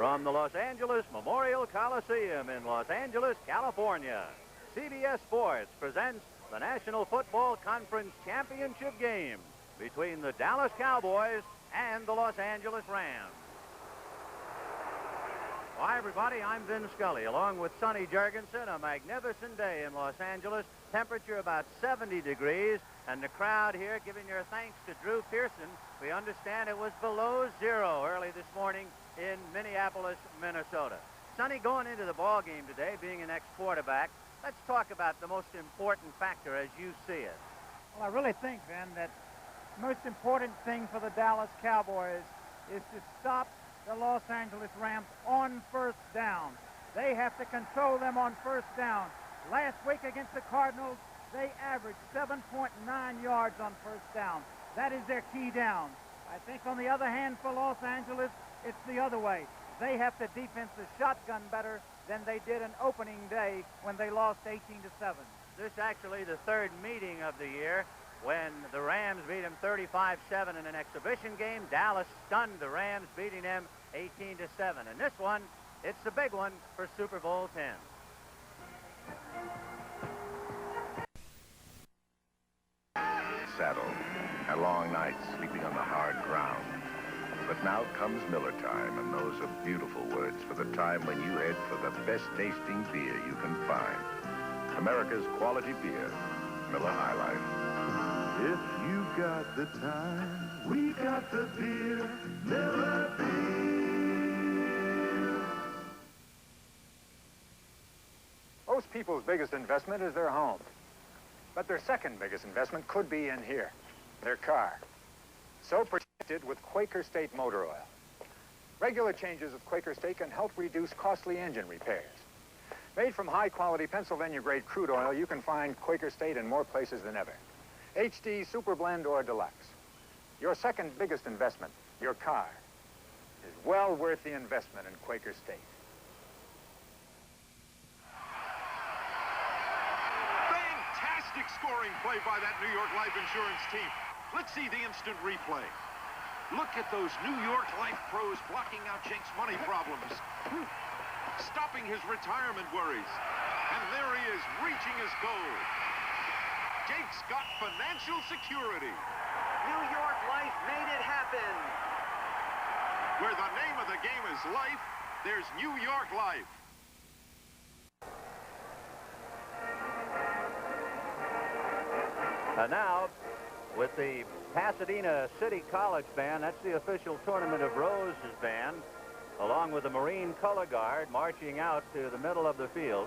From the Los Angeles Memorial Coliseum in Los Angeles, California, CBS Sports presents the National Football Conference Championship game between the Dallas Cowboys and the Los Angeles Rams. Hi, everybody. I'm Vin Scully, along with Sonny Jurgensen. A magnificent day in Los Angeles. Temperature about 70 degrees, and the crowd here giving their thanks to Drew Pearson. We understand it was below zero early this morning in Minneapolis, Minnesota. Sonny, going into the ball game today, being an ex-quarterback, let's talk about the most important factor as you see it. Well, I really think, Vin, that the most important thing for the Dallas Cowboys is to stop the Los Angeles Rams on first down. They have to control them on first down. Last week against the Cardinals, they averaged 7.9 yards on first down. That is their key down. I think, on the other hand, for Los Angeles, it's the other way. They have to defense the shotgun better than they did in opening day when they lost 18-7. This actually the third meeting of the year. When the Rams beat them 35-7 in an exhibition game, Dallas stunned the Rams, beating them 18-7. And this one, it's the big one for Super Bowl 10. Saddle, a long night sleeping on the hard ground. But now comes Miller time, and those are beautiful words for the time when you head for the best tasting beer you can find. America's quality beer, Miller High Life. If you got the time, we got the beer, Miller Beer. Most people's biggest investment is their home. But their second biggest investment could be in here, their car. So protected with Quaker State motor oil. Regular changes of Quaker State can help reduce costly engine repairs. Made from high-quality Pennsylvania-grade crude oil, you can find Quaker State in more places than ever. HD, Super Blend, or Deluxe. Your second biggest investment, your car, is well worth the investment in Quaker State. Fantastic scoring play by that New York Life Insurance team. Let's see the instant replay. Look at those New York Life pros blocking out Jake's money problems, stopping his retirement worries. And there he is, reaching his goal. Jake's got financial security. New York Life made it happen. Where the name of the game is life, there's New York Life. And now, with the Pasadena City College Band, that's the official Tournament of Roses band, along with the Marine Color Guard marching out to the middle of the field.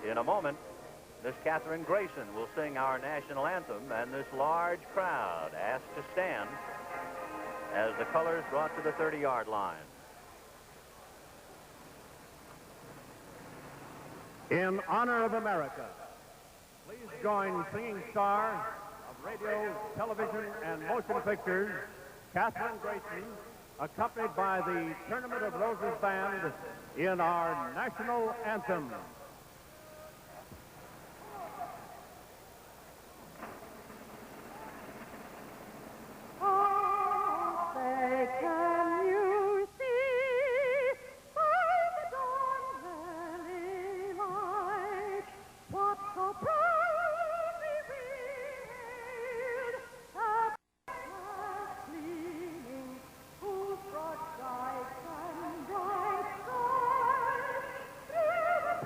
In a moment, Miss Catherine Grayson will sing our national anthem, and this large crowd asked to stand as the colors brought to the 30-yard line. In honor of America, please join singing star of radio, television, and motion pictures, Catherine Grayson, accompanied by the Tournament of Roses band in our national anthem. Bright skies and bright stars through the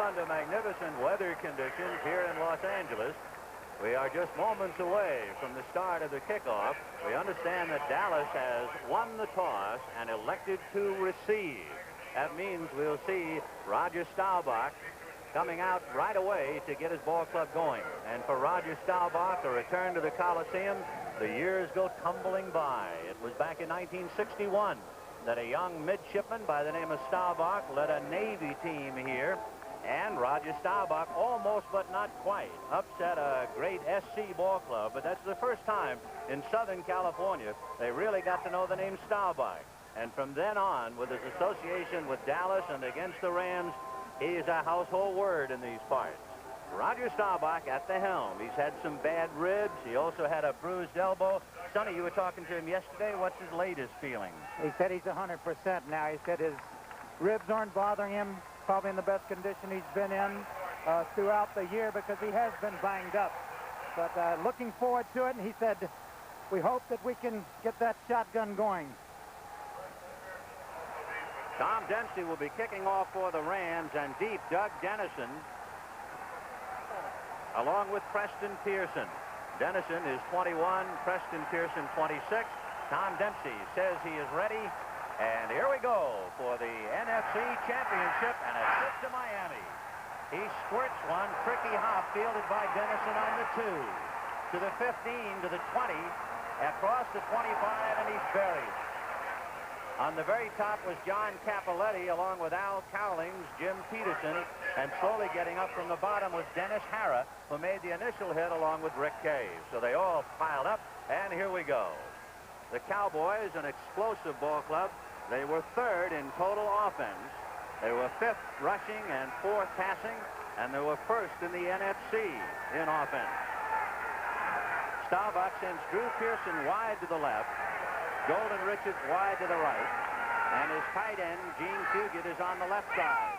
Well, under magnificent weather conditions here in Los Angeles, we are just moments away from the start of the kickoff. We understand that Dallas has won the toss and elected to receive. That means we'll see Roger Staubach coming out right away to get his ball club going. And for Roger Staubach, a return to the Coliseum, the years go tumbling by. It was back in 1961 that a young midshipman by the name of Staubach led a Navy team here. And Roger Staubach, almost but not quite, upset a great SC ball club. But that's the first time in Southern California they really got to know the name Staubach. And from then on, with his association with Dallas and against the Rams, he's a household word in these parts. Roger Staubach at the helm. He's had some bad ribs. He also had a bruised elbow. Sonny, you were talking to him yesterday. What's his latest feeling? He said he's 100% now. He said his ribs aren't bothering him. Probably in the best condition he's been in throughout the year because he has been banged up. But looking forward to it, and he said, we hope that we can get that shotgun going. Tom Dempsey will be kicking off for the Rams, and deep, Doug Dennison, along with Preston Pearson. Dennison is 21, Preston Pearson 26. Tom Dempsey says he is ready. And here we go for the NFC Championship and a trip to Miami. He squirts one, tricky hop fielded by Dennison on the 2. To the 15, to the 20, across the 25, and he's buried. On the very top was John Capoletti along with Al Cowlings, Jim Peterson, and slowly getting up from the bottom was Dennis Harrah, who made the initial hit along with Rick Cave. So they all piled up, and here we go. The Cowboys, an explosive ball club. They were third in total offense. They were fifth rushing and fourth passing, and they were first in the NFC in offense. Staubach sends Drew Pearson wide to the left, Golden Richards wide to the right, and his tight end, Gene Fugit, is on the left side.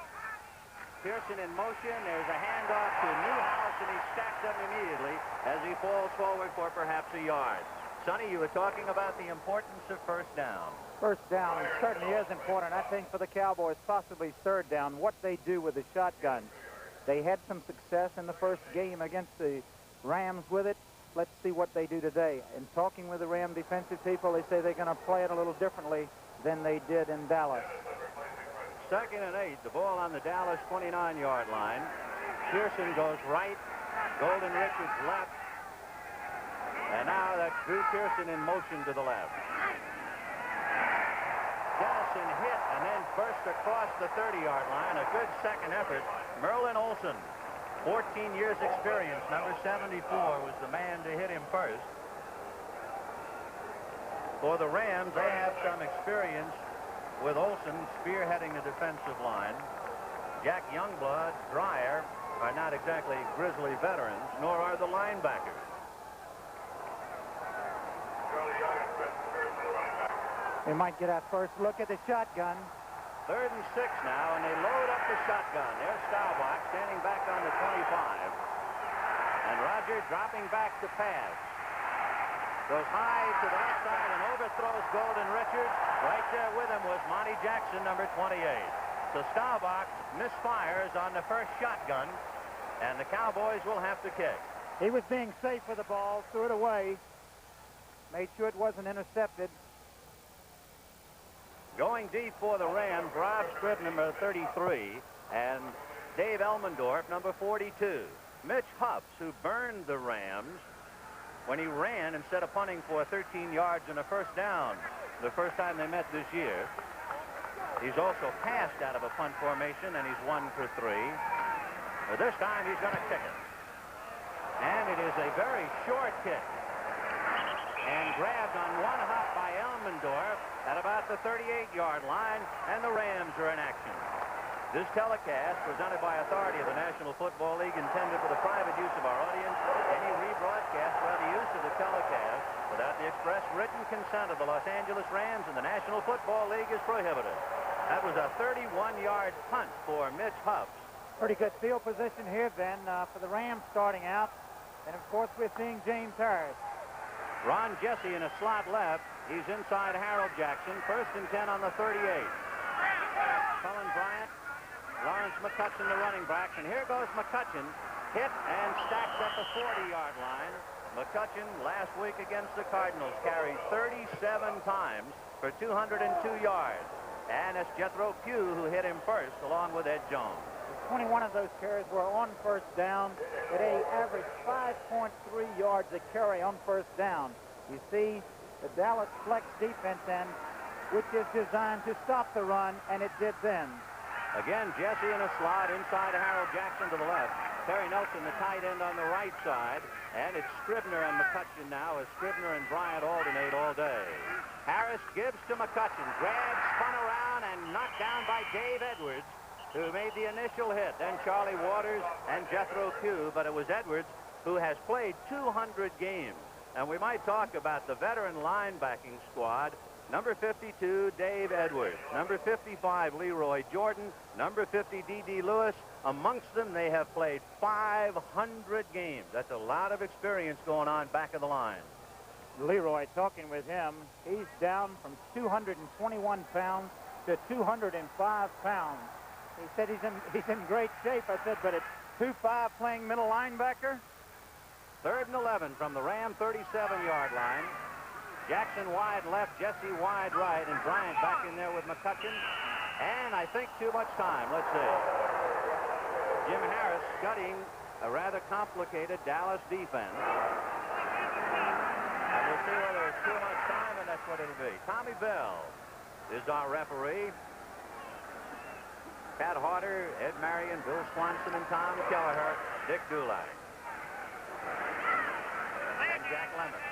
Pearson in motion. There's a handoff to Newhouse, and he's stacked up immediately as he falls forward for perhaps a yard. Sonny, you were talking about the importance of first down. First down certainly is important, I think, for the Cowboys, possibly third down, what they do with the shotgun. They had some success in the first game against the Rams with it. Let's see what they do today. In talking with the Ram defensive people, they say they're going to play it a little differently than they did in Dallas. 2nd and 8, the ball on the Dallas 29-yard line. Pearson goes right, Golden Richards left, and now that's Drew Pearson in motion to the left. Dennison hit and then burst across the 30-yard line. A good second effort. Merlin Olsen, 14 years experience, number 74, was the man to hit him first. For the Rams, they have some experience with Olsen spearheading the defensive line. Jack Youngblood, Dreyer are not exactly grizzly veterans, nor are the linebackers. They might get our first look at the shotgun. 3rd and 6 now, and they load up the shotgun. There's Staubach standing back on the 25. And Roger dropping back to pass. Goes high to the left side and overthrows Golden Richards. Right there with him was Monty Jackson, number 28. So Staubach misfires on the first shotgun, and the Cowboys will have to kick. He was being safe with the ball, threw it away, made sure it wasn't intercepted. Going deep for the Rams, Rob Scribb, number 33, and Dave Elmendorf, number 42. Mitch Huffs, who burned the Rams when he ran instead of punting for 13 yards and a first down the first time they met this year. He's also passed out of a punt formation, and he's 1 for 3. But this time he's going to kick it. And it is a very short kick. And grabbed on one hop by Elmendorf at about the 38-yard line, and the Rams are in action. This telecast, presented by authority of the National Football League, intended for the private use of our audience. Any rebroadcast without the use of the telecast, without the express written consent of the Los Angeles Rams and the National Football League, is prohibited. That was a 31-yard punt for Mitch Huffs. Pretty good field position here, then, for the Rams starting out. And, of course, we're seeing James Harris. Ron Jesse in a slot left. He's inside Harold Jackson. 1st and 10 on the 38. Cullen Bryant, Lawrence McCutcheon, the running back, and here goes McCutcheon, hit and stacked at the 40-yard line. McCutcheon last week against the Cardinals carried 37 times for 202 yards. And it's Jethro Pugh who hit him first, along with Ed Jones. 21 of those carries were on first down. They averaged 5.3 yards a carry on first down. You see the Dallas flex defense end, which is designed to stop the run, and it did then. Again, Jesse in a slot inside of Harold Jackson to the left. Terry Nelson, the tight end, on the right side. And it's Scribner and McCutcheon now, as Scribner and Bryant alternate all day. Harris gives to McCutcheon. Grab, spun around, and knocked down by Dave Edwards, who made the initial hit. Then Charlie Waters and Jethro Pugh, but it was Edwards who has played 200 games. And we might talk about the veteran linebacking squad. Number 52, Dave Edwards. Number 55, Leroy Jordan. Number 50, D.D. Lewis. Amongst them, they have played 500 games. That's a lot of experience going on back of the line. Leroy, talking with him, he's down from 221 pounds to 205 pounds. He said he's in great shape. I said, but at 2'5" playing middle linebacker? 3rd and 11 from the Ram 37-yard line. Jackson wide left, Jesse wide right, and Bryant back in there with McCutcheon. And I think too much time. Let's see. Jim Harris studying a rather complicated Dallas defense. And we'll see whether it's too much time, and that's what it'll be. Tommy Bell is our referee. Pat Harder, Ed Marion, Bill Swanson, and Tom Kelleher, Dick Dulac. And Jack Lemmon.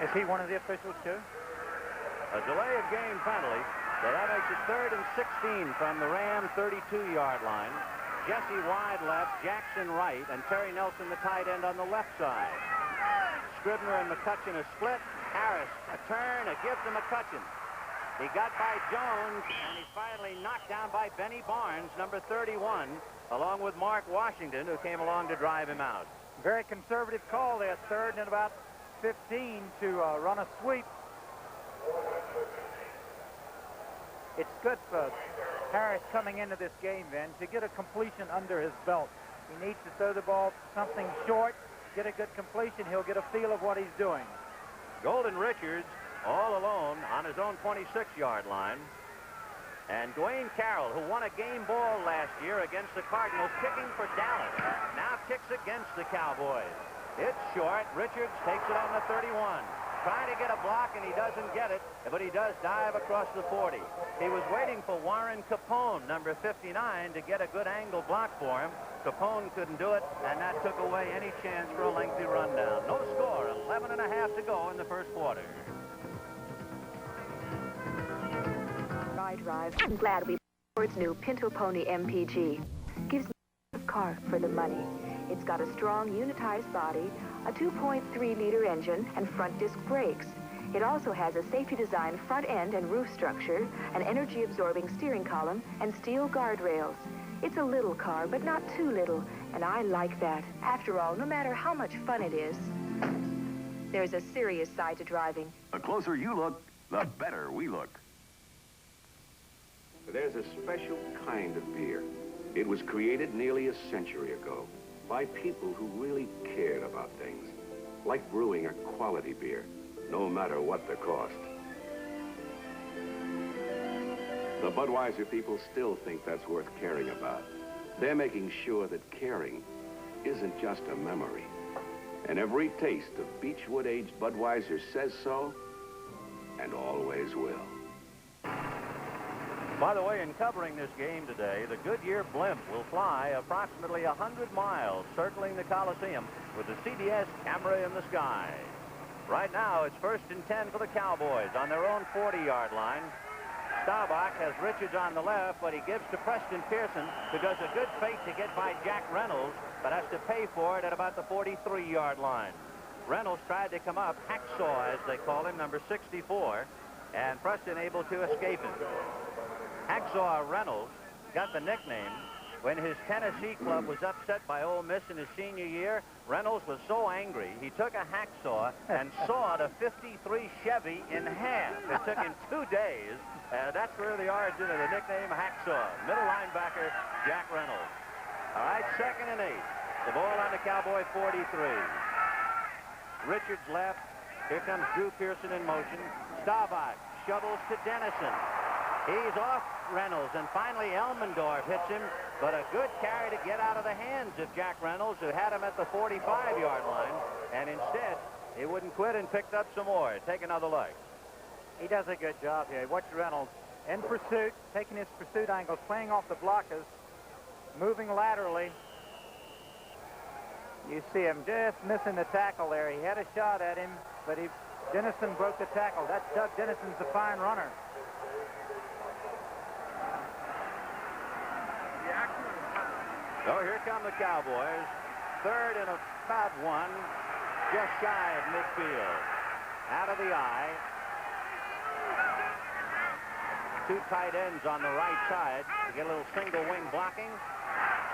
Is he one of the officials, too? A delay of game penalty. So that makes it 3rd and 16 from the Ram 32-yard line. Jesse wide left, Jackson right, and Terry Nelson, the tight end, on the left side. Scribner and McCutcheon are split. Harris, a turn, a give to McCutcheon. He got by Jones, and he's finally knocked down by Benny Barnes, number 31, along with Mark Washington, who came along to drive him out. Very conservative call there, 3rd and about 15 to run a sweep. It's good for Harris coming into this game, then, to get a completion under his belt. He needs to throw the ball something short, get a good completion. He'll get a feel of what he's doing. Golden Richards all alone on his own 26-yard line. And Dwayne Carroll, who won a game ball last year against the Cardinals, kicking for Dallas, now kicks against the Cowboys. It's short. Richards takes it on the 31. Trying to get a block, and he doesn't get it, but he does dive across the 40. He was waiting for Warren Capone, number 59, to get a good angle block for him. Capone couldn't do it, and that took away any chance for a lengthy rundown. No score, 11 and a half to go in the first quarter. Drive. I'm glad we Ford's new Pinto Pony MPG. Gives me a car for the money. It's got a strong unitized body, a 2.3-liter engine, and front disc brakes. It also has a safety-designed front end and roof structure, an energy-absorbing steering column, and steel guardrails. It's a little car, but not too little, and I like that. After all, no matter how much fun it is, there's a serious side to driving. The closer you look, the better we look. There's a special kind of beer. It was created nearly a century ago by people who really cared about things, like brewing a quality beer, no matter what the cost. The Budweiser people still think that's worth caring about. They're making sure that caring isn't just a memory. And every taste of Beechwood-aged Budweiser says so, and always will. By the way, in covering this game today, the Goodyear blimp will fly approximately 100 miles, circling the Coliseum with the CBS camera in the sky. Right now, it's 1st and 10 for the Cowboys on their own 40-yard line. Staubach has Richards on the left, but he gives to Preston Pearson, who does a good fake to get by Jack Reynolds, but has to pay for it at about the 43-yard line. Reynolds tried to come up, Hacksaw, as they call him, number 64, and Preston able to escape him. Hacksaw Reynolds got the nickname when his Tennessee club was upset by Ole Miss in his senior year, Reynolds was so angry, he took a hacksaw and sawed a 53 Chevy in half. It took him 2 days. That's where the origin of the nickname Hacksaw. Middle linebacker, Jack Reynolds. All right, 2nd and 8. The ball on the Cowboy 43. Richards left. Here comes Drew Pearson in motion. Staubach shovels to Dennison. He's off Reynolds, and finally Elmendorf hits him, but a good carry to get out of the hands of Jack Reynolds, who had him at the 45-yard line, and instead he wouldn't quit and picked up some more. Take another look. He does a good job here. Watch Reynolds in pursuit, taking his pursuit angles, playing off the blockers, moving laterally. You see him just missing the tackle there. He had a shot at him, but Dennison broke the tackle. That's Doug Dennison's a fine runner. So here come the Cowboys. 3rd and about 1, just shy of midfield. Out of the eye. 2 tight ends on the right side to get a little single wing blocking.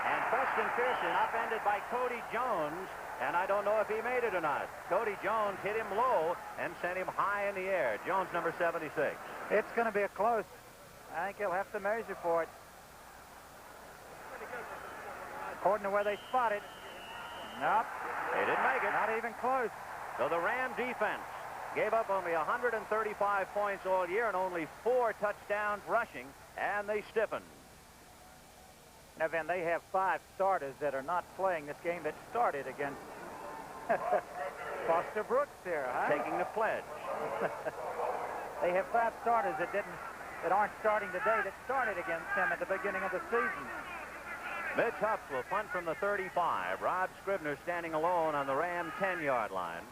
And Preston Pearson upended by Cody Jones, and I don't know if he made it or not. Cody Jones hit him low and sent him high in the air. Jones, number 76. It's going to be a close. I think he'll have to measure for it. According to where they spot it. Nope. They didn't make it. Not even close. So the Ram defense gave up only 135 points all year and only 4 touchdowns rushing, and they stiffened. Now, Van, they have 5 starters that are not playing this game that started against Foster Brooks here, huh? Taking the pledge. They have 5 starters that aren't starting today that started against him at the beginning of the season. Mitch Huff will punt from the 35. Rod Scribner standing alone on the Ram 10-yard line.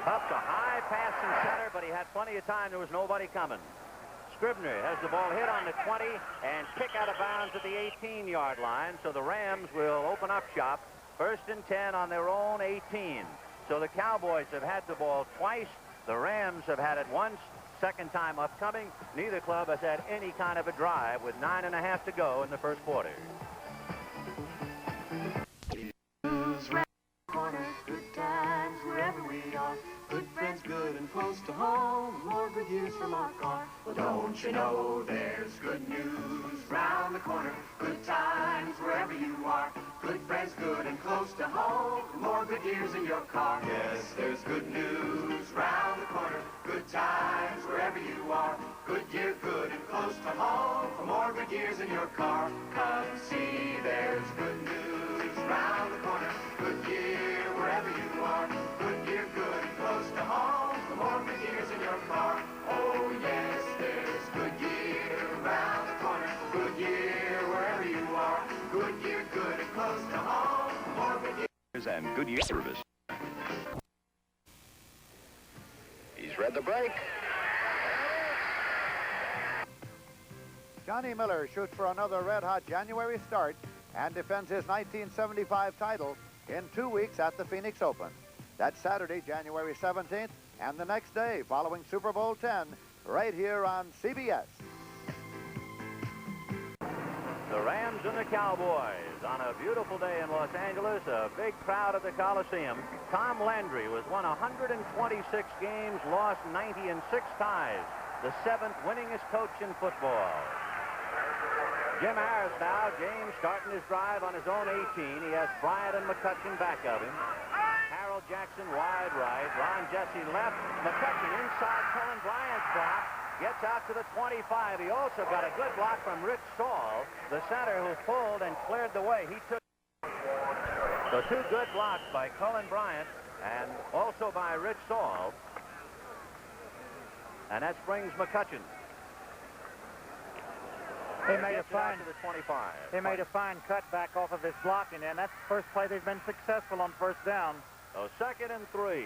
Huff's a high pass from center, but he had plenty of time. There was nobody coming. Scribner has the ball hit on the 20 and kick out of bounds at the 18-yard line. So the Rams will open up shop. 1st and 10 on their own 18. So the Cowboys have had the ball twice. The Rams have had it once. 2nd time upcoming. Neither club has had any kind of a drive with 9.5 to go in the 1st quarter. Good times wherever we are. Good friends, good and close to home. More good years from our car. Well, don't you know there's good news round the corner? Good times wherever you are. Good friends, good and close to home. More good years in your car. Yes, there's good news round the corner. Good times wherever you are. Good year, good and close to home. For more good years in your car. Come see, there's good news round the corner. Good year wherever you are. Good year, good and close to home. For more good years in your car. Oh yes, there's good year round the corner. Good year wherever you are. Good year, good and close to home. For more good years And Goodyear service. He's read the break. Johnny Miller shoots for another red-hot January start and defends his 1975 title in 2 weeks at the Phoenix Open. That's Saturday, January 17th, and the next day following Super Bowl X, right here on CBS. The Rams and the Cowboys on a beautiful day in Los Angeles, a big crowd at the Coliseum. Tom Landry was won 126 games, lost 90 and 6 ties, the 7th winningest coach in football. Jim Harris now. James starting his drive on his own 18. He has Bryant and McCutcheon back of him. Harold Jackson wide right. Ron Jesse left. McCutcheon inside Cullen Bryant's block. Gets out to the 25. He also got a good block from Rich Saul, the center who pulled and cleared the way. He took so 2 good blocks by Cullen Bryant and also by Rich Saul. And that brings McCutcheon. He made a fine to the 25. He made a fine cut back off of his blocking, and that's the first play they've been successful on 1st down. So 2nd and 3.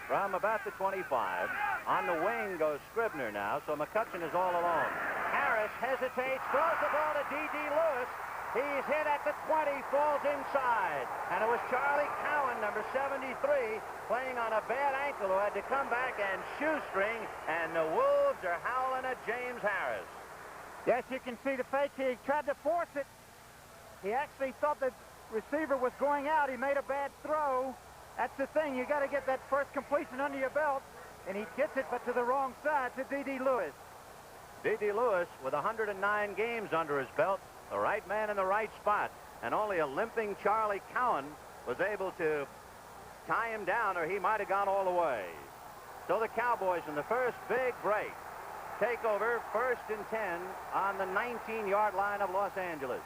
From about the 25. On the wing goes Scribner now, so McCutcheon is all alone. Harris hesitates, throws the ball to D.D. Lewis. He's hit at the 20, falls inside. And it was Charlie Cowan, number 73, playing on a bad ankle, who had to come back and shoestring, and the Wolves are howling at James Harris. Yes, you can see the fake. He tried to force it. He actually thought the receiver was going out. He made a bad throw. That's the thing. You got to get that first completion under your belt. And he gets it, but to the wrong side, to D.D. Lewis. D.D. Lewis with 109 games under his belt, the right man in the right spot. And only a limping Charlie Cowan was able to tie him down, or he might have gone all the way. So the Cowboys in the first big break take over 1st and 10 on the 19-yard line of Los Angeles.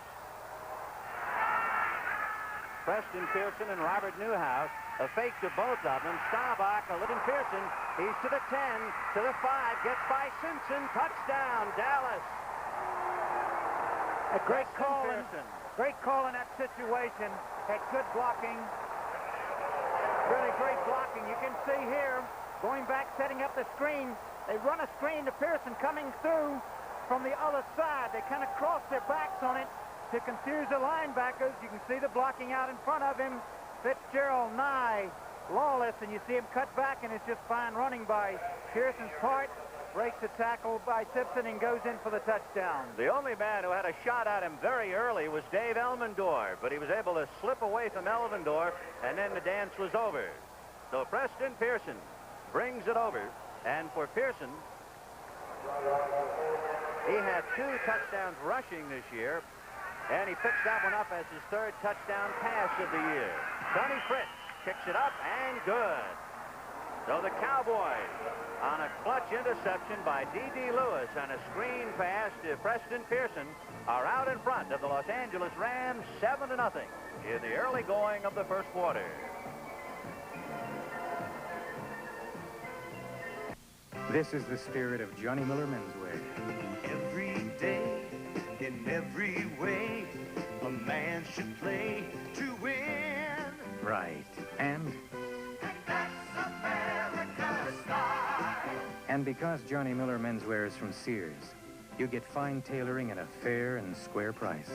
Preston Pearson and Robert Newhouse, a fake to both of them. Staubach, Linton Pearson, he's to the 10, to the 5, gets by Simpson, touchdown, Dallas. A great call in that situation. Had good blocking. Really great blocking. You can see here, going back, setting up the screen. They run a screen to Pearson coming through from the other side. They kind of cross their backs on it to confuse the linebackers. You can see the blocking out in front of him. Fitzgerald, Nye, Lawless, and you see him cut back, and it's just fine running by Pearson's part. Breaks the tackle by Simpson and goes in for the touchdown. The only man who had a shot at him very early was Dave Elmendorf, but he was able to slip away from Elmendorf, and then the dance was over. So Preston Pearson brings it over, and for Pearson, he had 2 touchdowns rushing this year, and he picks that one up as his 3rd touchdown pass of the year. Tony Fritz kicks it up, and good. So the Cowboys, on a clutch interception by D.D. Lewis and a screen pass to Preston Pearson, are out in front of the Los Angeles Rams 7-0 in the early going of the first quarter. This is the spirit of Johnny Miller Menswear. Every day, in every way, a man should play to win. Right. And That's America's style. And because Johnny Miller Menswear is from Sears, you get fine tailoring at a fair and square price.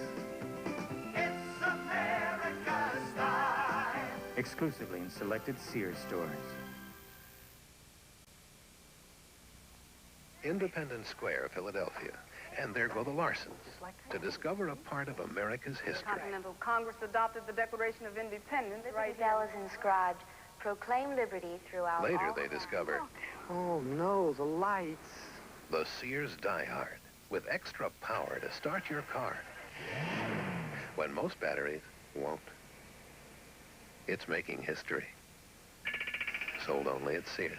It's America's style. Exclusively in selected Sears stores. Independence Square, Philadelphia. And there go the Larsons to discover a part of America's history. Continental Congress adopted the Declaration of Independence. Liberty Bell is inscribed, proclaim liberty throughout Later all they time. discover Oh, no, the lights. the Sears Die Hard with extra power to start your car when most batteries won't. It's making history. Sold only at Sears.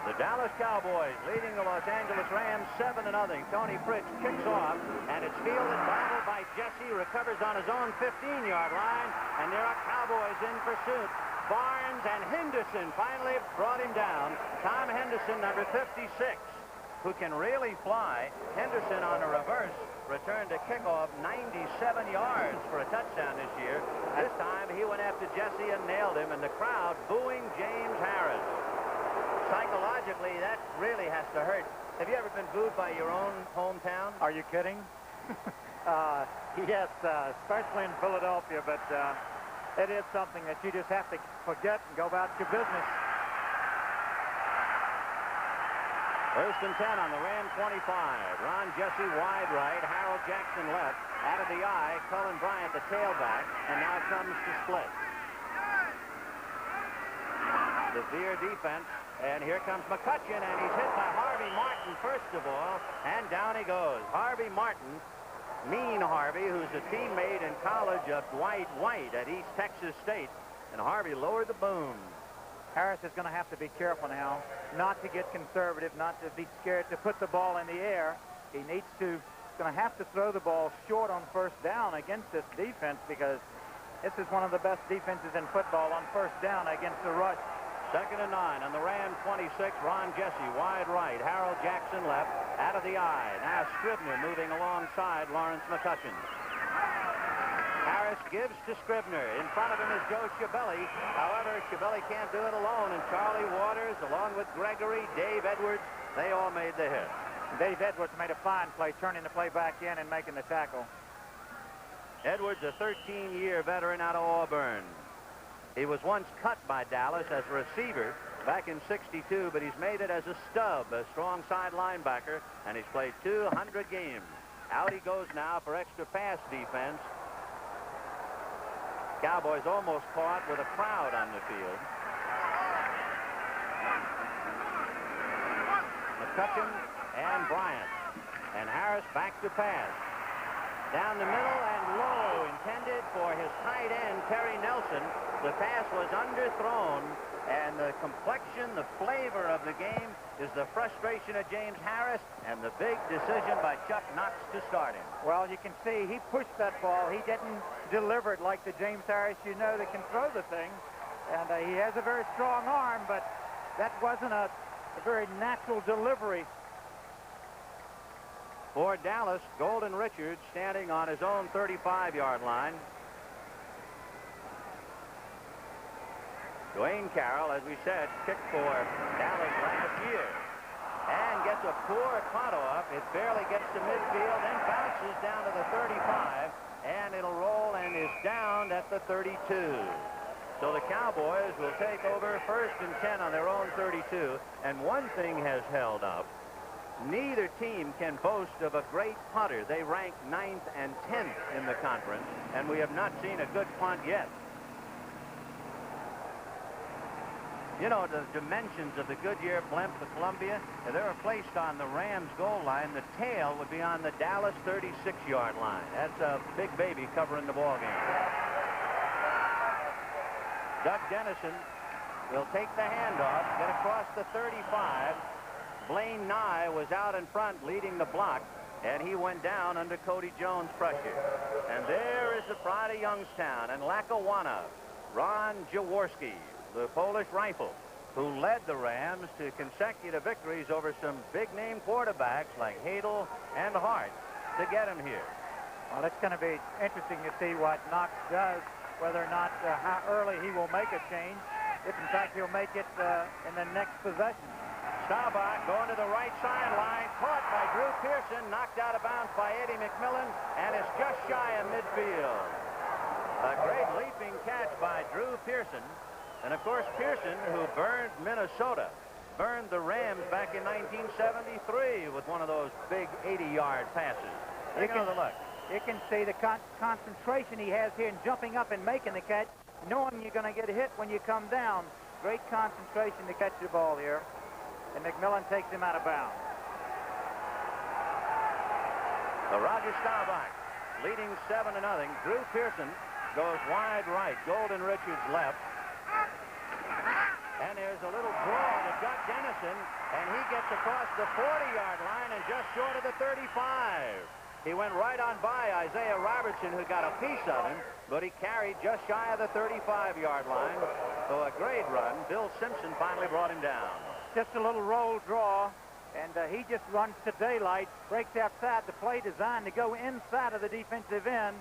The Dallas Cowboys leading the Los Angeles Rams 7-0. Tony Fritz kicks off, and it's fielded, battled by Jesse, recovers on his own 15-yard line, and there are Cowboys in pursuit. Barnes and Henderson finally brought him down. Tom Henderson, number 56, who can really fly. Henderson on a reverse returned a kickoff 97 yards for a touchdown this year. This time he went after Jesse and nailed him, and the crowd booing James Harris. Psychologically, that really has to hurt. Have you ever been booed by your own hometown? Are you kidding? Yes, especially in Philadelphia, but it is something that you just have to forget and go about your business. 1st and 10 on the Ram 25. Ron Jesse wide right, Harold Jackson left. Out of the eye, Cullen Bryant the tailback, and now comes to split. The Veer defense, and here comes McCutcheon, and he's hit by Harvey Martin first of all, and down he goes. Harvey Martin, Mean Harvey, who's a teammate in college of Dwight White at East Texas State, and Harvey lowered the boom. Harris is going to have to be careful now, not to get conservative, not to be scared to put the ball in the air. He needs to, going to have to throw the ball short on 1st down against this defense, because this is one of the best defenses in football on 1st down against the rush. 2nd and 9 on the Ram 26. Ron Jesse wide right, Harold Jackson left, out of the eye. Now Scribner moving alongside Lawrence McCutcheon. Harris gives to Scribner. In front of him is Joe Schiavelli. However, Schiavelli can't do it alone, and Charlie Waters, along with Gregory, Dave Edwards, they all made the hit. Dave Edwards made a fine play, turning the play back in and making the tackle. Edwards, a 13-year veteran out of Auburn. He was once cut by Dallas as a receiver back in '62, but he's made it as a stub, a strong side linebacker, and he's played 200 games. Out he goes now for extra pass defense. Cowboys almost caught with a crowd on the field. McCutcheon and Bryant. And Harris back to pass. Down the middle and low, intended for his tight end, Terry Nelson. The pass was underthrown, and the complexion, the flavor of the game is the frustration of James Harris and the big decision by Chuck Knox to start him. Well, you can see he pushed that ball. He didn't deliver it like the James Harris you know that can throw the thing. And he has a very strong arm, but that wasn't a very natural delivery. For Dallas, Golden Richards standing on his own 35-yard line. Dwayne Carroll, as we said, kicked for Dallas last year and gets a poor cutoff. It barely gets to midfield, then bounces down to the 35, and it'll roll and is down at the 32. So the Cowboys will take over 1st and 10 on their own 32, and one thing has held up. Neither team can boast of a great punter. They rank 9th and 10th in the conference, and we have not seen a good punt yet. You know, the dimensions of the Goodyear blimp, the Columbia, if they were placed on the Rams goal line, the tail would be on the Dallas 36-yard line. That's a big baby covering the ball game. Doug Dennison will take the handoff, get across the 35. Blaine Nye was out in front leading the block, and he went down under Cody Jones' pressure. And there is the pride of Youngstown and Lackawanna, Ron Jaworski, the Polish rifle, who led the Rams to consecutive victories over some big-name quarterbacks like Hadel and Hart to get him here. Well, it's going to be interesting to see what Knox does, whether or not how early he will make a change, if in fact he'll make it in the next possession. Staubach going to the right sideline, caught by Drew Pearson, knocked out of bounds by Eddie McMillan, and is just shy of midfield. A great leaping catch by Drew Pearson. And of course, Pearson, who burned Minnesota, burned the Rams back in 1973 with one of those big 80-yard passes. Take another look. You can see the concentration he has here in jumping up and making the catch, knowing you're going to get hit when you come down. Great concentration to catch the ball here. And McMillan takes him out of bounds. So Roger Staubach leading 7-0. Drew Pearson goes wide right. Golden Richards left. And there's a little draw to Doug Dennison, and he gets across the 40-yard line and just short of the 35. He went right on by Isaiah Robertson, who got a piece of him, but he carried just shy of the 35-yard line. So a great run. Bill Simpson finally brought him down. Just a little roll draw, and he just runs to daylight, breaks outside the play designed to go inside of the defensive end.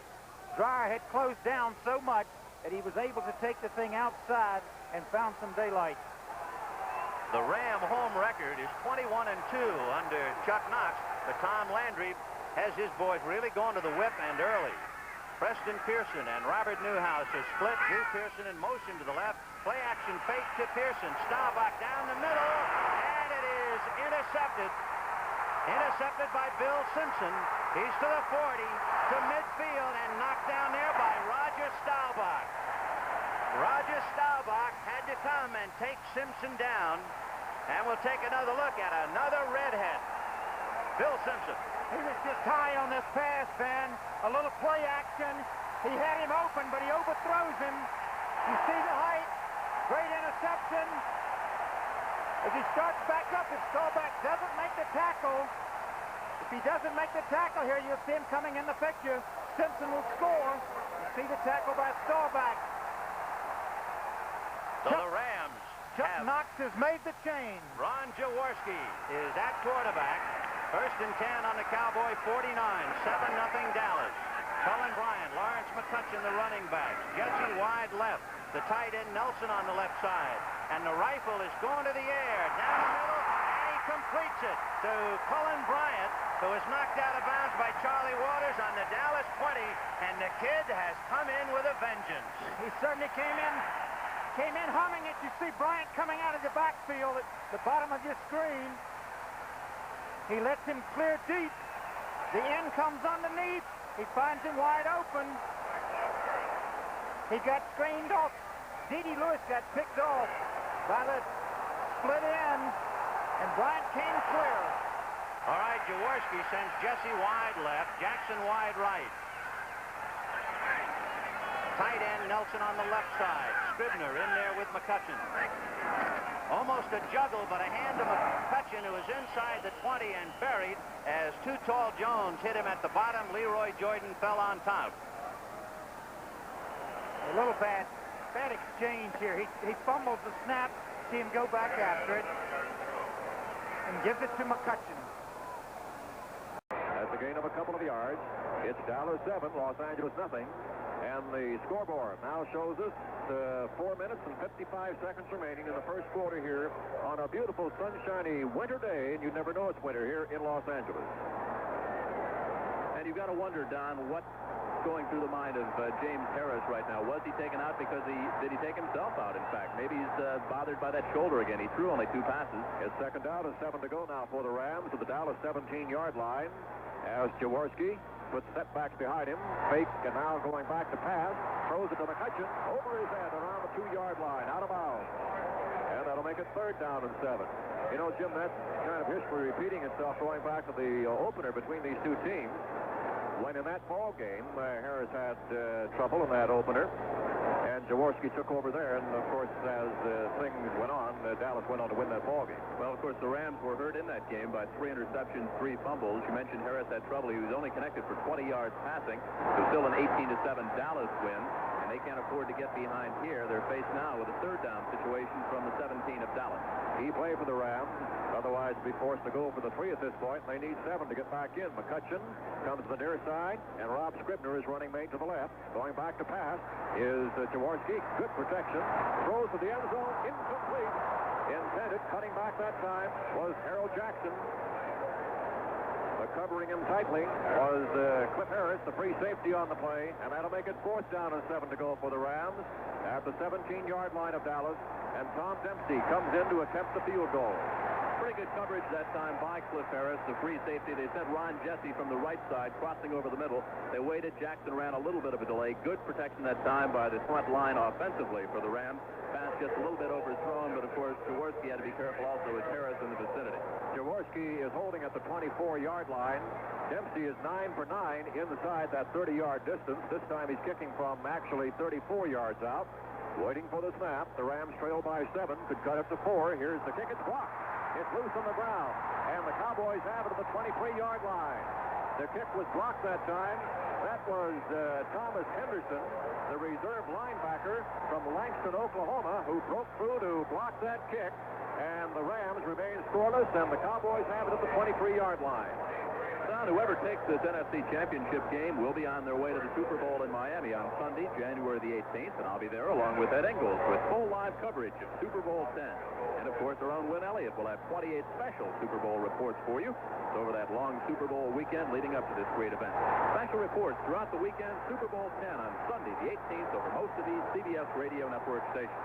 Dreyer had closed down so much that he was able to take the thing outside and found some daylight. The Ram home record is 21-2 under Chuck Knox, but Tom Landry has his boys really going to the whip and early. Preston Pearson and Robert Newhouse are split. Drew Pearson in motion to the left. Play action fake to Pearson. Staubach down the middle, and it is intercepted. Intercepted by Bill Simpson. He's to the 40, to midfield, and knocked down there by Roger Staubach. Roger Staubach had to come and take Simpson down, and we'll take another look at another redhead. Bill Simpson. He was just high on this pass, Ben. A little play action. He had him open, but he overthrows him. You see the height. Great interception. As he starts back up, if Staubach doesn't make the tackle, if he doesn't make the tackle here, you'll see him coming in the picture. Simpson will score. You see the tackle by Staubach. So the Rams Chuck Knox has made the change. Ron Jaworski is at quarterback. 1st and 10 on the Cowboy 49. 7-0 Dallas. Cullen Bryant, Lawrence McCutcheon, the running backs. Jesse wide left. The tight end Nelson on the left side. And the rifle is going to the air. Down the middle, and he completes it to Cullen Bryant, who is knocked out of bounds by Charlie Waters on the Dallas 20. And the kid has come in with a vengeance. He certainly came in came in humming it. You see Bryant coming out of the backfield at the bottom of your screen. He lets him clear deep. The end comes underneath. He finds him wide open. He got screened off. D.D. Lewis got picked off by the split end, and Bryant came clear. All right, Jaworski sends Jesse wide left, Jackson wide right. Tight end Nelson on the left side. Scribner in there with McCutcheon. Almost a juggle, but a hand to McCutcheon, who was inside the 20 and buried as Too Tall Jones hit him at the bottom. Leroy Jordan fell on top. A little bad exchange here. He fumbles the snap. See him go back after it and gives it to McCutcheon. That's a gain of a couple of yards. It's Dallas 7, Los Angeles nothing. And the scoreboard now shows us 4 minutes and 55 seconds remaining in the first quarter here on a beautiful sunshiny winter day, and you never know it's winter here in Los Angeles. And you've got to wonder, Don, what's going through the mind of James Harris right now. Was he taken out because did he take himself out, in fact? Maybe he's bothered by that shoulder again. He threw only 2 passes. It's second down and 7 to go now for the Rams at the Dallas 17-yard line as Jaworski puts setbacks behind him. Fake, and now going back to pass. Throws it to McCutcheon over his head around the 2-yard line, out of bounds. And that'll make it third down and 7. You know, Jim, that kind of history repeating itself going back to the opener between these two teams. When in that ball game, Harris had trouble in that opener, and Jaworski took over there. And of course, as things went on, Dallas went on to win that ball game. Well, of course, the Rams were hurt in that game by 3 interceptions, 3 fumbles. You mentioned Harris had trouble. He was only connected for 20 yards passing. It was still an 18-7 Dallas win, and they can't afford to get behind here. They're faced now with a third down situation from the 17 of Dallas. He played for the Rams. Otherwise, be forced to go for the 3 at this point. They need 7 to get back in. McCutcheon comes to the near side, and Rob Scribner is running mate to the left. Going back to pass is Jaworski. Good protection. Throws to the end zone. Incomplete. Intended. Cutting back that time was Harold Jackson. But covering him tightly was Cliff Harris, the free safety on the play. And that'll make it fourth down and 7 to go for the Rams at the 17-yard line of Dallas. And Tom Dempsey comes in to attempt the field goal. Pretty good coverage that time by Cliff Harris, the free safety. They sent Ron Jesse from the right side, crossing over the middle. They waited. Jackson ran a little bit of a delay. Good protection that time by the front line offensively for the Rams. Pass just a little bit overthrown, but of course, Jaworski had to be careful also with Harris in the vicinity. Jaworski is holding at the 24-yard line. Dempsey is 9 for 9 inside that 30-yard distance. This time he's kicking from actually 34 yards out. Waiting for the snap. The Rams trail by 7. Could cut it to 4. Here's the kick. It's blocked. It's loose on the ground. And the Cowboys have it at the 23-yard line. The kick was blocked that time. That was Thomas Henderson, the reserve linebacker from Langston, Oklahoma, who broke through to block that kick. And the Rams remain scoreless, and the Cowboys have it at the 23-yard line. Don, whoever takes this NFC Championship game will be on their way to the Super Bowl in Miami on Sunday, January the 18th, and I'll be there along with Ed Ingles with full live coverage of Super Bowl 10. And, of course, our own Win Elliott will have 28 special Super Bowl reports for you over that long Super Bowl weekend leading up to this great event. Special reports throughout the weekend, Super Bowl 10 on Sunday the 18th over most of these CBS Radio Network stations.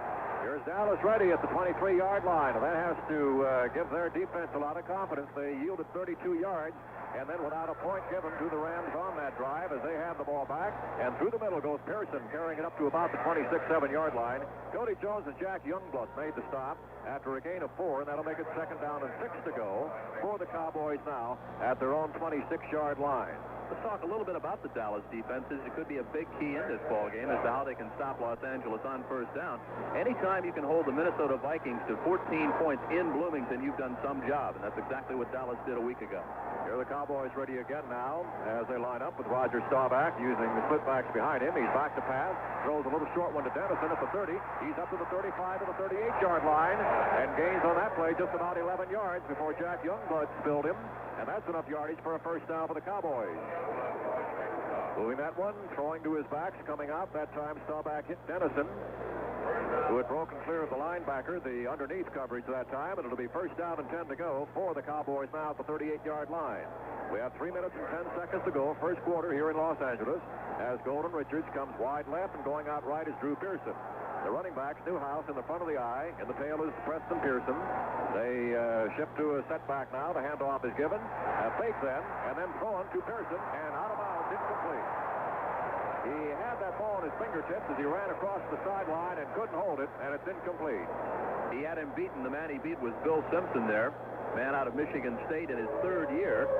Here's Dallas ready at the 23-yard line. That has to give their defense a lot of confidence. They yielded 32 yards. And then without a point given to the Rams on that drive as they have the ball back. And through the middle goes Pearson, carrying it up to about the 26-7-yard line. Cody Jones and Jack Youngblood made the stop after a gain of 4, and that'll make it second down and 6 to go for the Cowboys now at their own 26-yard line. Let's talk a little bit about the Dallas defenses. It could be a big key in this ball game as to how they can stop Los Angeles on first down. Anytime you can hold the Minnesota Vikings to 14 points in Bloomington, you've done some job, and that's exactly what Dallas did a week ago. Here are the Cowboys ready again now as they line up with Roger Staubach using the split-backs behind him. He's back to pass, throws a little short one to Dennison at the 30. He's up to the 35 to the 38-yard line and gains on that play just about 11 yards before Jack Youngblood spilled him. And that's enough yardage for a first down for the Cowboys. Moving that one, throwing to his backs, coming out. That time Staubach hit Dennison, who had broken clear of the linebacker, the underneath coverage that time, and it'll be first down and 10 to go for the Cowboys now at the 38-yard line. We have 3 minutes and 10 seconds to go, first quarter here in Los Angeles, as Golden Richards comes wide left, and going out right is Drew Pearson. The running backs, Newhouse in the front of the eye. In the tail is Preston Pearson. They shift to a setback now. The handoff is given. A fake then, and then thrown to Pearson, and out of bounds, incomplete. He had that ball in his fingertips as he ran across the sideline and couldn't hold it, and it's incomplete. He had him beaten. The man he beat was Bill Simpson there, man out of Michigan State in his third year.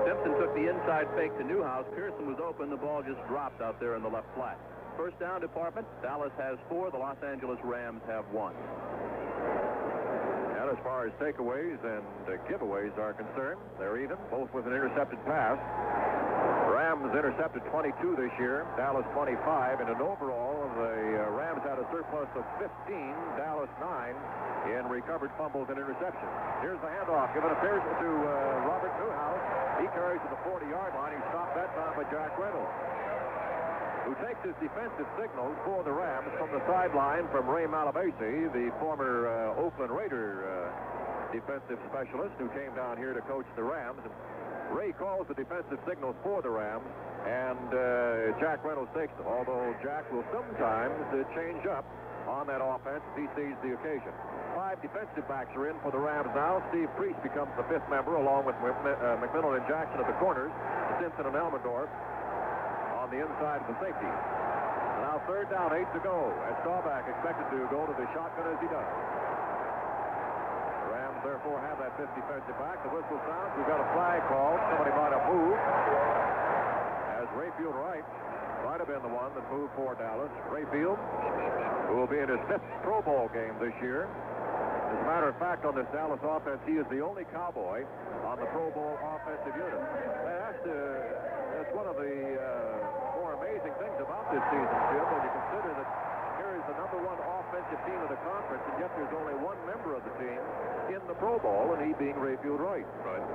Simpson took the inside fake to Newhouse. Pearson was open. The ball just dropped out there in the left flat. First down department, Dallas has 4. The Los Angeles Rams have 1. And as far as takeaways and giveaways are concerned, they're even, both with an intercepted pass. Rams intercepted 22 this year, Dallas 25, and in overall, the Rams had a surplus of 15, Dallas 9 in recovered fumbles and interceptions. Here's the handoff, given a Pearson to Robert Newhouse. He carries to the 40-yard line. He's stopped that time by Jack Reynolds, who takes his defensive signals for the Rams from the sideline from Ray Malavasi, the former Oakland Raider defensive specialist who came down here to coach the Rams. And Ray calls the defensive signals for the Rams, and Jack Reynolds takes them, although Jack will sometimes change up on that offense if he sees the occasion. 5 defensive backs are in for the Rams now. Steve Priest becomes the 5th member, along with McMillan and Jackson at the corners, Simpson and Elmendorf on the inside of the safety. Now third down, 8 to go, as Staubach expected to go to the shotgun as he does. The Rams therefore have that 5th defensive back. The whistle sounds. We've got a flag called. Somebody might have moved, as Rayfield Wright might have been the one that moved for Dallas. Rayfield, who will be in his 5th Pro Bowl game this year. As a matter of fact, on this Dallas offense, he is the only Cowboy on the Pro Bowl offensive unit. That's one of the more amazing things about this season, Jim, when you consider that here is the #1 offensive team of the conference, and yet there's only one member of the team in the Pro Bowl, and he being Rayfield Wright. Right.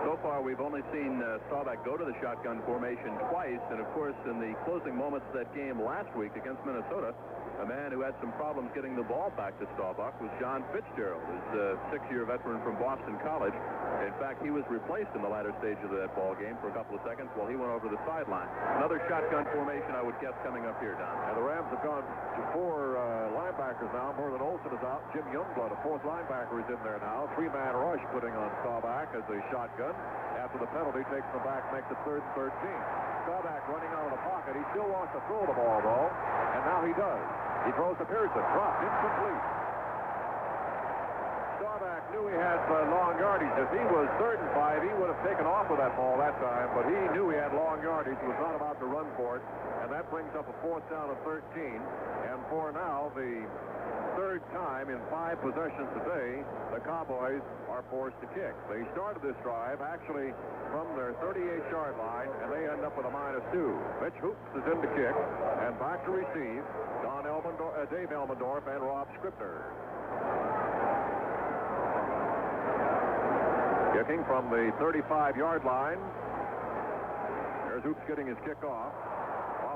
So far, we've only seen Staubach go to the shotgun formation twice, and of course, in the closing moments of that game last week against Minnesota, a man who had some problems getting the ball back to Staubach was John Fitzgerald, who's a 6-year veteran from Boston College. In fact, he was replaced in the latter stages of that ball game for a couple of seconds while he went over the sideline. Another shotgun formation, I would guess, coming up here, Don. And the Rams have gone to 4 linebackers now. Merlin Olsen is out. Jim Youngblood, a 4th linebacker, is in there now. 3-man rush putting on Staubach as a shotgun. After the penalty, takes them back, makes it 3rd and 13. Staubach running out of the pocket. He still wants to throw the ball, though, and now he does. He throws to Pearson. Dropped. Incomplete. Staubach knew he had long yardage. If he was 3rd and 5, he would have taken off with that ball that time, but he knew he had long yardage. He was not about to run for it, and that brings up a 4th down and 13. And for now, the 3rd time in 5 possessions today, the Cowboys are forced to kick. They started this drive actually from their 38-yard line, and they end up with a -2. Mitch Hoops is in to kick, and back to receive Dave Elmendorf and Rob Scribner. Kicking from the 35-yard line. There's Hoops getting his kick off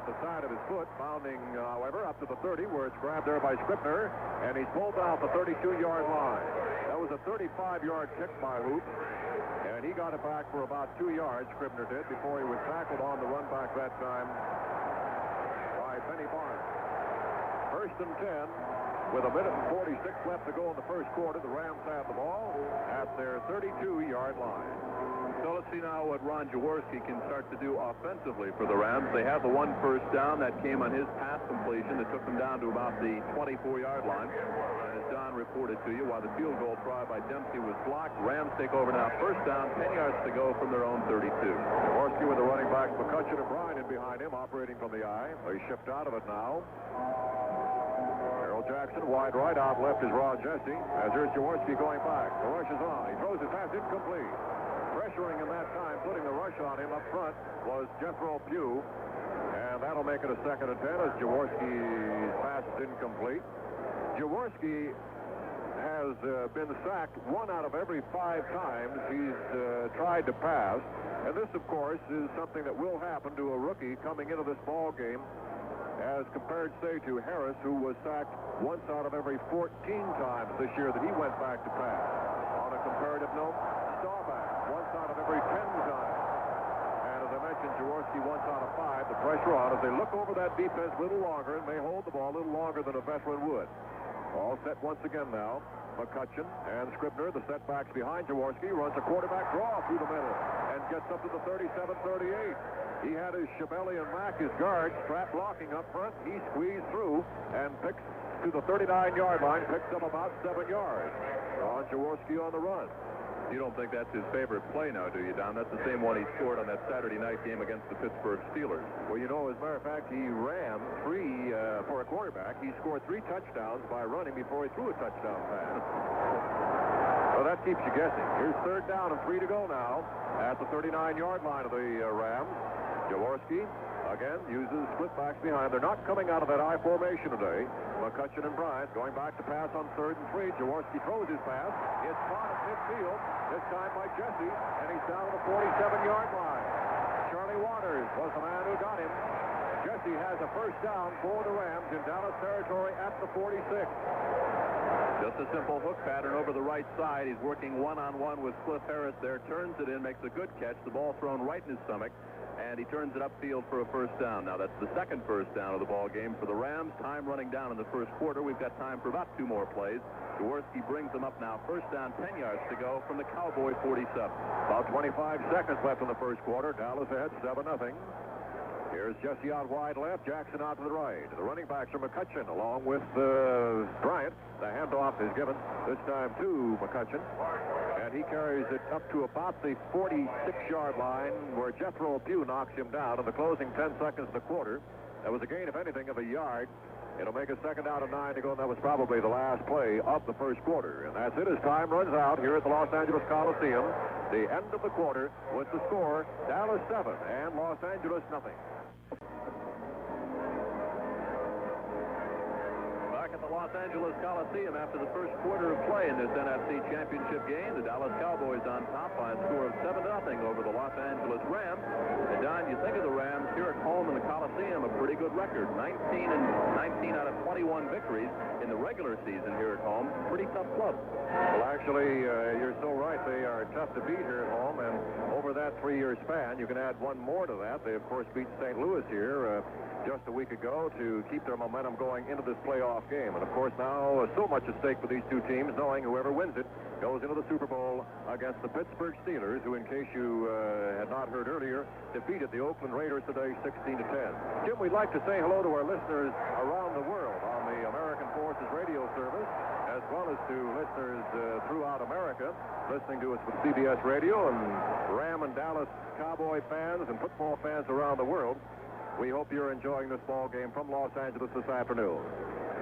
the side of his foot, bounding, however, up to the 30, where it's grabbed there by Scribner, and he's pulled down the 32-yard line. That was a 35-yard kick by Hoops, and he got it back for about 2 yards, Scribner did, before he was tackled on the run back that time by Benny Barnes. 1st and 10, with 1 minute and 46 left to go in the first quarter. The Rams have the ball at their 32-yard line. So let's see now what Ron Jaworski can start to do offensively for the Rams. They have the 1 first down that came on his pass completion that took them down to about the 24-yard line. As Don reported to you, while the field goal try by Dempsey was blocked, Rams take over now. First down, 10 yards to go from their own 32. Jaworski with the running backs, McCutcheon and Bryan in behind him, operating from the eye. They shift out of it now. Harold Jackson, wide right, out left is Ron Jesse. As there's Jaworski going back. The rush is on. He throws his pass incomplete. Pressuring him that time, putting the rush on him up front was Jethro Pugh. And that'll make it a 2nd and 10 as Jaworski's pass is incomplete. Jaworski has been sacked 1 out of every 5 times he's tried to pass. And this, of course, is something that will happen to a rookie coming into this ball game, as compared, say, to Harris, who was sacked once out of every 14 times this year that he went back to pass. On a comparative note, Staubach once out of every 10 times. And as I mentioned mentioned Jaworski once out of 5. The pressure on as they look over that defense a little longer and may hold the ball a little longer than a veteran would. All set once again now. McCutcheon and Scribner, the setbacks behind Jaworski, runs a quarterback draw through the middle and gets up to the 37-38. He had his Schiavelli and Mack, his guards, strap blocking up front. He squeezed through and picks to the 39-yard line, picks up about 7 yards. On Jaworski on the run. You don't think that's his favorite play now, do you, Don? That's the same one he scored on that Saturday night game against the Pittsburgh Steelers. Well, you know, as a matter of fact, he ran for a quarterback. He scored 3 touchdowns by running before he threw a touchdown pass. Well, that keeps you guessing. Here's 3rd down and 3 to go now at the 39-yard line of the Rams. Jaworski, again, uses split backs behind. They're not coming out of that I formation today. McCutcheon and Bryant going back to pass on 3rd and 3. Jaworski throws his pass. It's caught at midfield, this time by Jesse, and he's down to the 47-yard line. Charlie Waters was the man who got him. Jesse has a first down for the Rams in Dallas territory at the 46. Just a simple hook pattern over the right side. He's working one-on-one with Cliff Harris there, turns it in, makes a good catch. The ball thrown right in his stomach, and he turns it upfield for a first down. Now, that's the second first down of the ball game for the Rams. Time running down in the first quarter. We've got time for about 2 more plays. Jaworski brings them up now. First down, 10 yards to go from the Cowboy 47. About 25 seconds left in the first quarter. Dallas ahead 7-0. Here's Jesse out wide left, Jackson out to the right. The running backs are McCutcheon along with Bryant. The handoff is given this time to McCutcheon. And he carries it up to about the 46-yard line where Jethro Pugh knocks him down in the closing 10 seconds of the quarter. That was a gain, if anything, of a yard. It'll make a 2nd down and 9 to go, and that was probably the last play of the first quarter. And that's it as time runs out here at the Los Angeles Coliseum. The end of the quarter with the score, Dallas 7 and Los Angeles nothing. Back at the Los Angeles Coliseum after the first quarter of play in this NFC Championship game, the Dallas Cowboys on top by a score of 7-0 over the Los Angeles Rams. And Don, you think of the Rams here at home in the Coliseum, a pretty good record. 19 out of 21 victories in the regular season here at home. Pretty tough club. Well, actually, you're so right. They are tough to beat here at home, and over that 3-year span, you can add one more to that. They, of course, beat St. Louis here just a week ago to keep their momentum going into this playoff game. And, of course, now so much at stake for these two teams, knowing whoever wins it goes into the Super Bowl against the Pittsburgh Steelers, who, in case you had not heard earlier, defeated the Oakland Raiders today 16-10. Jim, we'd like to say hello to our listeners around the world on the American Forces radio service, as well as to listeners throughout America listening to us with CBS Radio, and Ram and Dallas Cowboy fans and football fans around the world. We hope you're enjoying this ball game from Los Angeles this afternoon.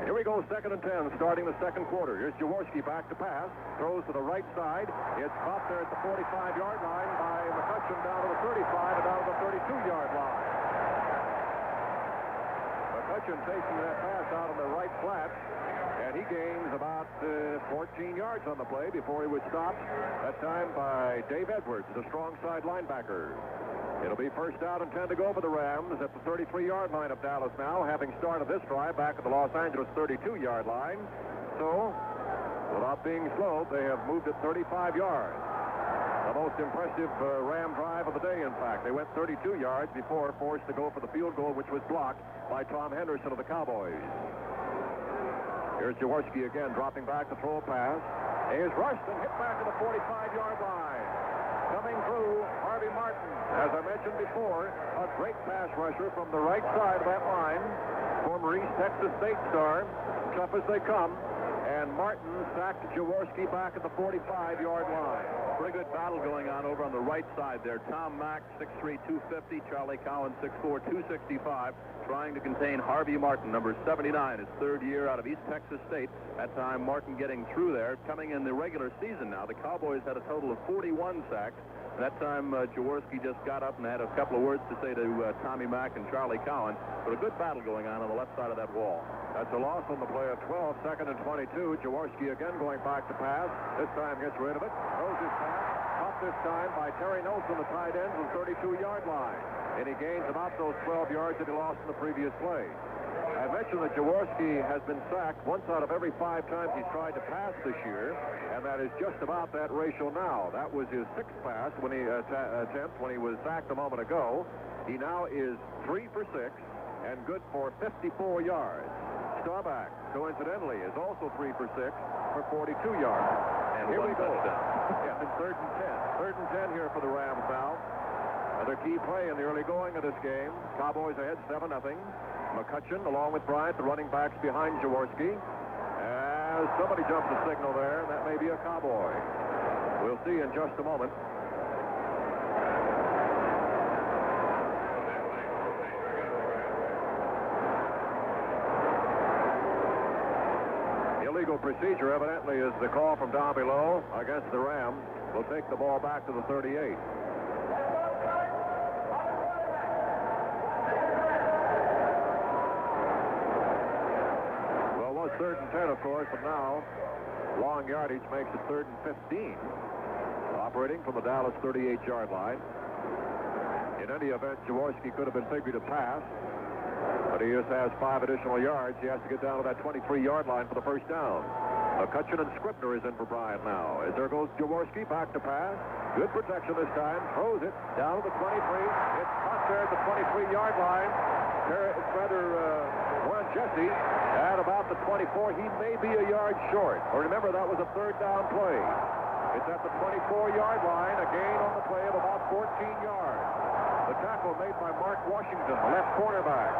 Here we go, 2nd and 10, starting the second quarter. Here's Jaworski back to pass, throws to the right side. It's caught there at the 45-yard line by McCutcheon down to the 35 and down to the 32-yard line. McCutcheon taking that pass out on the right flat, and he gains about 14 yards on the play before he was stopped, that time by Dave Edwards, the strong side linebacker. It'll be first down and 10 to go for the Rams at the 33-yard line of Dallas now, having started this drive back at the Los Angeles 32-yard line. So, without being slowed, they have moved it 35 yards. The most impressive Ram drive of the day, in fact. They went 32 yards before forced to go for the field goal, which was blocked by Tom Henderson of the Cowboys. Here's Jaworski again, dropping back to throw a pass. He is rushed and hit back to the 45-yard line. Coming through, Harvey Martin. As I mentioned before, a great pass rusher from the right side of that line. Former East Texas State star. Tough as they come. And Martin sacked Jaworski back at the 45-yard line. Pretty good battle going on over on the right side there. Tom Mack, 6'3", 250. Charlie Cowan, 6'4", 265. Trying to contain Harvey Martin, number 79, his 3rd year out of East Texas State. That time, Martin getting through there. Coming in the regular season now, the Cowboys had a total of 41 sacks. That time, Jaworski just got up and had a couple of words to say to Tommy Mack and Charlie Cowan. But a good battle going on the left side of that wall. That's a loss on the play of 12, 2nd and 22. Jaworski again going back to pass. This time gets rid of it. Throws his pass. Caught this time by Terry Nelson, the tight end, from the 32-yard line. And he gains about those 12 yards that he lost in the previous play. I mentioned that Jaworski has been sacked once out of every 5 times he's tried to pass this year, and that is just about that ratio now. That was his 6th pass when he attempt when he was sacked a moment ago. He now is 3 for 6 and good for 54 yards. Staubach, coincidentally, is also 3 for 6 for 42 yards. And here we go. Yeah, it's 3rd and 10. 3rd and 10 here for the Rams now. Another key play in the early going of this game. Cowboys ahead 7-0. McCutcheon, along with Bryant, the running backs behind Jaworski. As somebody jumps a signal there, and that may be a Cowboy. We'll see in just a moment. Illegal procedure, evidently, is the call from down below against the Rams. We'll take the ball back to the 38. Well, it was 3rd and 10, of course, but now long yardage makes it 3rd and 15. Operating from the Dallas 38-yard line. In any event, Jaworski could have been figured to pass, but he just has 5 additional yards. He has to get down to that 23-yard line for the first down. McCutcheon and Scribner is in for Bryant now. As there goes Jaworski back to pass. Good protection this time. Throws it down to the 23. It's caught there at the 23-yard line. It's rather Warren Jesse at about the 24. He may be a yard short. Or remember, that was a 3rd down play. It's at the 24-yard line. A gain on the play of about 14 yards. The tackle made by Mark Washington, the left cornerback.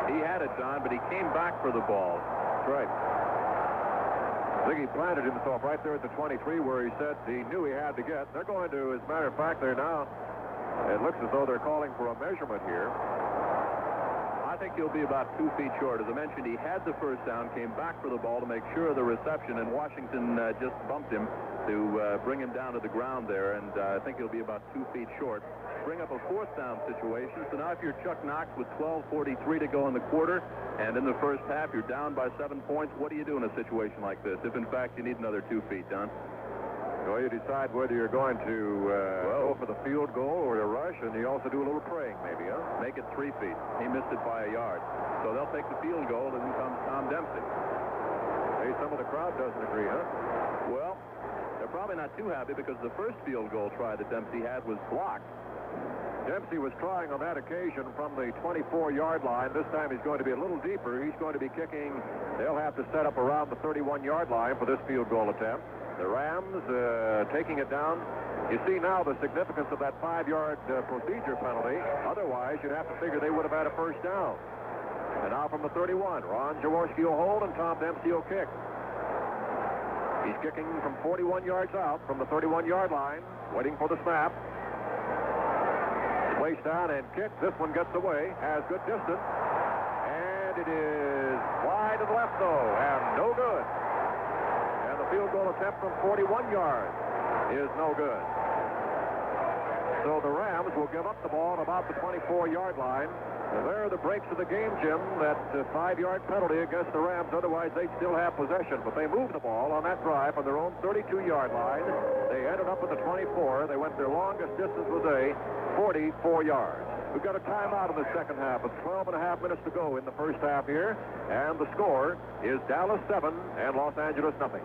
He had it, Don, but he came back for the ball. That's right. I think he planted himself right there at the 23 where he said he knew he had to get. They're going to, as a matter of fact, they're now, it looks as though they're calling for a measurement here. I think he'll be about 2 feet short. As I mentioned, he had the first down, came back for the ball to make sure of the reception, and Washington just bumped him to bring him down to the ground there, and I think he'll be about 2 feet short. Bring up a 4th down situation. So now if you're Chuck Knox with 12:43 to go in the quarter, and in the first half you're down by 7 points, what do you do in a situation like this, if in fact you need another 2 feet, Don? Well, you decide whether you're going to go for the field goal or a rush, and you also do a little praying, maybe, huh? Make it 3 feet. He missed it by a yard. So they'll take the field goal, and then comes Tom Dempsey. Hey, some of the crowd doesn't agree, huh? Well, they're probably not too happy because the first field goal try that Dempsey had was blocked. Dempsey was trying on that occasion from the 24-yard line. This time he's going to be a little deeper. He's going to be kicking. They'll have to set up around the 31-yard line for this field goal attempt. The Rams taking it down. You see now the significance of that 5-yard procedure penalty. Otherwise, you'd have to figure they would have had a first down. And now from the 31, Ron Jaworski will hold and Tom Dempsey will kick. He's kicking from 41 yards out from the 31-yard line, waiting for the snap. Placed down and kicked. This one gets away, has good distance. And it is wide to the left, though, and no good. And the field goal attempt from 41 yards is no good. So the Rams will give up the ball at about the 24-yard line. And there are the breaks of the game, Jim. That 5-yard penalty against the Rams. Otherwise, they'd still have possession. But they moved the ball on that drive on their own 32-yard line. They ended up at the 24. They went their longest distance of the day, 44 yards. We've got a timeout in the second half. It's 12 and a half minutes to go in the first half here. And the score is Dallas 7 and Los Angeles nothing.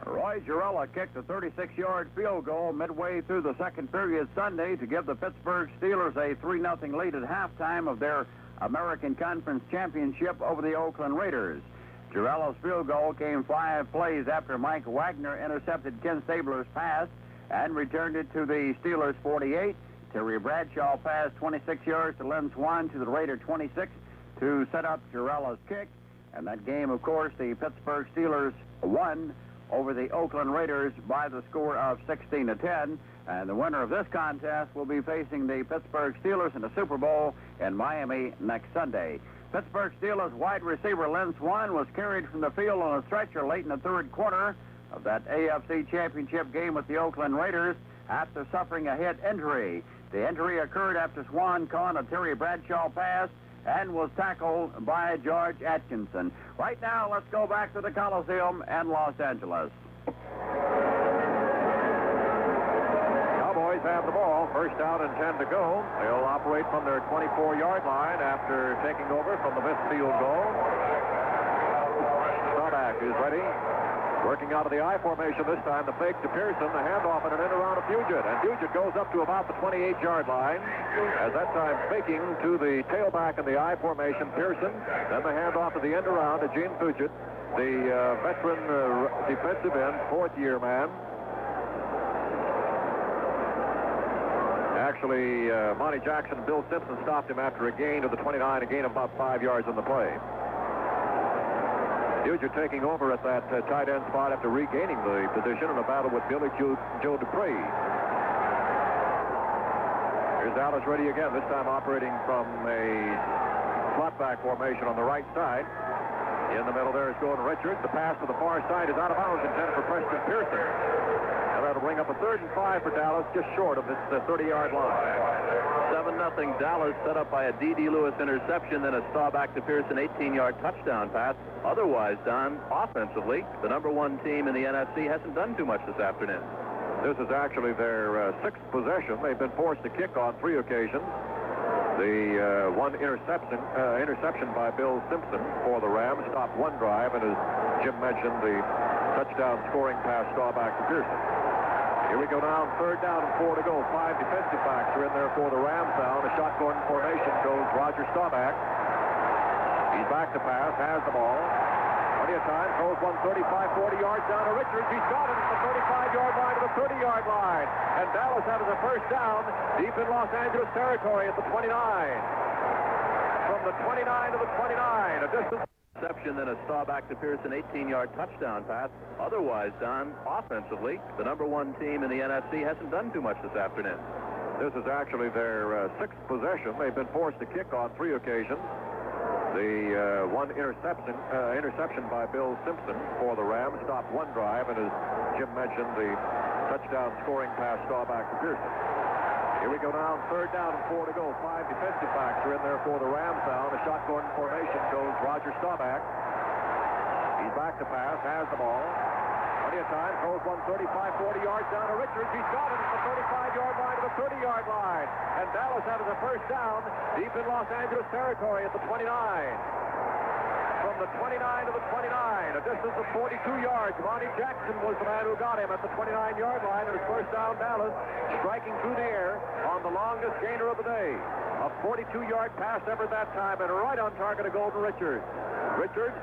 Roy Girella kicked a 36-yard field goal midway through the second period Sunday to give the Pittsburgh Steelers a 3-0 lead at halftime of their American Conference Championship over the Oakland Raiders. Girella's field goal came 5 plays after Mike Wagner intercepted Ken Stabler's pass and returned it to the Steelers 48. Terry Bradshaw passed 26 yards to Lynn Swann to the Raider 26 to set up Girella's kick. And that game, of course, the Pittsburgh Steelers won over the Oakland Raiders by the score of 16-10. And the winner of this contest will be facing the Pittsburgh Steelers in the Super Bowl in Miami next Sunday. Pittsburgh Steelers wide receiver Lynn Swann was carried from the field on a stretcher late in the third quarter of that AFC Championship game with the Oakland Raiders after suffering a head injury. The injury occurred after Swann caught a Terry Bradshaw pass and was tackled by George Atkinson. Right now, let's go back to the Coliseum in Los Angeles. Cowboys have the ball. First down and 10 to go. They'll operate from their 24-yard line after taking over from the missed field goal. Staubach is ready. Working out of the I formation this time. The fake to Pearson. The handoff and an end around to Puget. And Puget goes up to about the 28-yard line. As that time faking to the tailback in the I formation, Pearson. Then the handoff to the end around to Gene Puget, the veteran defensive end, fourth-year man. Actually, Monty Jackson and Bill Simpson stopped him after a gain to the 29, a gain of about 5 yards on the play. Puget taking over at that tight end spot after regaining the position in a battle with Billy Joe Dupree. Here's Dallas ready again, this time operating from a slot back formation on the right side. In the middle there is Gordon Richards. The pass to the far side is out of bounds, intended for Preston Pearson. And that'll bring up a 3rd and 5 for Dallas, just short of this 30-yard line. 7-0 Dallas, set up by a D.D. Lewis interception, then a Staubach to Pearson 18-yard touchdown pass. Otherwise, Don, offensively, the #1 team in the NFC hasn't done too much this afternoon. This is actually their 6th possession. They've been forced to kick on 3 occasions. The one interception by Bill Simpson for the Rams stopped one drive, and as Jim mentioned, the touchdown scoring pass Staubach to Pearson. Here we go now, 3rd down and 4 to go. 5 defensive backs are in there for the Rams now. The shotgun formation goes Roger Staubach. He's back to pass, has the ball. Plenty of time, throws one 35, 40 yards down to Richards. He's got it at the 35-yard line to the 30-yard line. And Dallas has a first down deep in Los Angeles territory at the 29. From the 29 to the 29, a distance. Reception, then a Staubach to Pearson 18-yard touchdown pass. Otherwise, Don, offensively, the #1 team in the NFC hasn't done too much this afternoon. This is actually their 6th possession. They've been forced to kick on 3 occasions. The one interception by Bill Simpson for the Rams stopped one drive, and as Jim mentioned, the touchdown scoring pass Staubach to Pearson. Here we go now, 3rd down and 4 to go. 5 defensive backs are in there for the Rams now. The shotgun formation goes Roger Staubach. He's back to pass, has the ball. Plenty of time, throws one 35, 40 yards down to Richards. He's got it at the 35-yard line to the 30-yard line. And Dallas has a first down deep in Los Angeles territory at the 29. From the 29 to the 29, a distance of 42 yards. Monty Jackson was the man who got him at the 29-yard line, and his first down Dallas, striking through the air on the longest gainer of the day. A 42-yard pass ever that time, and right on target to Golden Richards. Richards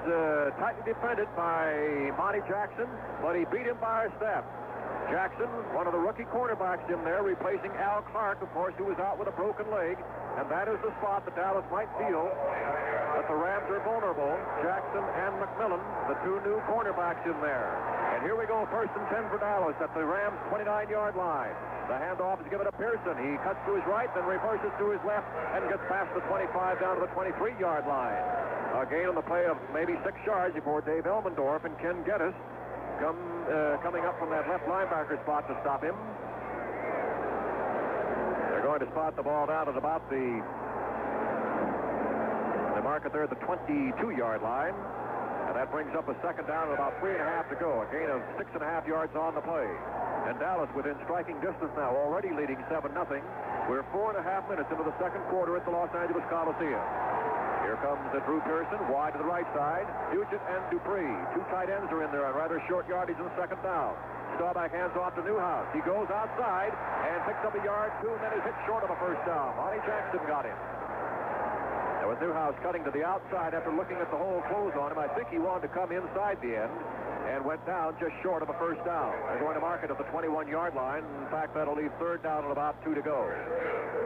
tightly defended by Monty Jackson, but he beat him by a step. Jackson, one of the rookie cornerbacks in there, replacing Al Clark, of course, who was out with a broken leg. And that is the spot that Dallas might feel that the Rams are vulnerable. Jackson and McMillan, the 2 new cornerbacks in there. And here we go, 1st and 10 for Dallas at the Rams' 29-yard line. The handoff is given to Pearson. He cuts to his right, then reverses to his left, and gets past the 25 down to the 23-yard line. A gain on the play of maybe 6 yards before Dave Elmendorf and Ken Geddes coming up from that left linebacker spot to stop him. They're going to spot the ball down at about the mark it there at the 22-yard line. And that brings up a 2nd down at about 3.5 to go. A gain of 6.5 yards on the play. And Dallas within striking distance now, already leading 7-0. We're 4.5 minutes into the 2nd quarter at the Los Angeles Coliseum. Here comes Drew Pearson, wide to the right side. Puget and Dupree. 2 tight ends are in there on rather short yardage in the 2nd down. Staubach hands off to Newhouse. He goes outside and picks up a yard, 2, and then is hit short of a first down. Monty Jackson got him. There was Newhouse cutting to the outside after looking at the hole close on him. I think he wanted to come inside the end and went down just short of a first down. They're going to mark it at the 21-yard line. In fact, that'll leave 3rd down at about 2 to go.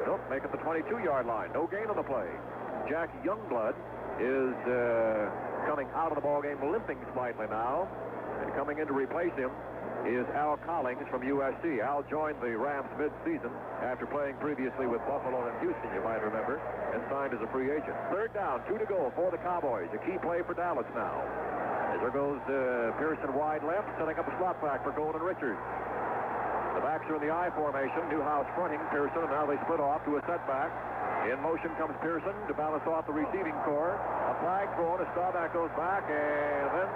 Nope, make it the 22-yard line. No gain on the play. Jack Youngblood is coming out of the ballgame limping slightly now. And coming in to replace him is Al Collings from USC. Al joined the Rams mid-season after playing previously with Buffalo and Houston, you might remember, and signed as a free agent. 3rd down, 2 to go for the Cowboys. A key play for Dallas now. As there goes Pearson wide left, setting up a slot back for Golden Richards. The backs are in the I formation. Newhouse fronting Pearson, and now they split off to a setback. In motion comes Pearson to balance off the receiving core. A flag thrown as Staubach goes back, and then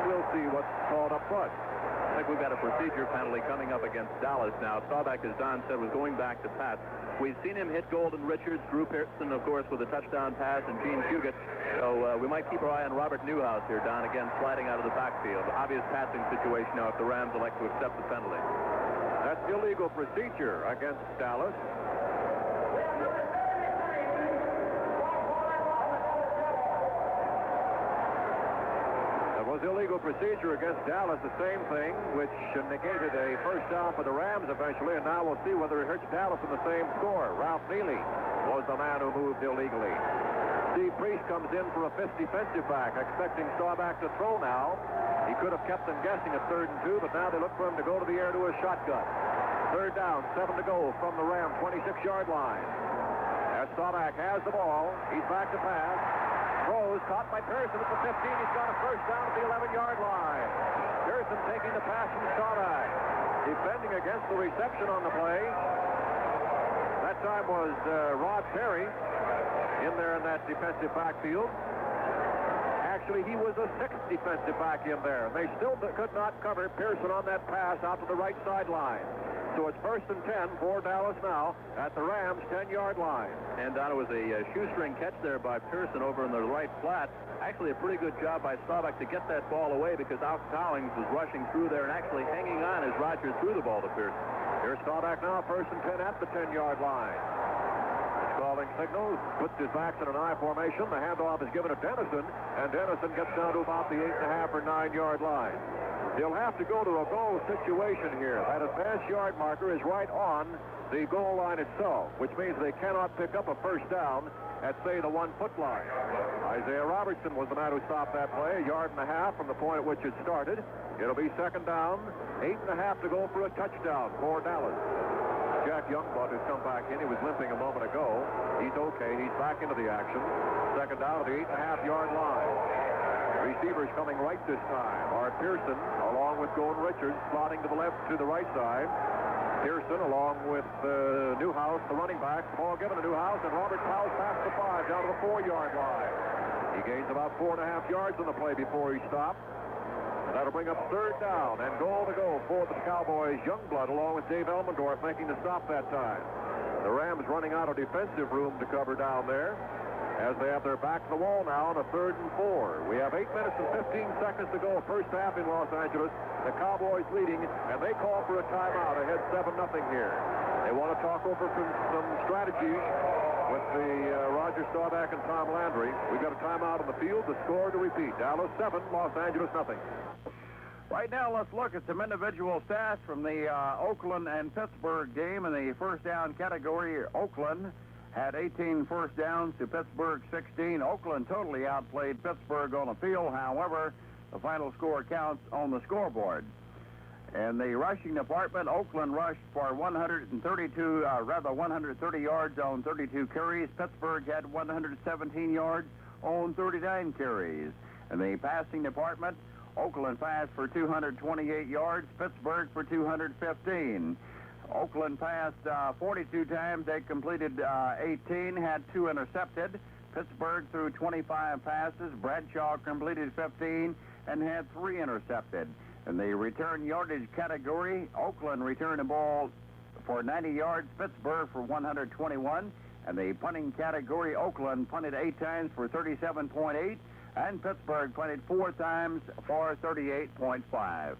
we'll see what's called up front. I think we've got a procedure penalty coming up against Dallas now. Staubach, as Don said, was going back to pass. We've seen him hit Golden Richards, Drew Pearson, of course, with a touchdown pass, and Gene Huguet. So we might keep our eye on Robert Newhouse here, Don, again sliding out of the backfield. Obvious passing situation now if the Rams elect to accept the penalty. That's illegal procedure against Dallas. Was illegal procedure against Dallas, the same thing, which negated a first down for the Rams eventually, and now we'll see whether it hurts Dallas in the same score. Ralph Neely was the man who moved illegally. Steve Priest comes in for a fifth defensive back, expecting Staubach to throw now. He could have kept them guessing at 3rd and 2, but now they look for him to go to the air to a shotgun. 3rd down, 7 to go from the Ram 26-yard line. As Staubach has the ball, he's back to pass. Throws, caught by Pearson at the 15. He's got a first down at the 11-yard line. Pearson taking the pass from Staubach. Defending against the reception on the play. That time was Rod Perry in there in that defensive backfield. Actually, he was a 6th defensive back in there. They still could not cover Pearson on that pass out to the right sideline. So it's 1st and 10 for Dallas now at the Rams' 10-yard line. And Don, it was a shoestring catch there by Pearson over in the right flat. Actually, a pretty good job by Staubach to get that ball away because Al Collins was rushing through there and actually hanging on as Rogers threw the ball to Pearson. Here's Staubach now, 1st and 10 at the 10-yard line. It's calling signals, puts his backs in an I formation. The handoff is given to Dennison, and Dennison gets down to about the 8.5 or 9-yard line. He'll have to go to a goal situation here. That advanced yard marker is right on the goal line itself, which means they cannot pick up a first down at, say, the 1-foot line. Isaiah Robertson was the man who stopped that play, 1.5 yards from the point at which it started. It'll be 2nd down, 8.5 to go for a touchdown for Dallas. Jack Youngblood has come back in. He was limping a moment ago. He's okay. He's back into the action. 2nd down at the 8.5-yard line. Receivers coming right this time are Pearson, along with Golden Richards, slotting to the left to the right side. Pearson, along with Newhouse, the running back. Ball given to Newhouse, and Robert Powell's past the 5 down to the 4-yard line. He gains about 4.5 yards on the play before he stopped. And that'll bring up 3rd down and goal to go for the Cowboys. Youngblood, along with Dave Elmendorf, making the stop that time. The Rams running out of defensive room to cover down there, as they have their back to the wall now on a 3rd and 4. We have 8 minutes and 15 seconds to go, first half in Los Angeles. The Cowboys leading, and they call for a timeout ahead 7-0 here. They want to talk over some strategies with the Roger Staubach and Tom Landry. We've got a timeout on the field. The score to repeat. Dallas 7, Los Angeles nothing. Right now, let's look at some individual stats from the Oakland and Pittsburgh game in the first down category. Oakland had 18 first downs to Pittsburgh 16. Oakland totally outplayed Pittsburgh on the field. However, the final score counts on the scoreboard. In the rushing department, Oakland rushed for 130 yards on 32 carries. Pittsburgh had 117 yards on 39 carries. In the passing department, Oakland passed for 228 yards, Pittsburgh for 215. Oakland passed 42 times. They completed 18, had 2 intercepted. Pittsburgh threw 25 passes. Bradshaw completed 15 and had 3 intercepted. In the return yardage category, Oakland returned the ball for 90 yards, Pittsburgh for 121. And the punting category, Oakland punted 8 times for 37.8, and Pittsburgh punted 4 times for 38.5.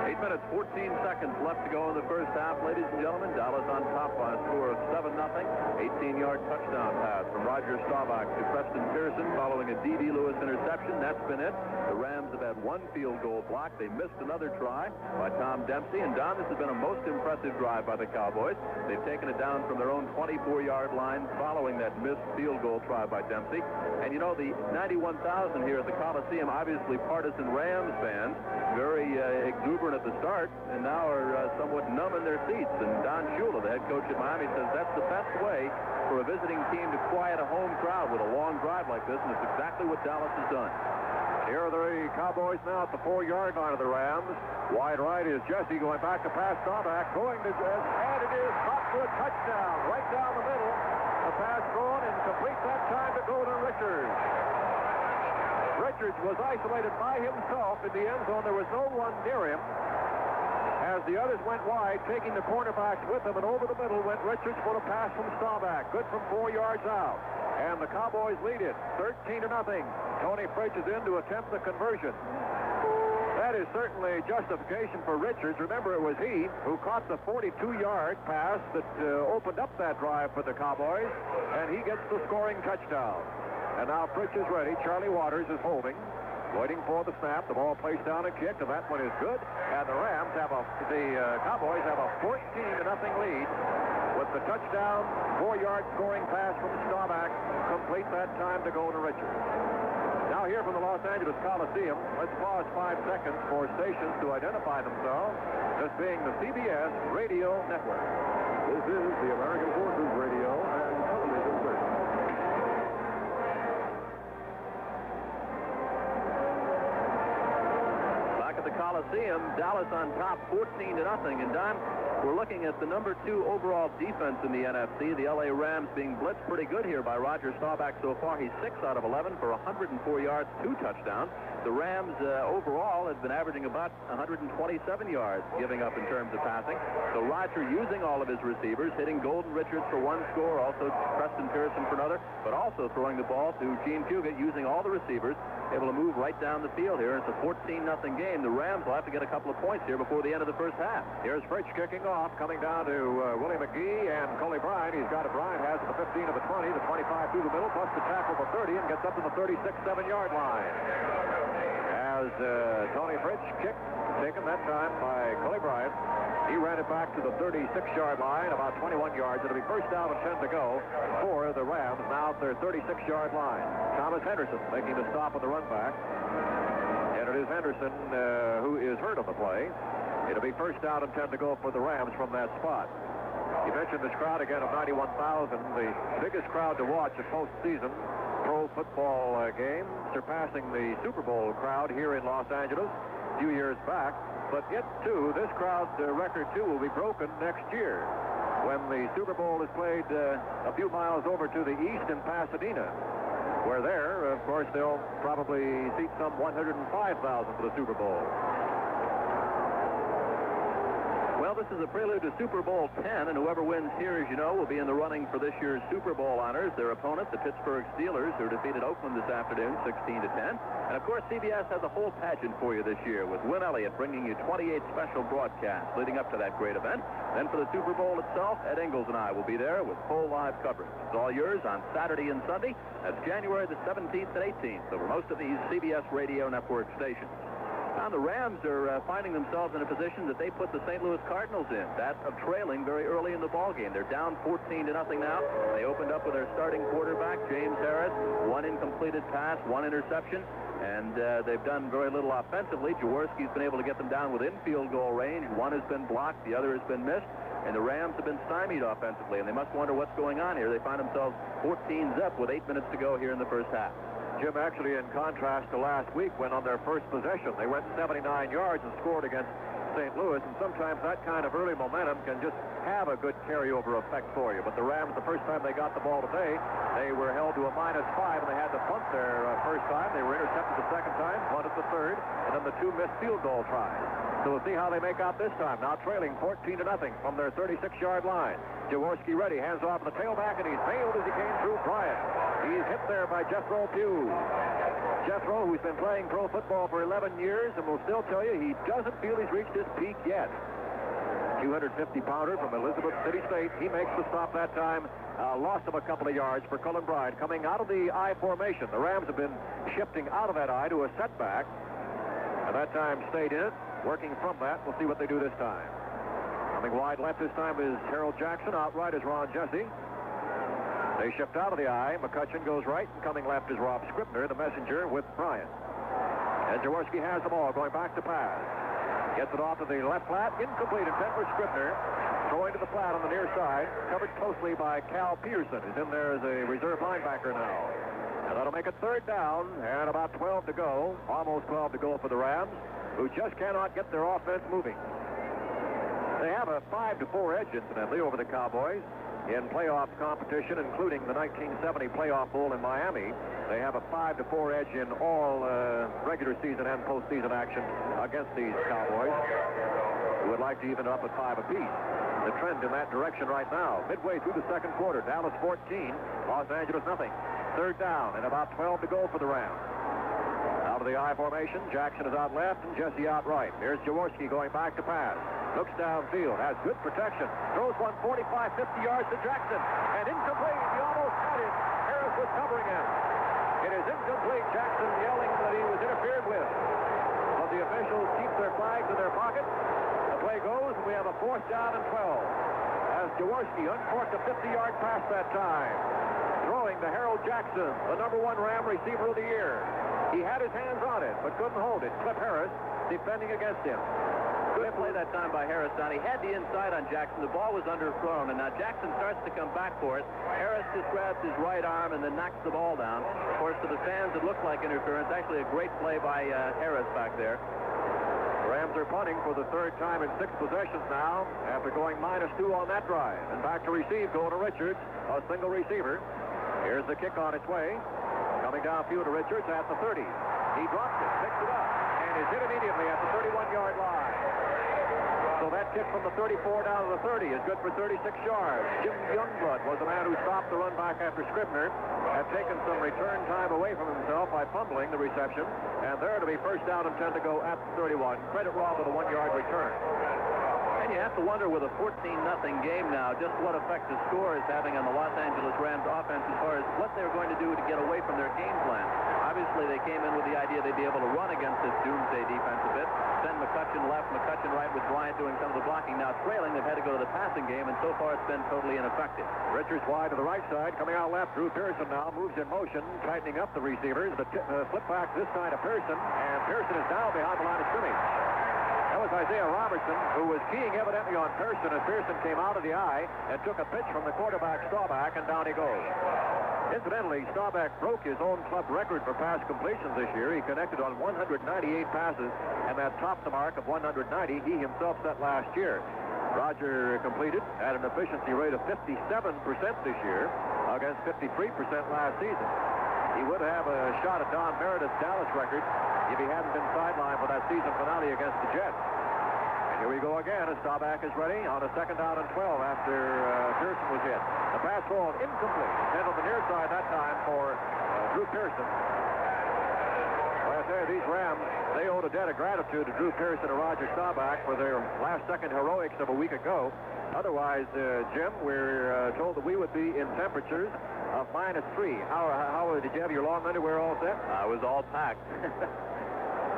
8 minutes, 14 seconds left to go in the first half. Ladies and gentlemen, Dallas on top by a score of 7-0. 18-yard touchdown pass from Roger Staubach to Preston Pearson following a D.D. Lewis interception. That's been it. The Rams have had 1 field goal block. They missed another try by Tom Dempsey. And, Don, this has been a most impressive drive by the Cowboys. They've taken it down from their own 24-yard line following that missed field goal try by Dempsey. And, you know, the 91,000 here at the Coliseum, obviously partisan Rams fans, very exuberant at the start, and now are somewhat numb in their seats. And Don Shula, the head coach at Miami, says that's the best way for a visiting team to quiet a home crowd with a long drive like this, and it's exactly what Dallas has done. Here are the Cowboys now at the 4-yard line of the Rams. Wide right is Jesse going back to pass Staubach, going to and it is caught for a touchdown right down the middle. The pass thrown and complete that time to Golden Richards. Richards was isolated by himself in the end zone. There was no one near him. As the others went wide, taking the cornerbacks with them, and over the middle went Richards for a pass from Staubach. Good from 4 yards out. And the Cowboys lead it 13-0. Tony Fritsch is in to attempt the conversion. That is certainly justification for Richards. Remember, it was he who caught the 42-yard pass that opened up that drive for the Cowboys, and he gets the scoring touchdown. And now Fritsch is ready. Charlie Waters is holding, waiting for the snap. The ball placed down and kicked, and that one is good. And the Cowboys have a 14-0 lead with the touchdown, 4-yard scoring pass from Staubach. Complete that time to go to Richards. Now here from the Los Angeles Coliseum, let's pause 5 seconds for stations to identify themselves, this being the CBS Radio Network. This is the American Forces Radio and Television Service. Back at the Coliseum, Dallas on top 14-0. And Don, we're looking at the number 2 overall defense in the NFC. The LA Rams being blitzed pretty good here by Roger Staubach so far. He's 6 out of 11 for 104 yards, 2 touchdowns. The Rams overall have been averaging about 127 yards giving up in terms of passing. So Roger using all of his receivers, hitting Golden Richards for 1 score, also Preston Pearson for another, but also throwing the ball to Gene Puget using all the receivers, able to move right down the field here. It's a 14-0 game. The Rams will have to get a couple of points here before the end of the first half. Here's Fritsch kicking off, coming down to Willie McGee and Coley Bryant. He's got it. Bryant has the 15 of the 20, the 25 through the middle, plus the tackle the 30, and gets up to the 36-7-yard line. As Tony Fritsch kicked, taken that time by Coley Bryant. He ran it back to the 36-yard line, about 21 yards. It'll be first down and 10 to go for the Rams, now at their 36-yard line. Thomas Henderson making the stop on the run back. And it is Henderson who is hurt on the play. It'll be first down and 10 to go for the Rams from that spot. You mentioned this crowd again of 91,000, the biggest crowd to watch a postseason pro football game, surpassing the Super Bowl crowd here in Los Angeles a few years back. But it, too, this crowd record, too, will be broken next year when the Super Bowl is played a few miles over to the east in Pasadena, where there, of course, they'll probably seat some 105,000 for the Super Bowl. Well, this is a prelude to Super Bowl 10, and whoever wins here, as you know, will be in the running for this year's Super Bowl honors. Their opponent, the Pittsburgh Steelers, who defeated Oakland this afternoon, 16-10. And, of course, CBS has a whole pageant for you this year, with Win Elliott bringing you 28 special broadcasts leading up to that great event. Then for the Super Bowl itself, Ed Ingles and I will be there with full live coverage. It's all yours on Saturday and Sunday. That's January the 17th and 18th over most of these CBS Radio Network stations. Now, the Rams are finding themselves in a position that they put the St. Louis Cardinals in, that of trailing very early in the ballgame. They're down 14-0 now. They opened up with their starting quarterback, James Harris, 1 incompleted pass, 1 interception, and they've done very little offensively. Jaworski's been able to get them down within field goal range. 1 has been blocked, the other has been missed, and the Rams have been stymied offensively, and they must wonder what's going on here. They find themselves 14-0 with 8 minutes to go here in the first half. Jim, actually, in contrast to last week, when on their first possession, they went 79 yards and scored against St. Louis, and sometimes that kind of early momentum can just have a good carryover effect for you. But the Rams, the first time they got the ball today, they were held to a -5, and they had to punt their first time. They were intercepted the second time, punted the third, and then the 2 missed field goal tries. So we'll see how they make out this time. Now trailing 14-0 from their 36-yard line. Jaworski ready, hands off the tailback, and he's bailed as he came through Bryant. He's hit there by Jethro Pugh. Jethro, who's been playing pro football for 11 years, and will still tell you he doesn't feel he's reached his peak yet. 250-pounder from Elizabeth City State. He makes the stop that time. Loss of a couple of yards for Cullen Bryant coming out of the I formation. The Rams have been shifting out of that I to a setback, and that time stayed in it. Working from that, we'll see what they do this time. Coming wide left this time is Harold Jackson. Out right is Ron Jesse. They shift out of the I. McCutcheon goes right, and coming left is Rob Scribner, the messenger with Bryant. And Jaworski has the ball, going back to pass. Gets it off to the left flat, incomplete intent for Scribner. Throwing to the flat on the near side, covered closely by Cal Pearson, who's in there as a reserve linebacker now. And that'll make it 3rd down, and about 12 to go, almost 12 to go for the Rams, who just cannot get their offense moving. They have a 5-4 edge, incidentally, over the Cowboys. in playoff competition, including the 1970 playoff bowl in Miami. They have a 5-4 edge in all regular season and postseason action against these Cowboys, who would like to even up at 5 apiece. The trend in that direction right now. Midway through the second quarter, Dallas 14, Los Angeles nothing. Third down and about 12 to go for the Rams. Out of the I formation, Jackson is out left and Jesse out right. Here's Jaworski going back to pass. Looks downfield, has good protection. Throws one 45, 50 yards to Jackson. And incomplete. He almost had it. Harris was covering him. It is incomplete. Jackson yelling that he was interfered with. But the officials keep their flags in their pocket. The play goes, and we have a 4th down and 12. As Jaworski uncorked a 50-yard pass that time. Throwing to Harold Jackson, the #1 Ram receiver of the year. He had his hands on it, but couldn't hold it. Cliff Harris defending against him. Good play that time by Harris, Don. He had the inside on Jackson. The ball was underthrown, and now Jackson starts to come back for it. Harris just grabs his right arm and then knocks the ball down. Of course, to the fans, it looked like interference. Actually, a great play by Harris back there. Rams are punting for the 3rd time in 6 possessions now after going -2 on that drive. And back to receive, going to Richards, a single receiver. Here's the kick on its way. Coming downfield to Richards at the 30. He drops it, picks it up, and is hit immediately at the 31-yard line. So that kick from the 34 down to the 30 is good for 36 yards. Jim Youngblood was the man who stopped the run back after Scribner had taken some return time away from himself by fumbling the reception. And there to be 1st down and 10 to go at the 31. Credit Rob with a 1-yard return. And you have to wonder with a 14-0 game now just what effect the score is having on the Los Angeles Rams offense as far as what they're going to do to get away from their game plan. Obviously, they came in with the idea they'd be able to run against this doomsday defense a bit. Then McCutcheon left, McCutcheon right with Bryant doing some of the blocking. Now trailing, they've had to go to the passing game, and so far it's been totally ineffective. Richards wide to the right side, coming out left. Drew Pearson now moves in motion, tightening up the receivers. The flip back this side of Pearson, and Pearson is now behind the line of scrimmage. That was Isaiah Robertson, who was keying evidently on Pearson as Pearson came out of the eye and took a pitch from the quarterback Staubach, and down he goes. Incidentally, Staubach broke his own club record for pass completions this year. He connected on 198 passes, and that topped the mark of 190 he himself set last year. Roger completed at an efficiency rate of 57% this year against 53% last season. He would have a shot at Don Meredith's Dallas record if he hadn't been sidelined for that season finale against the Jets. And here we go again as Staubach is ready on a 2nd down and 12 after Pearson was hit. The pass thrown incomplete. And on the near side that time for Drew Pearson. Well, I tell you, these Rams, they owed a debt of gratitude to Drew Pearson and Roger Staubach for their last-second heroics of a week ago. Otherwise, Jim, we're told that we would be in temperatures of -3. How did you have your long underwear all set? I was all packed.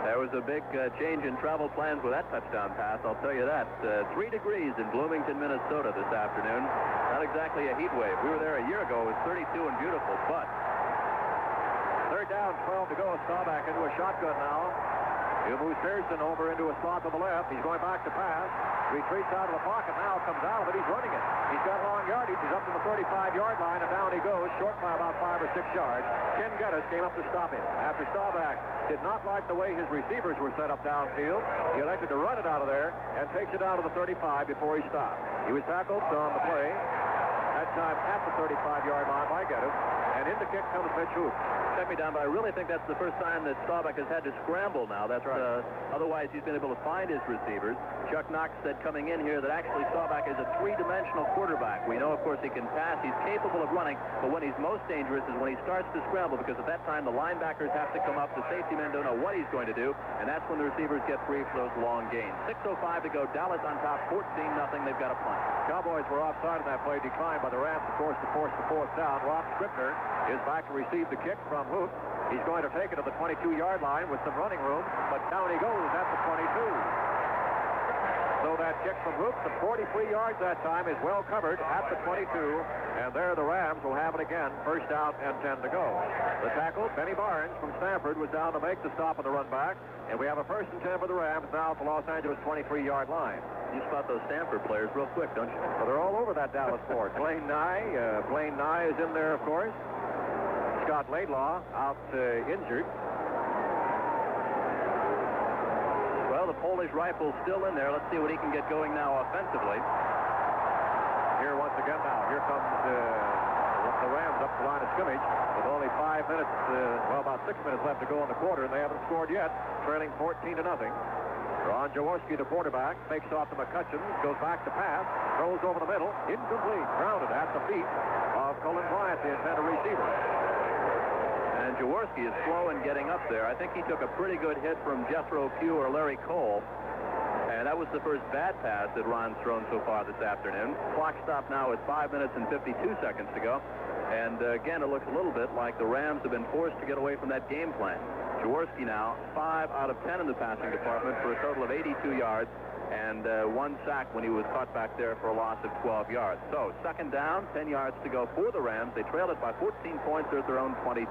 There was a big change in travel plans with that touchdown pass, I'll tell you that. 3 degrees in Bloomington, Minnesota this afternoon. Not exactly a heat wave. We were there a year ago. It was 32 and beautiful, but 3rd down, 12 to go. Staubach into a shotgun now. He'll move Pearson over into a slot to the left. He's going back to pass. Retreats out of the pocket now, comes out of it. He's running it. He's got long yardage. He's up to the 35-yard line, and down he goes, short by about 5 or 6 yards. Ken Geddes came up to stop him. After Staubach did not like the way his receivers were set up downfield, he elected to run it out of there and takes it out of the 35 before he stopped. He was tackled on the play, that time at the 35-yard line by Geddes, and in the kick comes Mitch Hoop. Set me down, but I really think that's the first time that Staubach has had to scramble now. That's right. Otherwise, he's been able to find his receivers. Chuck Knox said coming in here that actually Staubach is a 3-dimensional quarterback. We know, of course, he can pass. He's capable of running, but when he's most dangerous is when he starts to scramble, because at that time the linebackers have to come up. The safety men don't know what he's going to do, and that's when the receivers get free for those long gains. 6:05 to go. Dallas on top, 14-0. They've got a punt. Cowboys were offside on that play, declined by the Rams, of course, to force the 4th down. Rob Scribner is back to receive the kick from Hoop. He's going to take it to the 22-yard line with some running room, but down he goes at the 22. So that kick from Hoop to 43 yards that time is well covered at the 22, and there the Rams will have it again. 1st down and 10 to go. The tackle, Benny Barnes from Stanford, was down to make the stop on the run back, and we have a 1st and 10 for the Rams now at the Los Angeles 23-yard line. You spot those Stanford players real quick, don't you? Well, they're all over that Dallas fort. Blaine Nye is in there, of course. Scott Laidlaw out injured. Well, the Polish rifle's still in there. Let's see what he can get going now offensively. Here once again now. Here comes the Rams up the line of scrimmage with only 5 minutes, about 6 minutes left to go in the quarter, and they haven't scored yet, trailing 14-0. Ron Jaworski, the quarterback, fakes off to McCutcheon, goes back to pass, throws over the middle, incomplete, grounded at the feet of Colin Bryant, the intended receiver. And Jaworski is slow in getting up there. I think he took a pretty good hit from Jethro Pugh or Larry Cole. And that was the first bad pass that Ron's thrown so far this afternoon. Clock stop now at 5 minutes and 52 seconds to go. And again, it looks a little bit like the Rams have been forced to get away from that game plan. Jaworski now 5 out of 10 in the passing department for a total of 82 yards and 1 sack when he was caught back there for a loss of 12 yards. So second down, 10 yards to go for the Rams. They trail it by 14 points. They're at their own 23.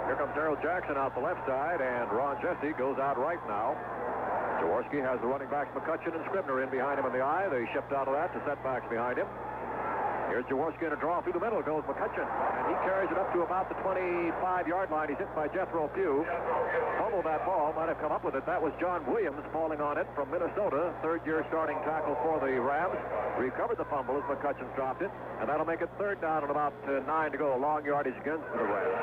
Here comes Darrell Jackson out the left side, and Ron Jesse goes out right now. Jaworski has the running backs McCutcheon and Scribner in behind him in the eye. They shift out of that to setbacks behind him. Here's Jaworski in a draw through the middle. Goes McCutcheon, and he carries it up to about the 25-yard line. He's hit by Jethro Pugh. Fumbled that ball, might have come up with it. That was John Williams falling on it from Minnesota, third-year starting tackle for the Rams. Recovered the fumble as McCutcheon dropped it, and that'll make it third down and about 9 to go. Long yardage against the Rams.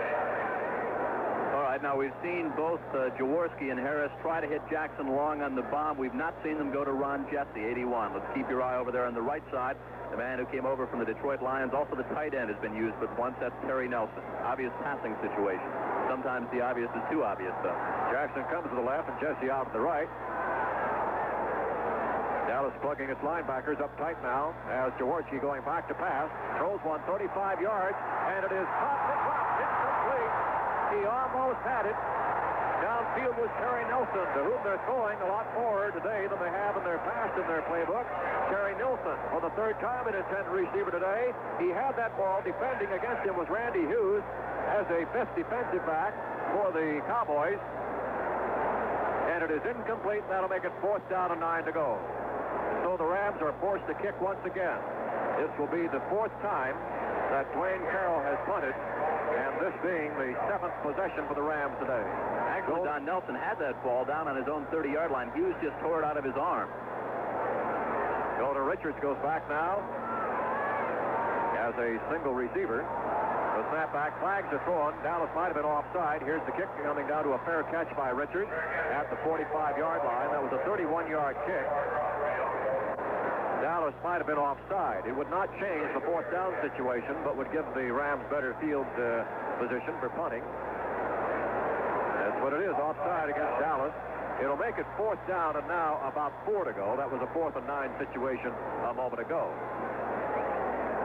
All right, now we've seen both Jaworski and Harris try to hit Jackson long on the bomb. We've not seen them go to Ron Jesse, 81. Let's keep your eye over there on the right side. The man who came over from the Detroit Lions. Also, the tight end has been used, but once that's Terry Nelson. Obvious passing situation. Sometimes the obvious is too obvious, though. Jackson comes to the left and Jesse out to the right. Dallas plugging its linebackers up tight now as Jaworski going back to pass. Throws one 35 yards, and it is caught and dropped. Incomplete. He almost had it. Downfield was Terry Nelson, to whom they're throwing a lot more today than they have in their past in their playbook. Terry Nelson, for the third time, an intended receiver today. He had that ball. Defending against him was Randy Hughes as a fifth defensive back for the Cowboys. And it is incomplete. That'll make it fourth down and 9 to go. So the Rams are forced to kick once again. This will be the fourth time that Dwayne Carroll has punted, and this being the 7th possession for the Rams today. Actually, Don Nelson had that ball down on his own 30-yard line. Hughes just tore it out of his arm. Golden Richards goes back now as a single receiver. The snapback, flags are thrown. Dallas might have been offside. Here's the kick coming down to a fair catch by Richards at the 45-yard line. That was a 31-yard kick. Dallas might have been offside. It would not change the fourth down situation, but would give the Rams better field position for punting. That's what it is, offside against Dallas. It'll make it fourth down and now about 4 to go. That was a 4th and 9 situation a moment ago.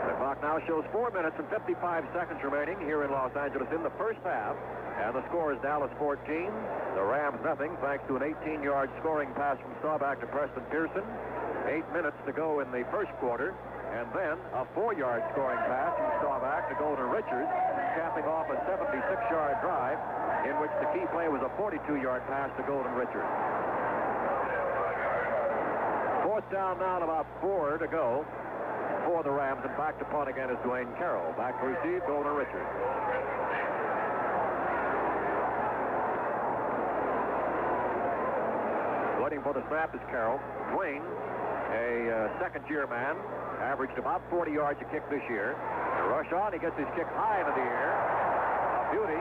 The clock now shows 4 minutes and 55 seconds remaining here in Los Angeles in the first half. And the score is Dallas 14, the Rams nothing, thanks to an 18-yard scoring pass from Staubach to Preston Pearson. 8 minutes to go in the first quarter. And then a 4-yard scoring pass from Staubach to Golden Richards, capping off a 76-yard drive in which the key play was a 42-yard pass to Golden Richards. Fourth down now and about 4 to go for the Rams, and back to punt again is Dwayne Carroll. Back to receive, Golden Richards. Waiting for the snap is Carroll. Dwayne, a second-year man, averaged about 40 yards a kick this year. The rush on, he gets his kick high into the air. A beauty,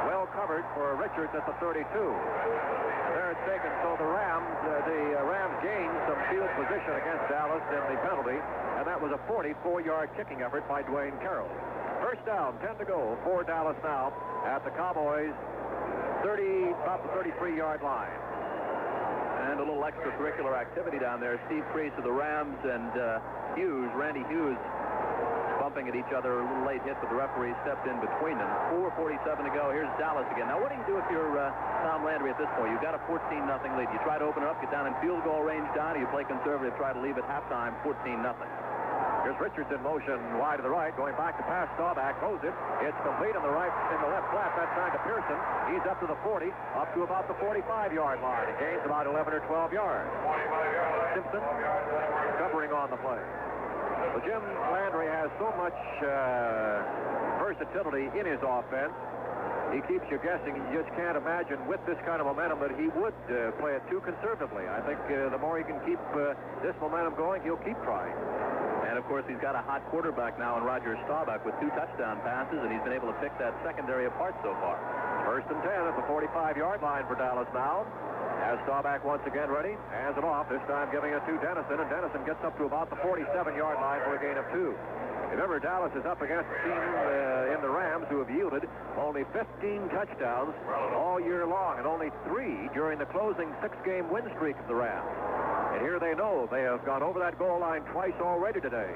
well covered for Richards at the 32. And there it's taken, so the Rams gained some field position against Dallas in the penalty, and that was a 44-yard kicking effort by Dwayne Carroll. First down, 10 to go for Dallas now at the Cowboys' about the 33-yard line. And a little extracurricular activity down there. Steve Priest of the Rams and Randy Hughes, bumping at each other. A little late hit, but the referee stepped in between them. 4:47 to go. Here's Dallas again. Now, what do you do if you're Tom Landry at this point? You've got a 14-0 lead. You try to open it up, get down in field goal range down, or you play conservative, try to leave at halftime 14-0. Here's Richards in motion wide to the right, going back to pass. Staubach throws it. It's complete in the left flat. That time to Pearson. He's up to the 40, up to about the 45-yard line. He gains about 11 or 12 yards. Simpson covering on the play. Well, Jim Landry has so much versatility in his offense he keeps you guessing. You just can't imagine with this kind of momentum that he would play it too conservatively. I think the more he can keep this momentum going, he'll keep trying. And, of course, he's got a hot quarterback now in Roger Staubach with 2 touchdown passes, and he's been able to pick that secondary apart so far. First and 10 at the 45-yard line for Dallas now. As Staubach once again ready, hands it off, this time giving it to Dennison, and Dennison gets up to about the 47-yard line for a gain of 2. Remember, Dallas is up against a team in the Rams who have yielded only 15 touchdowns all year long, and only 3 during the closing 6-game win streak of the Rams. And here they know they have gone over that goal line twice already today,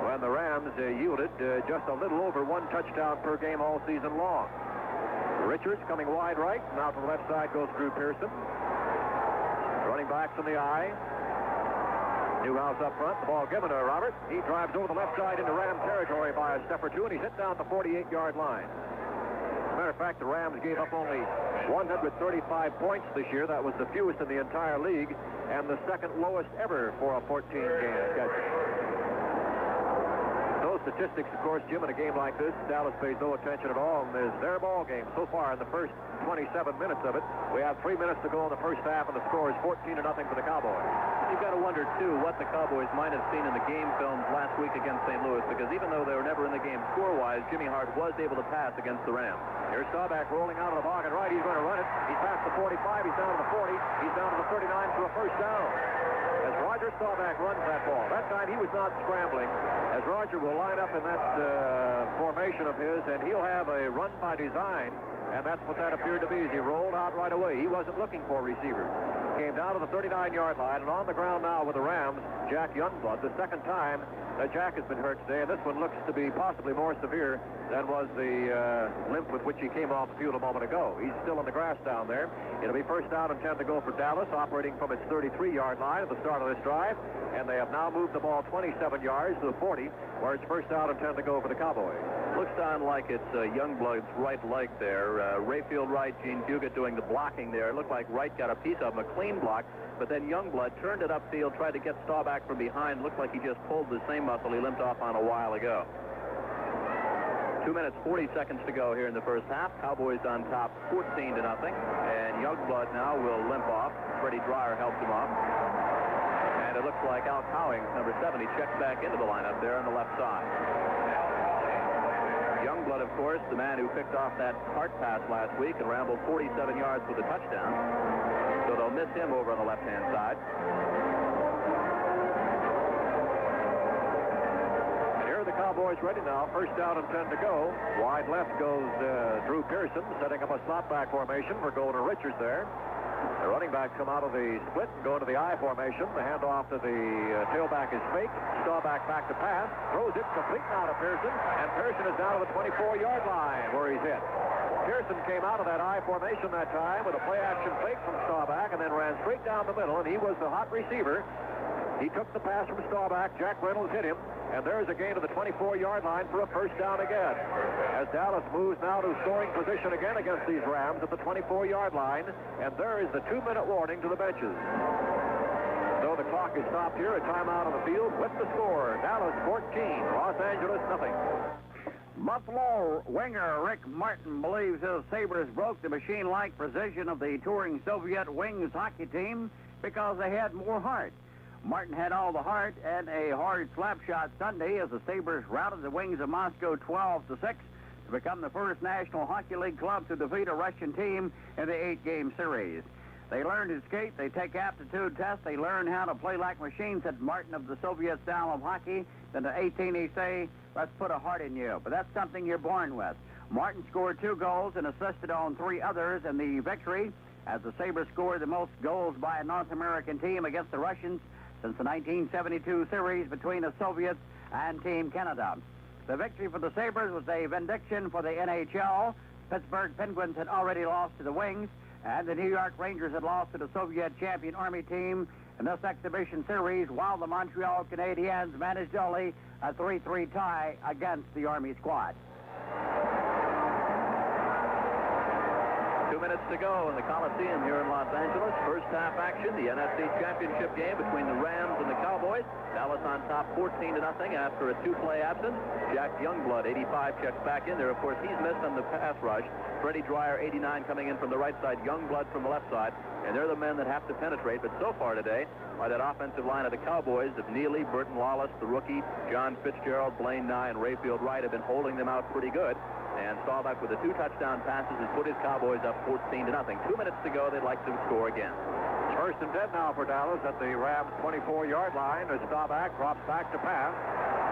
when the Rams yielded just a little over 1 touchdown per game all season long. Richards coming wide right. Now to the left side goes Drew Pearson. Running backs in the eye. Newhouse up front. The ball given to Robert. He drives over the left side into Ram territory by a step or 2, and he's hit down at the 48-yard line. As a matter of fact, the Rams gave up only 135 points this year. That was the fewest in the entire league, and the second lowest ever for a 14-game schedule. Those statistics, of course, Jim, in a game like this, Dallas pays no attention at all, and there's their ball game so far in the first 27 minutes of it. We have 3 minutes to go in the first half, and the score is 14-0 for the Cowboys. You've got to wonder, too, what the Cowboys might have seen in the game films last week against St. Louis, because even though they were never in the game score-wise, Jimmy Hart was able to pass against the Rams. Here's Staubach rolling out of the pocket right. He's going to run it. He's past the 45. He's down to the 40. He's down to the 39 for a first down. As Roger Staubach runs that ball. That time he was not scrambling, as Roger will line up in that formation of his, and he'll have a run by design, and that's what that appeared to be as he rolled out right away. He wasn't looking for receivers. Came down to the 39-yard line, and on the ground now with the Rams, Jack Youngblood, the second time that Jack has been hurt today, and this one looks to be possibly more severe than was the limp with which he came off the field a moment ago. He's still in the grass down there. It'll be first down and 10 to go for Dallas, operating from its 33-yard line at the start of this drive, and they have now moved the ball 27 yards to the 40, where it's first down and 10 to go for the Cowboys. Looks down like it's Youngblood's right leg there. Rayfield Wright, Gene Fugit doing the blocking there. It looked like Wright got a piece of him, a clean block, but then Youngblood turned it upfield, tried to get Staubach from behind. Looked like he just pulled the same muscle he limped off on a while ago. 2 minutes, 40 seconds to go here in the first half. Cowboys on top 14-0, and Youngblood now will limp off. Freddie Dreyer helps him off. And it looks like Al Cowing, number 70, checks back into the lineup there on the left side. Youngblood, of course, the man who picked off that Hart pass last week and rambled 47 yards for the touchdown. So they'll miss him over on the left-hand side. And here are the Cowboys ready now. First down and 10 to go. Wide left goes Drew Pearson, setting up a slot back formation for Golden Richards there. The running backs come out of the split and go into the I formation. The handoff to the tailback is fake. Staubach back to pass. Throws it complete now to Pearson. And Pearson is down to the 24-yard line where he's hit. Pearson came out of that I formation that time with a play-action fake from Staubach and then ran straight down the middle, and he was the hot receiver. He took the pass from Staubach. Jack Reynolds hit him, and there's a gain to the 24-yard line for a first down again. As Dallas moves now to scoring position again against these Rams at the 24-yard line, and there is the 2-minute warning to the benches. So the clock is stopped here, a timeout on the field with the score. Dallas 14, Los Angeles nothing. Buffalo winger Rick Martin believes his Sabres broke the machine-like precision of the touring Soviet Wings hockey team because they had more heart. Martin had all the heart and a hard slapshot Sunday as the Sabres routed the Wings of Moscow 12-6 to become the first National Hockey League club to defeat a Russian team in the 8-game series. They learn to skate, they take aptitude tests, they learn how to play like machines, said Martin of the Soviet style of hockey. Then to 18 he say, let's put a heart in you. But that's something you're born with. Martin scored 2 goals and assisted on 3 others in the victory as the Sabres scored the most goals by a North American team against the Russians since the 1972 series between the Soviets and Team Canada. The victory for the Sabres was a vindication for the NHL. Pittsburgh Penguins had already lost to the Wings, and the New York Rangers had lost to the Soviet champion Army team in this exhibition series, while the Montreal Canadiens managed only a 3-3 tie against the Army squad. 2 minutes to go in the Coliseum here in Los Angeles. First half action, the NFC Championship game between the Rams and the Cowboys. Dallas on top 14-0 after a 2-play absence. Jack Youngblood, 85, checks back in there. Of course, he's missed on the pass rush. Freddie Dryer, 89, coming in from the right side. Youngblood from the left side. And they're the men that have to penetrate. But so far today, by that offensive line of the Cowboys, of Neely, Burton Lawless, the rookie, John Fitzgerald, Blaine Nye, and Rayfield Wright have been holding them out pretty good. And Staubach with the 2 touchdown passes has put his Cowboys up 14-0. 2 minutes to go. They'd like to score again. First and 10 now for Dallas at the Rams' 24-yard line as Staubach drops back to pass.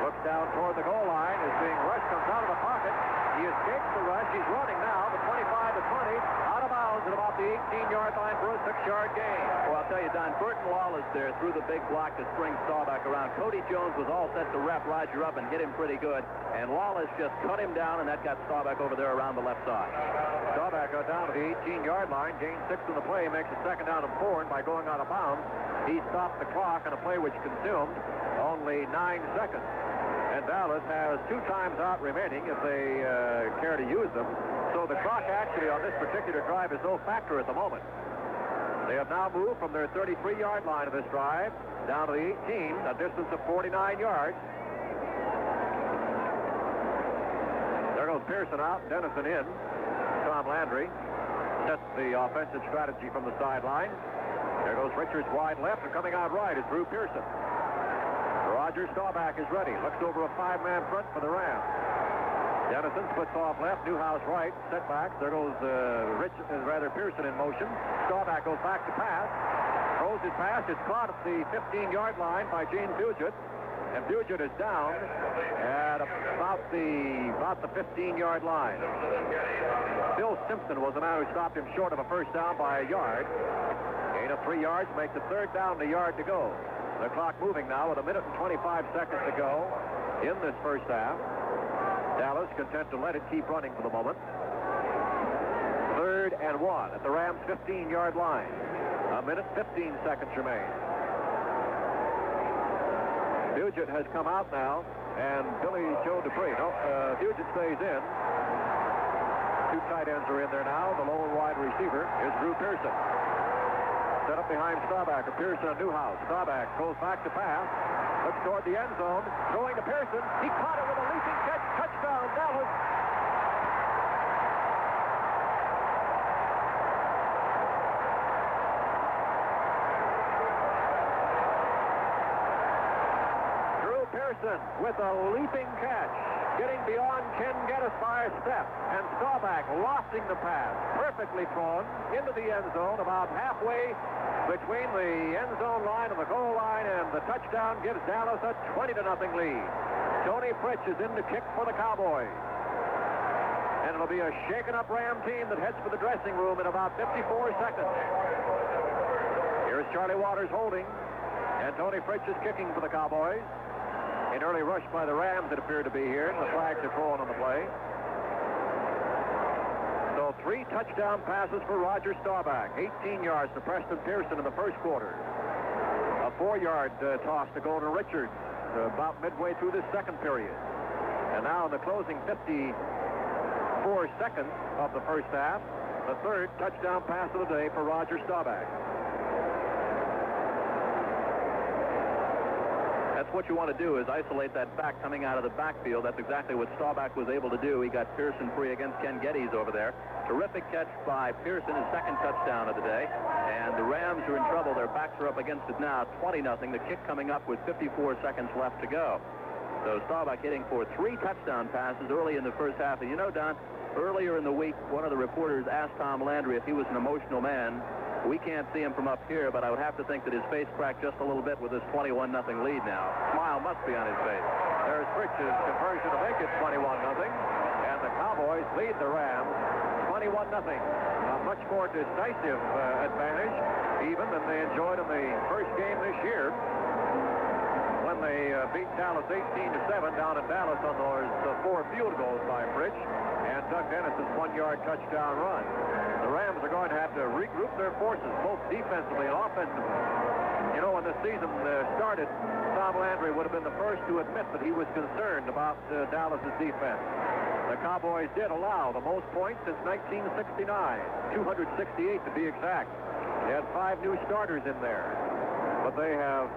Looks down toward the goal line. Is being rushed, comes out of the pocket. He escapes the rush. He's running now. The 25 to 20. Out of bounds at about the 18-yard line for a 6-yard gain. Well, I'll tell you, Don, Burton Lawless there threw the big block to string Staubach around. Cody Jones was all set to wrap Roger up and hit him pretty good. And Lawless just cut him down, and that got Staubach over there around the left side. Staubach got down to the 18-yard line, gained 6 in the play, makes it 2nd down and 4, and by going out of bounds, he stopped the clock on a play which consumed only 9 seconds. And Dallas has 2 times out remaining if they care to use them. So the clock actually on this particular drive is no factor at the moment. They have now moved from their 33-yard line of this drive down to the 18, a distance of 49 yards. There goes Pearson out, Dennison in. Tom Landry sets the offensive strategy from the sideline. There goes Richards wide left, and coming out right is Drew Pearson. Roger Staubach is ready. Looks over a 5-man front for the Rams. Dennison splits off left. Newhouse right. Setbacks. There goes Pearson in motion. Staubach goes back to pass. Throws his pass. It's caught at the 15-yard line by Gene Puget. And Puget is down at about the 15-yard line. Bill Simpson was the man who stopped him short of a first down by a yard. Gain of 3 yards makes it 3rd down and a yard to go. The clock moving now with 1 minute and 25 seconds to go in this first half. Dallas content to let it keep running for the moment. 3rd and 1 at the Rams' 15-yard line. 1 minute, 15 seconds remain. Puget has come out now, and Billy Joe Dupree. No, Puget stays in. 2 tight ends are in there now. The lone wide receiver is Drew Pearson. Set up behind Staubach, Pearson and Newhouse. Staubach goes back to pass. Looks toward the end zone. Throwing to Pearson. He caught it with a leaping catch. Touchdown, Dallas. Drew Pearson with a leaping catch. Getting beyond Ken Geddes by a step. And Staubach lofting the pass. Perfectly thrown into the end zone about halfway between the end zone line and the goal line, and the touchdown gives Dallas a 20-0 lead. Tony Fritsch is in to kick for the Cowboys. And it'll be a shaken-up Ram team that heads for the dressing room in about 54 seconds. Here's Charlie Waters holding, and Tony Fritsch is kicking for the Cowboys. An early rush by the Rams, it appeared to be here, and the flags are thrown on the play. So 3 touchdown passes for Roger Staubach. 18 yards to Preston Pearson in the first quarter. A 4-yard toss to Golden Richards about midway through this second period. And now in the closing 54 seconds of the first half, the 3rd touchdown pass of the day for Roger Staubach. That's what you want to do, is isolate that back coming out of the backfield. That's exactly what Staubach was able to do. He got Pearson free against Ken Geddes over there. Terrific catch by Pearson, his 2nd touchdown of the day. And the Rams are in trouble. Their backs are up against it now, 20-0. The kick coming up with 54 seconds left to go. So Staubach hitting for 3 touchdown passes early in the first half. And you know, Don, earlier in the week, one of the reporters asked Tom Landry if he was an emotional man. We can't see him from up here, but I would have to think that his face cracked just a little bit with this 21-0 lead now. Smile must be on his face. There's Fritsch's conversion to make it 21-0, and the Cowboys lead the Rams 21-0. A much more decisive advantage even than they enjoyed in the first game this year when they beat Dallas 18-7 down in Dallas on those 4 field goals by Fritsch and Doug Dennison's 1-yard touchdown run. The Rams are going to have to regroup their forces, both defensively and offensively. You know, when this season started, Tom Landry would have been the first to admit that he was concerned about Dallas's defense. The Cowboys did allow the most points since 1969, 268 to be exact. They had 5 new starters in there. But they have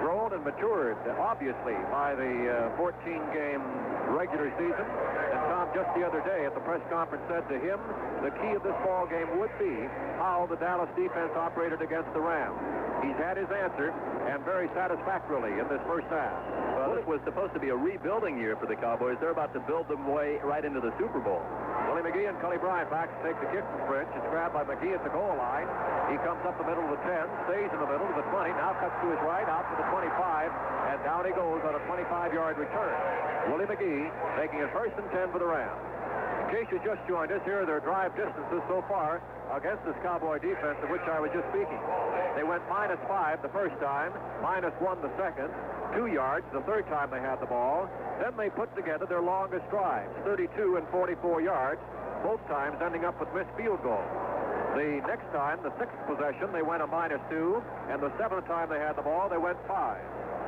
grown and matured, obviously, by the 14-game regular season. And Tom, just the other day at the press conference, said to him, the key of this ball game would be how the Dallas defense operated against the Rams. He's had his answer, and very satisfactorily in this first half. Well, this was supposed to be a rebuilding year for the Cowboys. They're about to build them way right into the Super Bowl. Willie McGee and Cully Bryant back to take the kick from French. It's grabbed by McGee at the goal line. He comes up the middle of the 10, stays in the middle of the 20, now cuts to his right, out to the 25, and down he goes on a 25-yard return. Willie McGee making it 1st and 10 for the Rams. In case you just joined us, here are their drive distances so far against this Cowboy defense of which I was just speaking. They went -5 the first time, -1 the second, 2 yards the third time they had the ball. Then they put together their longest drives, 32 and 44 yards, both times ending up with missed field goals. The next time, the 6th possession, they went a -2, and the 7th time they had the ball, they went 5.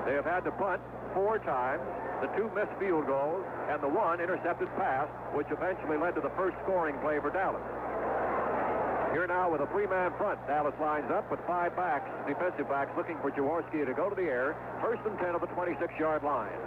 They have had to punt 4 times, the 2 missed field goals, and the 1 intercepted pass, which eventually led to the first scoring play for Dallas. Here now with a 3-man front, Dallas lines up with 5 backs, defensive backs, looking for Jaworski to go to the air, 1st and 10 of the 26-yard line.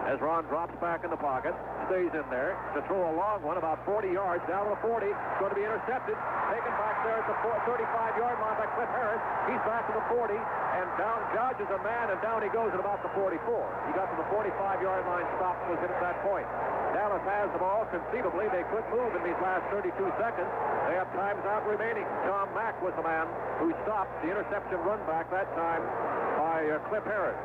As Ron drops back in the pocket, stays in there to throw a long one about 40 yards down to the 40. It's going to be intercepted. Taken back there at the 35-yard line by Cliff Harris. He's back to the 40, and down dodges a man, and down he goes at about the 44. He got to the 45-yard line, stopped, was hit at that point. Dallas has the ball. Conceivably, they could move in these last 32 seconds. They have times out remaining. Tom Mack was the man who stopped the interception run back that time by Cliff Harris.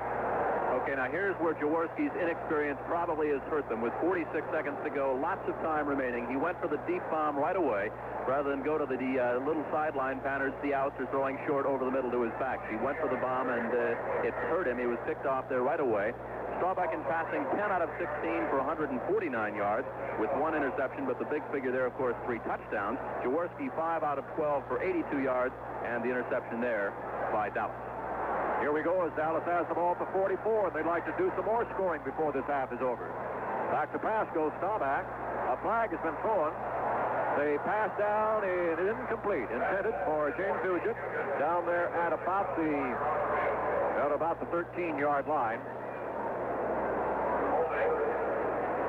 Okay, now here's where Jaworski's inexperience probably has hurt them. With 46 seconds to go, lots of time remaining. He went for the deep bomb right away rather than go to the little sideline panners, the outs, or throwing short over the middle to his back. He went for the bomb, and it hurt him. He was picked off there right away. Staubach in passing 10 out of 16 for 149 yards with 1 interception, but the big figure there, of course, 3 touchdowns. Jaworski 5 out of 12 for 82 yards, and the interception there by Dallas. Here we go as Dallas has the ball at the 44, and they'd like to do some more scoring before this half is over. Back to pass goes Staubach. A flag has been thrown. The pass down is incomplete, intended for James Nugent down there at about the 13-yard line.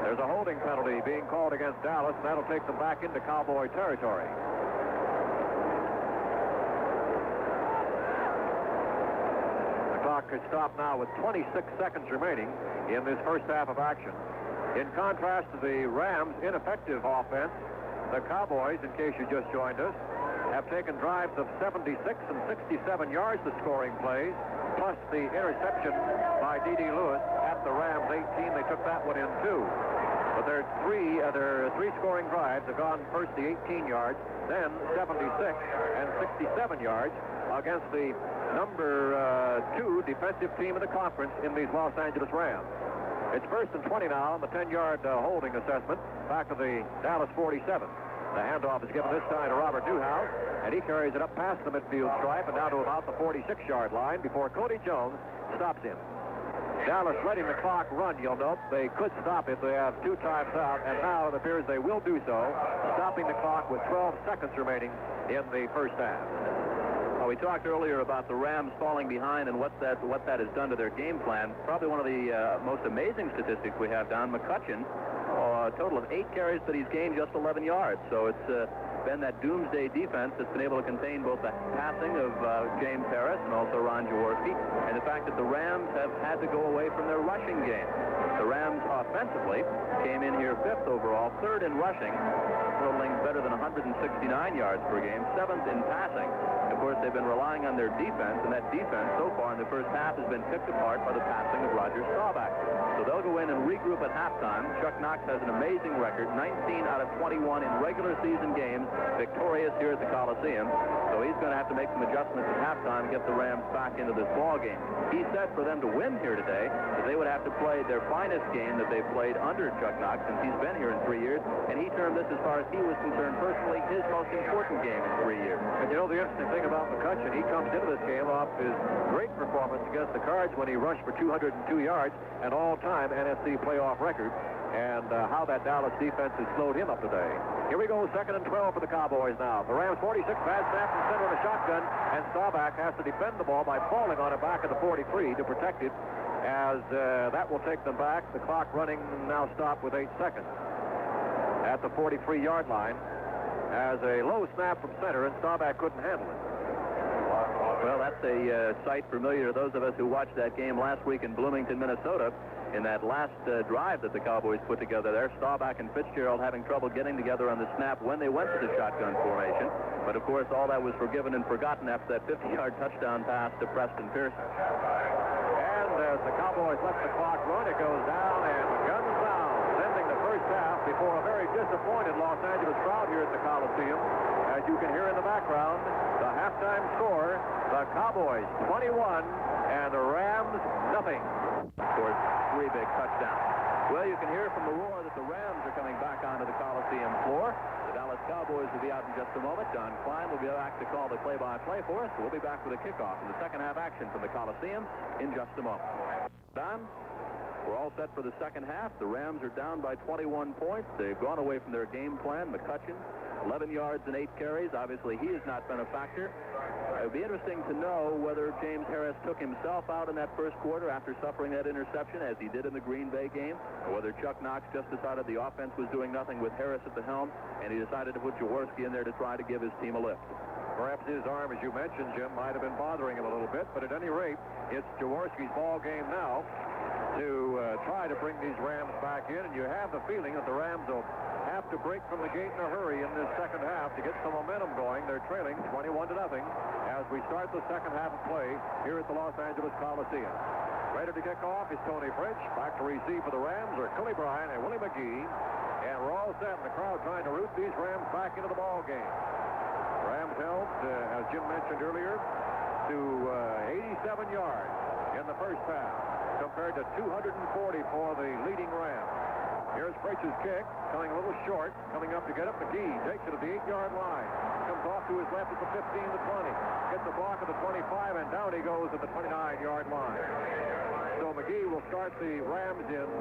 There's a holding penalty being called against Dallas, and that'll take them back into Cowboy territory. Could stop now with 26 seconds remaining in this first half of action. In contrast to the Rams' ineffective offense, the Cowboys, in case you just joined us, have taken drives of 76 and 67 yards to scoring plays, plus the interception by D.D. Lewis at the Rams' 18. They took that one in too. But their three scoring drives have gone first the 18 yards, then 76 and 67 yards against the number 2 defensive team in the conference in these Los Angeles Rams. It's 1st and 20 now on the 10-yard holding assessment back to the Dallas 47. The handoff is given this time to Robert Newhouse, and he carries it up past the midfield stripe and down to about the 46-yard line before Cody Jones stops him. Dallas letting the clock run, you'll note. They could stop it. They have 2 times out, and now it appears they will do so, stopping the clock with 12 seconds remaining in the first half. We talked earlier about the Rams falling behind and what that has done to their game plan. Probably one of the most amazing statistics we have down. McCutcheon, a total of 8 carries, but he's gained just 11 yards. So it's been that doomsday defense that's been able to contain both the passing of James Harris and also Ron Jaworski, and the fact that the Rams have had to go away from their rushing game. The Rams offensively came in here 5th overall, 3rd in rushing, totaling better than 169 yards per game, 7th in passing. Of course, they've been relying on their defense, and that defense so far in the first half has been picked apart by the passing of Roger Staubach. So they'll go in and regroup at halftime. Chuck Knox has an amazing record, 19 out of 21 in regular season games, victorious here at the Coliseum. So he's going to have to make some adjustments at halftime and get the Rams back into this ball game. He said for them to win here today that they would have to play their finest game that they've played under Chuck Knox since he's been here in 3 years, and he termed this, as far as he was concerned personally, his most important game in 3 years. And you know the interesting thing about about McCutcheon. He comes into this game off his great performance against the Cards when he rushed for 202 yards, an all-time NFC playoff record, and how that Dallas defense has slowed him up today. Here we go, 2nd and 12 for the Cowboys now. The Rams 46, bad snap from center of a shotgun, and Staubach has to defend the ball by falling on it back at the 43 to protect it, as that will take them back. The clock running now stopped with 8 seconds at the 43-yard line, as a low snap from center, and Staubach couldn't handle it. Well, that's a sight familiar to those of us who watched that game last week in Bloomington, Minnesota. In that last drive that the Cowboys put together there, Staubach and Fitzgerald having trouble getting together on the snap when they went to the shotgun formation. But, of course, all that was forgiven and forgotten after that 50-yard touchdown pass to Preston Pearson. And as the Cowboys let the clock run, it goes down, and the guns down, sending the first half before a very disappointed Los Angeles crowd here at the Coliseum. As you can hear in the background, the halftime score, the Cowboys 21 and the Rams nothing. Of course, 3 big touchdowns. Well, you can hear from the roar that the Rams are coming back onto the Coliseum floor. The Dallas Cowboys will be out in just a moment. Don Klein will be back to call the play-by-play for us. We'll be back with a kickoff in the second half action from the Coliseum in just a moment. Don, we're all set for the second half. The Rams are down by 21 points. They've gone away from their game plan. McCutcheon, 11 yards and 8 carries. Obviously, he has not been a factor. It would be interesting to know whether James Harris took himself out in that first quarter after suffering that interception, as he did in the Green Bay game, or whether Chuck Knox just decided the offense was doing nothing with Harris at the helm, and he decided to put Jaworski in there to try to give his team a lift. Perhaps his arm, as you mentioned, Jim, might have been bothering him a little bit, but at any rate, it's Jaworski's ball game now to try to bring these Rams back in, and you have the feeling that the Rams will have to break from the gate in a hurry in this second half to get some momentum going. They're trailing 21-0 as we start the second half of play here at the Los Angeles Coliseum. Ready to kick off is Tony Fritsch. Back to receive for the Rams are Curly Bryan and Willie McGee. And we're all set in the crowd trying to root these Rams back into the ball game. Rams held, as Jim mentioned earlier, to 87 yards in the first half, compared to 240 for the leading Rams. Here's Fritsch's kick, coming a little short, coming up to get up. McGee takes it at the 8-yard line. Comes off to his left at the 15, the 20. Gets a block at the 25, and down he goes at the 29-yard line. So McGee will start the Rams in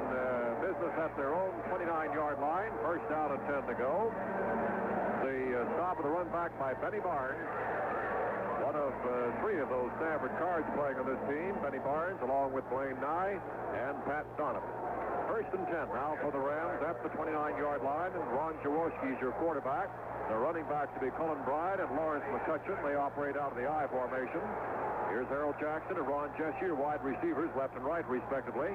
business at their own 29-yard line. First down and 10 to go. The stop of the run back by Benny Barnes. One of 3 of those Stanford Cards playing on this team. Benny Barnes, along with Blaine Nye and Pat Donovan. First and 10 now for the Rams at the 29-yard line, and Ron Jaworski is your quarterback. The running backs to be Cullen Bryant and Lawrence McCutcheon. They operate out of the I formation. Here's Harold Jackson and Ron Jesse, wide receivers, left and right, respectively.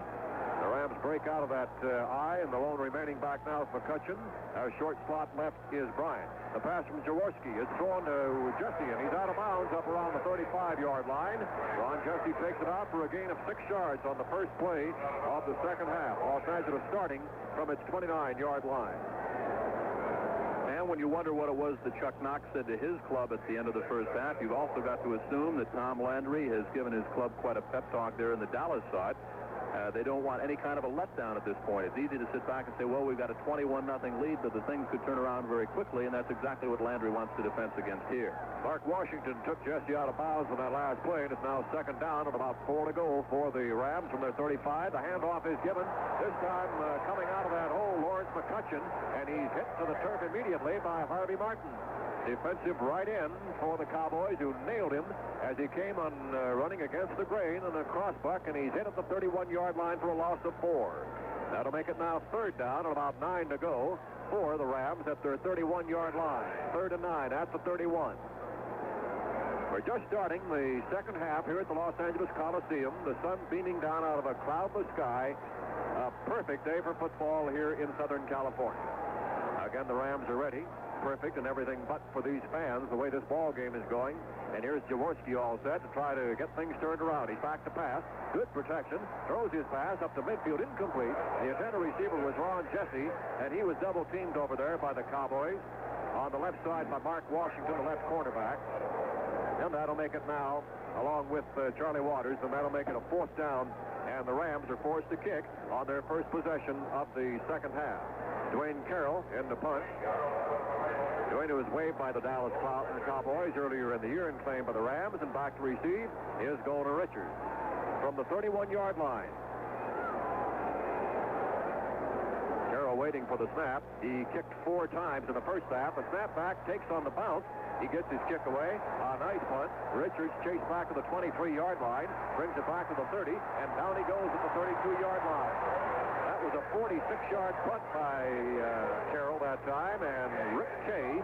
The Rams break out of that I, and the lone remaining back now is McCutcheon. Our short slot left is Bryant. The pass from Jaworski is thrown to Jesse, and he's out of bounds up around the 35-yard line. Ron Jesse takes it out for a gain of 6 yards on the first play of the second half. Los Angeles starting from its 29-yard line. And when you wonder what it was that Chuck Knox said to his club at the end of the first half, you've also got to assume that Tom Landry has given his club quite a pep talk there in the Dallas side. They don't want any kind of a letdown at this point. It's easy to sit back and say, well, we've got a 21-0 lead, but the things could turn around very quickly, and that's exactly what Landry wants the defense against here. Mark Washington took Jesse out of bounds on that last play, and it's now second down and about 4 to go for the Rams from their 35. The handoff is given. This time coming out of that hole, Lawrence McCutcheon, and he's hit to the turf immediately by Harvey Martin. Defensive right end for the Cowboys, who nailed him as he came on running against the grain and a crossbuck, and he's hit at the 31-yard line for a loss of 4. That'll make it now third down and about 9 to go for the Rams at their 31-yard line. 3rd and 9 at the 31. We're just starting the second half here at the Los Angeles Coliseum. The sun beaming down out of a cloudless sky. A perfect day for football here in Southern California. Again, the Rams are ready. Perfect and everything but for these fans, the way this ball game is going. And here's Jaworski all set to try to get things turned around. He's back to pass. Good protection. Throws his pass up to midfield, incomplete. The intended receiver was Ron Jesse, and he was double-teamed over there by the Cowboys. On the left side by Mark Washington, the left cornerback. And that'll make it now along with Charlie Waters, and that'll make it a 4th down, and the Rams are forced to kick on their first possession of the second half. Dwayne Carroll in the punt. Dwayne, who was waived by the Dallas Cowboys earlier in the year and claimed by the Rams, and back to receive is Golden Richards from the 31-yard line. Carroll waiting for the snap. He kicked 4 times in the first half. A snap back, takes on the bounce. He gets his kick away. A nice punt. Richards chased back to the 23-yard line, brings it back to the 30, and down he goes at the 32-yard line. That was a 46-yard punt by Carroll that time, and Rick Kay,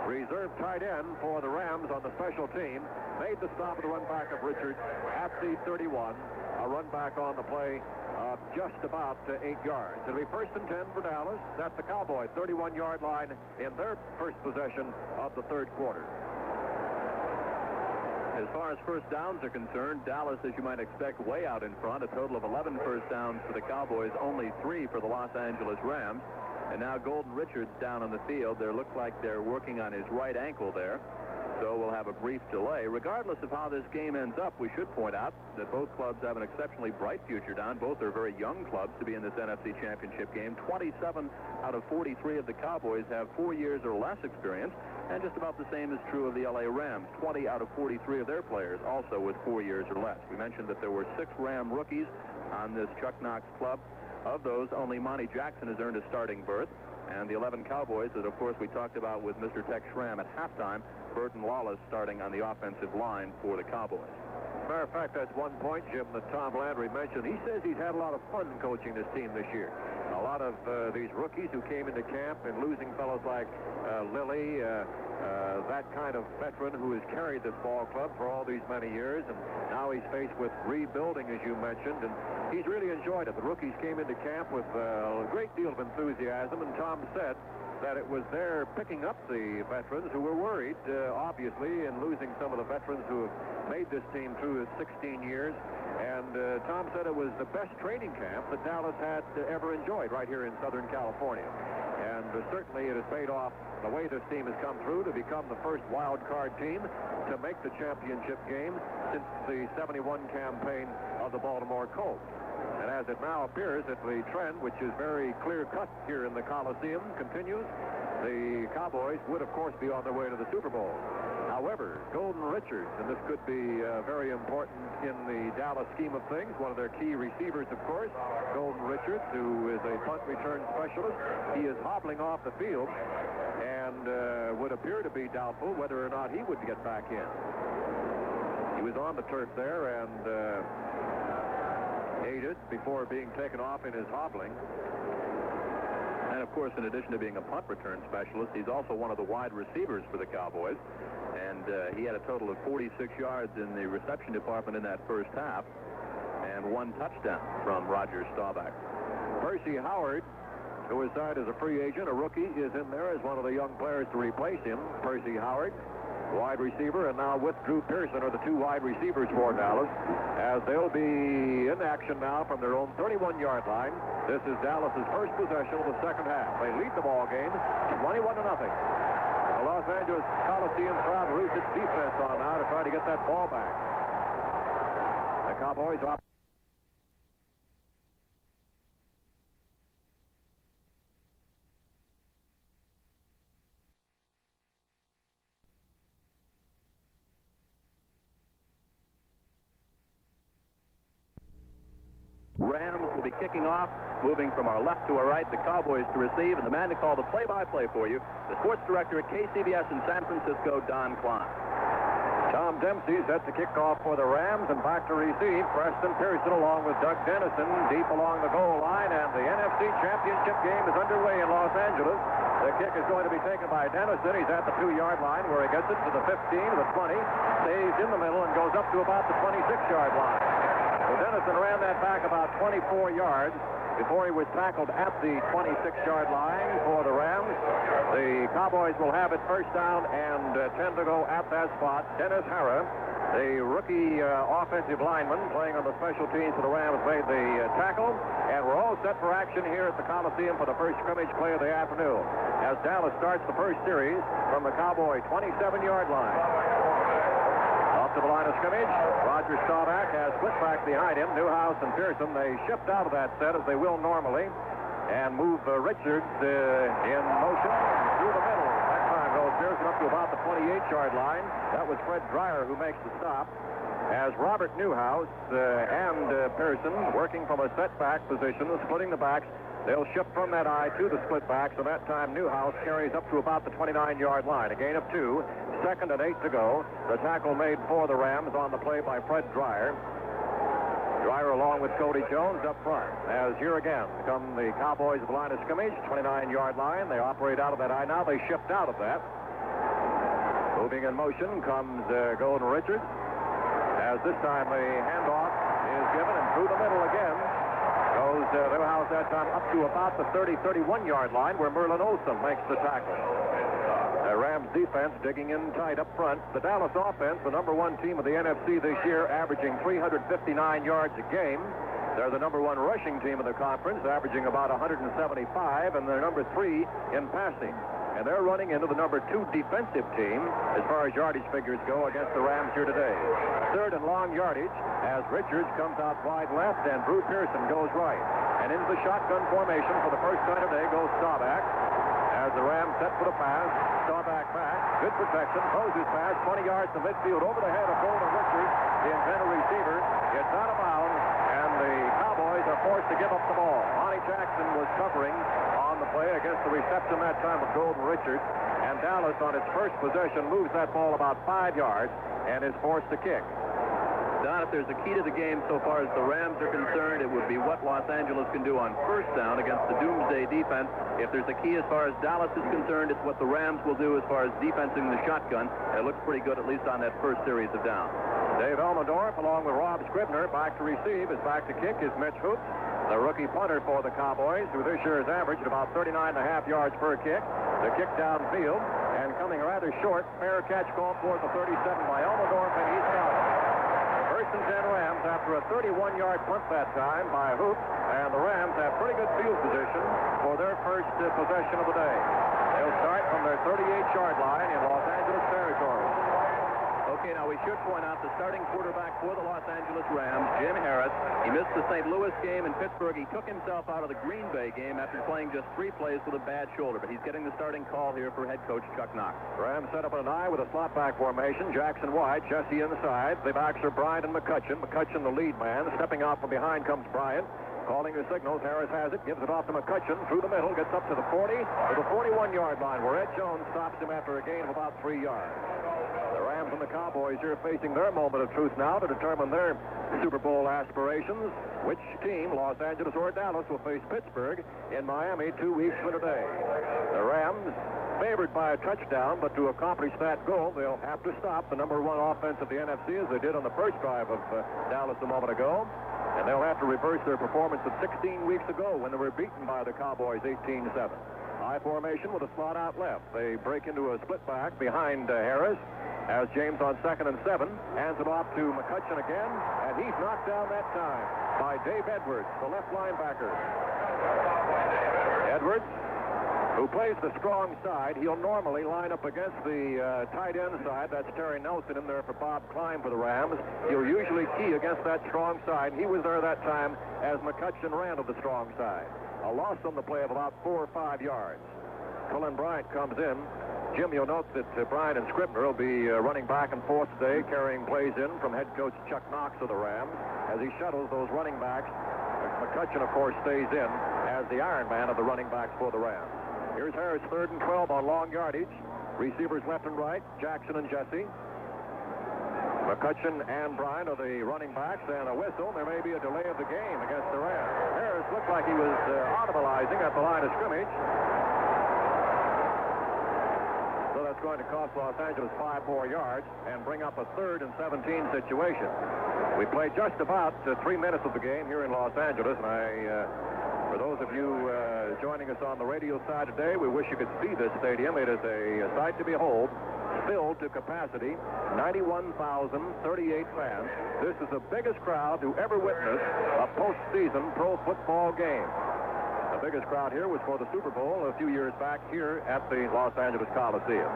reserve tight end for the Rams on the special team, made the stop at the run back of Richards at the 31. A run back on the play of just about 8 yards. It'll be 1st and 10 for Dallas. That's the Cowboys' 31-yard line in their first possession of the third quarter. As far as first downs are concerned, Dallas, as you might expect, way out in front. A total of 11 first downs for the Cowboys, only 3 for the Los Angeles Rams. And now Golden Richards down on the field. There looks like they're working on his right ankle there. So we'll have a brief delay. Regardless of how this game ends up, we should point out that both clubs have an exceptionally bright future down. Both are very young clubs to be in this NFC Championship game. 27 out of 43 of the Cowboys have 4 years or less experience, and just about the same is true of the LA Rams. 20 out of 43 of their players also with 4 years or less. We mentioned that there were 6 Ram rookies on this Chuck Knox club. Of those, only Monty Jackson has earned a starting berth. And the 11 Cowboys that, of course, we talked about with Mr. Tex Schramm at halftime, Burton Lawless starting on the offensive line for the Cowboys. Matter of fact, that's one point, Jim, that Tom Landry mentioned. He says he's had a lot of fun coaching this team this year. A lot of these rookies who came into camp, and losing fellows like Lilly, that kind of veteran who has carried this ball club for all these many years, and now he's faced with rebuilding, as you mentioned, and he's really enjoyed it. The rookies came into camp with a great deal of enthusiasm, and Tom said that it was their picking up the veterans who were worried, obviously, in losing some of the veterans who have made this team through 16 years. And Tom said it was the best training camp that Dallas had ever enjoyed right here in Southern California. And certainly it has paid off the way this team has come through to become the first wild card team to make the championship game since the 71 campaign of the Baltimore Colts. And as it now appears that the trend, which is very clear-cut here in the Coliseum, continues, the Cowboys would, of course, be on their way to the Super Bowl. However, Golden Richards, and this could be very important in the Dallas scheme of things, one of their key receivers, of course, Golden Richards, who is a punt return specialist. He is hobbling off the field and would appear to be doubtful whether or not he would get back in. He was on the turf there and aided before being taken off in his hobbling. And, of course, in addition to being a punt return specialist, he's also one of the wide receivers for the Cowboys. And he had a total of 46 yards in the reception department in that first half and 1 touchdown from Roger Staubach. Percy Howard, who was signed as a free agent, a rookie, is in there as one of the young players to replace him. Percy Howard, wide receiver, and now with Drew Pearson are the 2 wide receivers for Dallas, as they'll be in action now from their own 31-yard line. This is Dallas's first possession of the second half. They lead the ball game 21-0. The Los Angeles Coliseum crowd roots its defense on now to try to get that ball back. The Cowboys off. Rams will be kicking off, moving from our left to our right, the Cowboys to receive, and the man to call the play-by-play for you, the sports director at KCBS in San Francisco, Don Klein. Tom Dempsey set the kickoff for the Rams, and back to receive Preston Pearson along with Doug Dennison deep along the goal line, and the NFC Championship game is underway in Los Angeles. The kick is going to be taken by Dennison. He's at the 2-yard line where he gets it to the 15, the 20, stays in the middle, and goes up to about the 26-yard line. So Dennison ran that back about 24 yards before he was tackled at the 26-yard line for the Rams. The Cowboys will have it first down and 10 to go at that spot. Dennis Harrah, the rookie offensive lineman playing on the special teams for the Rams, made the tackle. And we're all set for action here at the Coliseum for the first scrimmage play of the afternoon as Dallas starts the first series from the Cowboy 27-yard line. Off to the line of scrimmage. Roger Staubach has split back behind him. Newhouse and Pearson, they shift out of that set as they will normally and move Richards in motion through the middle. That time goes Pearson up to about the 28-yard line. That was Fred Dreyer who makes the stop. As Robert Newhouse and Pearson working from a setback position, splitting the backs. They'll shift from that eye to the split back, so that time Newhouse carries up to about the 29-yard line. A gain of 2, 2nd and 8 to go. The tackle made for the Rams on the play by Fred Dreyer. Dreyer along with Cody Jones up front. As here again come the Cowboys of the line of scrimmage, 29-yard line. They operate out of that eye now. They shift out of that. Moving in motion comes Golden Richards. As this time the handoff is given and through the middle again. Goes Newhouse that time up to about the 30, 31-yard line where Merlin Olsen makes the tackle. The Rams defense digging in tight up front. The Dallas offense, the number 1 team of the NFC this year, averaging 359 yards a game. They're the number 1 rushing team in the conference, averaging about 175, and they're number 3 in passing. And they're running into the number 2 defensive team as far as yardage figures go against the Rams here today. 3rd and long yardage as Richards comes out wide left and Drew Pearson goes right. And into the shotgun formation for the first time today goes Staubach. As the Rams set for the pass, Staubach back, good protection, throws his pass, 20 yards to midfield over the head of Golden Richards, the intended receiver. It's out of bounds, and the Cowboys are forced to give up the ball. Monty Jackson was covering on the play against the reception that time of Golden Richards, and Dallas on its first possession moves that ball about 5 yards and is forced to kick. Don, if there's a key to the game so far as the Rams are concerned, it would be what Los Angeles can do on first down against the Doomsday defense. If there's a key as far as Dallas is concerned, it's what the Rams will do as far as defensing the shotgun. It looks pretty good, at least on that first series of downs. Dave Elmendorf, along with Rob Scribner, back to receive. Is back to kick is Mitch Hoops, the rookie punter for the Cowboys, who this year has averaged about 39.5 yards per kick. The kick downfield, and coming rather short, fair catch called for at the 37 by Elmendorf, and he's got it. First and 10 Rams after a 31-yard punt that time by Hoops, and the Rams have pretty good field position for their first possession of the day. They'll start from their 38-yard line in Los Angeles territory. Okay, now we should point out the starting quarterback for the Los Angeles Rams, Jim Harris. He missed the St. Louis game in Pittsburgh. He took himself out of the Green Bay game after playing just 3 plays with a bad shoulder, but he's getting the starting call here for head coach Chuck Knox. Rams set up an eye with a slot back formation. Jackson wide, Jesse inside. The backs are Bryant and McCutcheon. McCutcheon the lead man. Stepping out from behind comes Bryant. Calling the signals. Harris has it, gives it off to McCutcheon through the middle, gets up to the 40, to the 41-yard line, where Ed Jones stops him after a gain of about 3 yards. The Rams and the Cowboys here facing their moment of truth now to determine their Super Bowl aspirations. Which team, Los Angeles or Dallas, will face Pittsburgh in Miami 2 weeks from today. The Rams favored by a touchdown, but to accomplish that goal, they'll have to stop the number 1 offense of the NFC, as they did on the first drive of Dallas a moment ago. And they'll have to reverse their performance of 16 weeks ago when they were beaten by the Cowboys 18-7. High formation with a slot out left. They break into a split back behind Harris as James on 2nd and 7 hands it off to McCutcheon again, and he's knocked down that time by Dave Edwards, the left linebacker. Edwards, who plays the strong side, he'll normally line up against the tight end side. That's Terry Nelson in there for Bob Klein for the Rams. He'll usually key against that strong side. He was there that time as McCutcheon ran to the strong side. A loss on the play of about 4 or 5 yards. Cullen Bryant comes in. Jim, you'll note that Bryant and Scribner will be running back and forth today, carrying plays in from head coach Chuck Knox of the Rams as he shuttles those running backs. McCutcheon, of course, stays in as the Iron Man of the running backs for the Rams. Here's Harris, 3rd and 12 on long yardage. Receivers left and right, Jackson and Jesse. McCutcheon and Bryant are the running backs, and a whistle. There may be a delay of the game against the Rams. Harris looked like he was audibilizing at the line of scrimmage. So that's going to cost Los Angeles 5 more yards and bring up a 3rd and 17 situation. We played just about 3 minutes of the game here in Los Angeles, and for those of you joining us on the radio side today, we wish you could see this stadium. It is a sight to behold, filled to capacity, 91,038 fans. This is the biggest crowd to ever witness a postseason pro football game. The biggest crowd here was for the Super Bowl a few years back here at the Los Angeles Coliseum.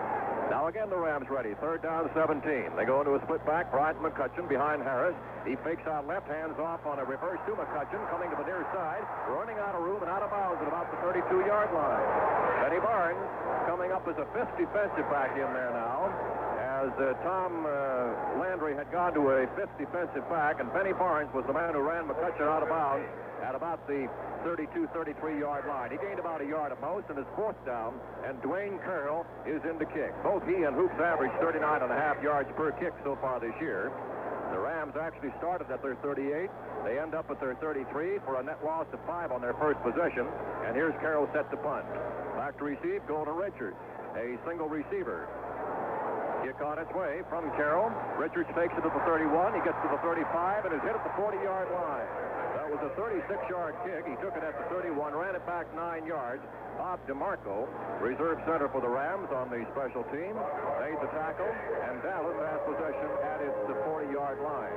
Now again, the Rams ready. Third down, 17. They go into a split back. Bryant McCutcheon behind Harris. He fakes out left, hands off on a reverse to McCutcheon, coming to the near side, running out of room and out of bounds at about the 32-yard line. Benny Barnes coming up as a fifth defensive back in there now, as Tom Landry had gone to a fifth defensive back, and Benny Barnes was the man who ran McCutcheon out of bounds at about the 32, 33-yard line. He gained about a yard at most, and is fourth down, and Dwayne Carroll is in to kick. Both he and Hoops averaged 39.5 yards per kick so far this year. The Rams actually started at their 38. They end up at their 33 for a net loss of 5 on their first possession, and here's Carroll set to punt. Back to receive, Golden Richards, a single receiver. Kick on its way from Carroll. Richards takes it to the 31. He gets to the 35 and is hit at the 40-yard line. That was a 36-yard kick. He took it at the 31, ran it back 9 yards. Bob DeMarco, reserve center for the Rams on the special team, made the tackle, and Dallas has possession at its 40-yard line.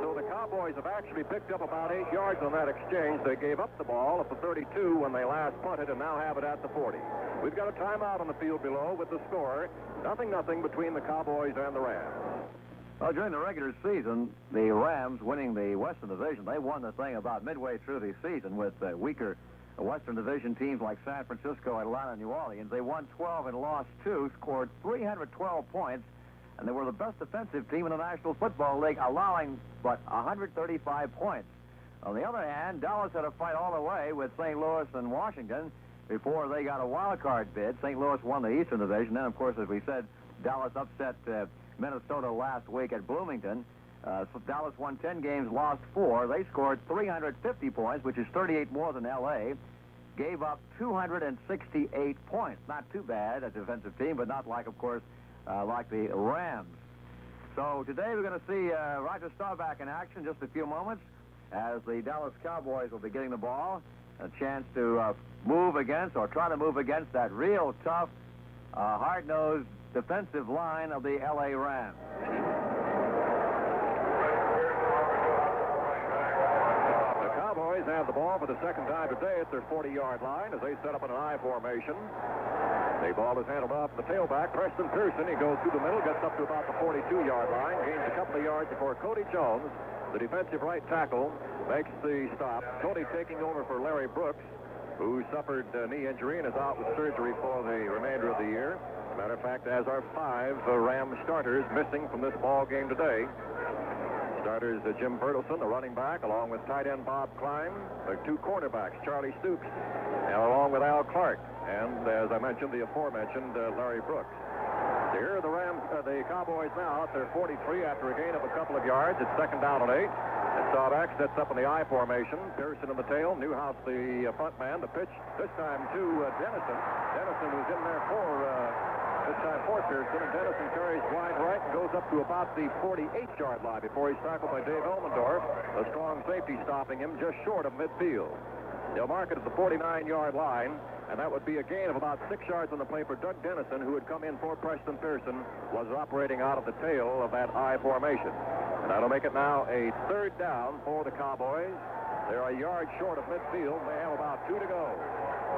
So the Cowboys have actually picked up about 8 yards on that exchange. They gave up the ball at the 32 when they last punted and now have it at the 40. We've got a timeout on the field below with the score, 0-0 between the Cowboys and the Rams. Well, during the regular season, the Rams winning the Western Division, they won the thing about midway through the season with weaker Western Division teams like San Francisco, Atlanta, and New Orleans. They won 12 and lost 2, scored 312 points, and they were the best defensive team in the National Football League, allowing but 135 points. On the other hand, Dallas had a fight all the way with St. Louis and Washington before they got a wild card bid. St. Louis won the Eastern Division. Then, of course, as we said, Dallas upset Minnesota last week at Bloomington. So Dallas won 10 games, lost 4. They scored 350 points, which is 38 more than L.A., gave up 268 points. Not too bad, a defensive team, but not like, of course, like the Rams. So today we're going to see Roger Staubach in action in just a few moments as the Dallas Cowboys will be getting the ball, a chance to move against or try to move against that real tough, hard-nosed defensive line of the L.A. Rams. The Cowboys have the ball for the second time today at their 40-yard line as they set up in an I formation. The ball is handled off the tailback, Preston Pearson. He goes through the middle, gets up to about the 42-yard line, gains a couple of yards before Cody Jones, the defensive right tackle, makes the stop. Cody taking over for Larry Brooks, who suffered a knee injury and is out with surgery for the remainder of the year. Matter of fact, as are 5 Ram starters missing from this ball game today. Starters Jim Bertelson, the running back, along with tight end Bob Klein, the 2 cornerbacks, Charlie Stoops, and along with Al Clark, and as I mentioned, the aforementioned Larry Brooks. So here are the Cowboys now at their 43 after a gain of a couple of yards. It's second down and 8. And Staubach sets up in the I formation. Pearson in the tail. Newhouse the front man. The pitch this time to Dennison. Dennison was in there for this time for Pearson, and Dennison carries wide right and goes up to about the 48-yard line before he's tackled by Dave Elmendorf, a strong safety stopping him just short of midfield. They'll mark it at the 49-yard line, and that would be a gain of about 6 yards on the play for Doug Dennison, who had come in for Preston Pearson, was operating out of the tail of that I formation. And that'll make it now a third down for the Cowboys. They're a yard short of midfield. They have about 2 to go.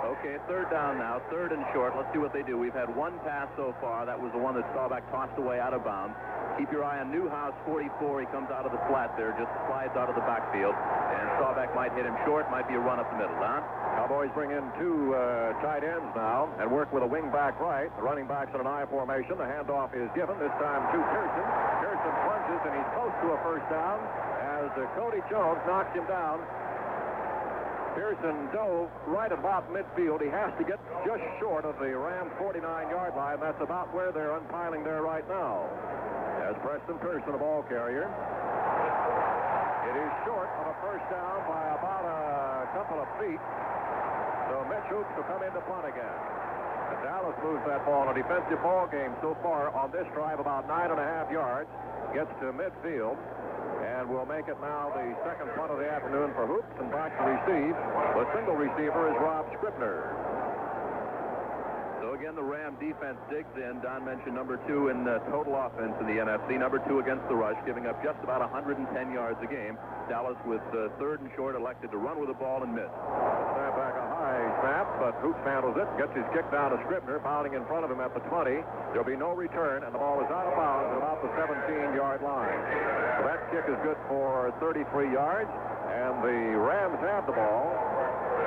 Okay, third down now, third and short. Let's see what they do. We've had one pass so far. That was the one that Staubach tossed away out of bounds. Keep your eye on Newhouse, 44. He comes out of the flat there, just slides out of the backfield. And Staubach might hit him short, might be a run up the middle, huh? Cowboys bring in 2 tight ends now and work with a wing back right. The running back's in an I formation. The handoff is given, this time to Pearson. Pearson plunges, and he's close to a first down as Cody Jones knocks him down. Pearson dove right about midfield. He has to get just short of the Rams' 49-yard line. That's about where they're unpiling there right now. As Preston Pearson, a ball carrier. It is short of a first down by about a couple of feet. So Mitch Hoops will come in to punt again. And Dallas moves that ball in a defensive ball game so far on this drive about 9.5 yards. Gets to midfield. And we'll make it now the second punt of the afternoon for Hoops, and back to receive. The single receiver is Rob Scribner. So again, the Ram defense digs in. Don mentioned number 2 in total offense in the NFC. Number 2 against the rush, giving up just about 110 yards a game. Dallas with 3rd and short elected to run with the ball and miss. Snap back a high snap, but Hoops handles it. Gets his kick down to Scribner, pounding in front of him at the 20. There'll be no return, and the ball is out of bounds at about the 17-yard line. So that kick is good for 33 yards, and the Rams have the ball.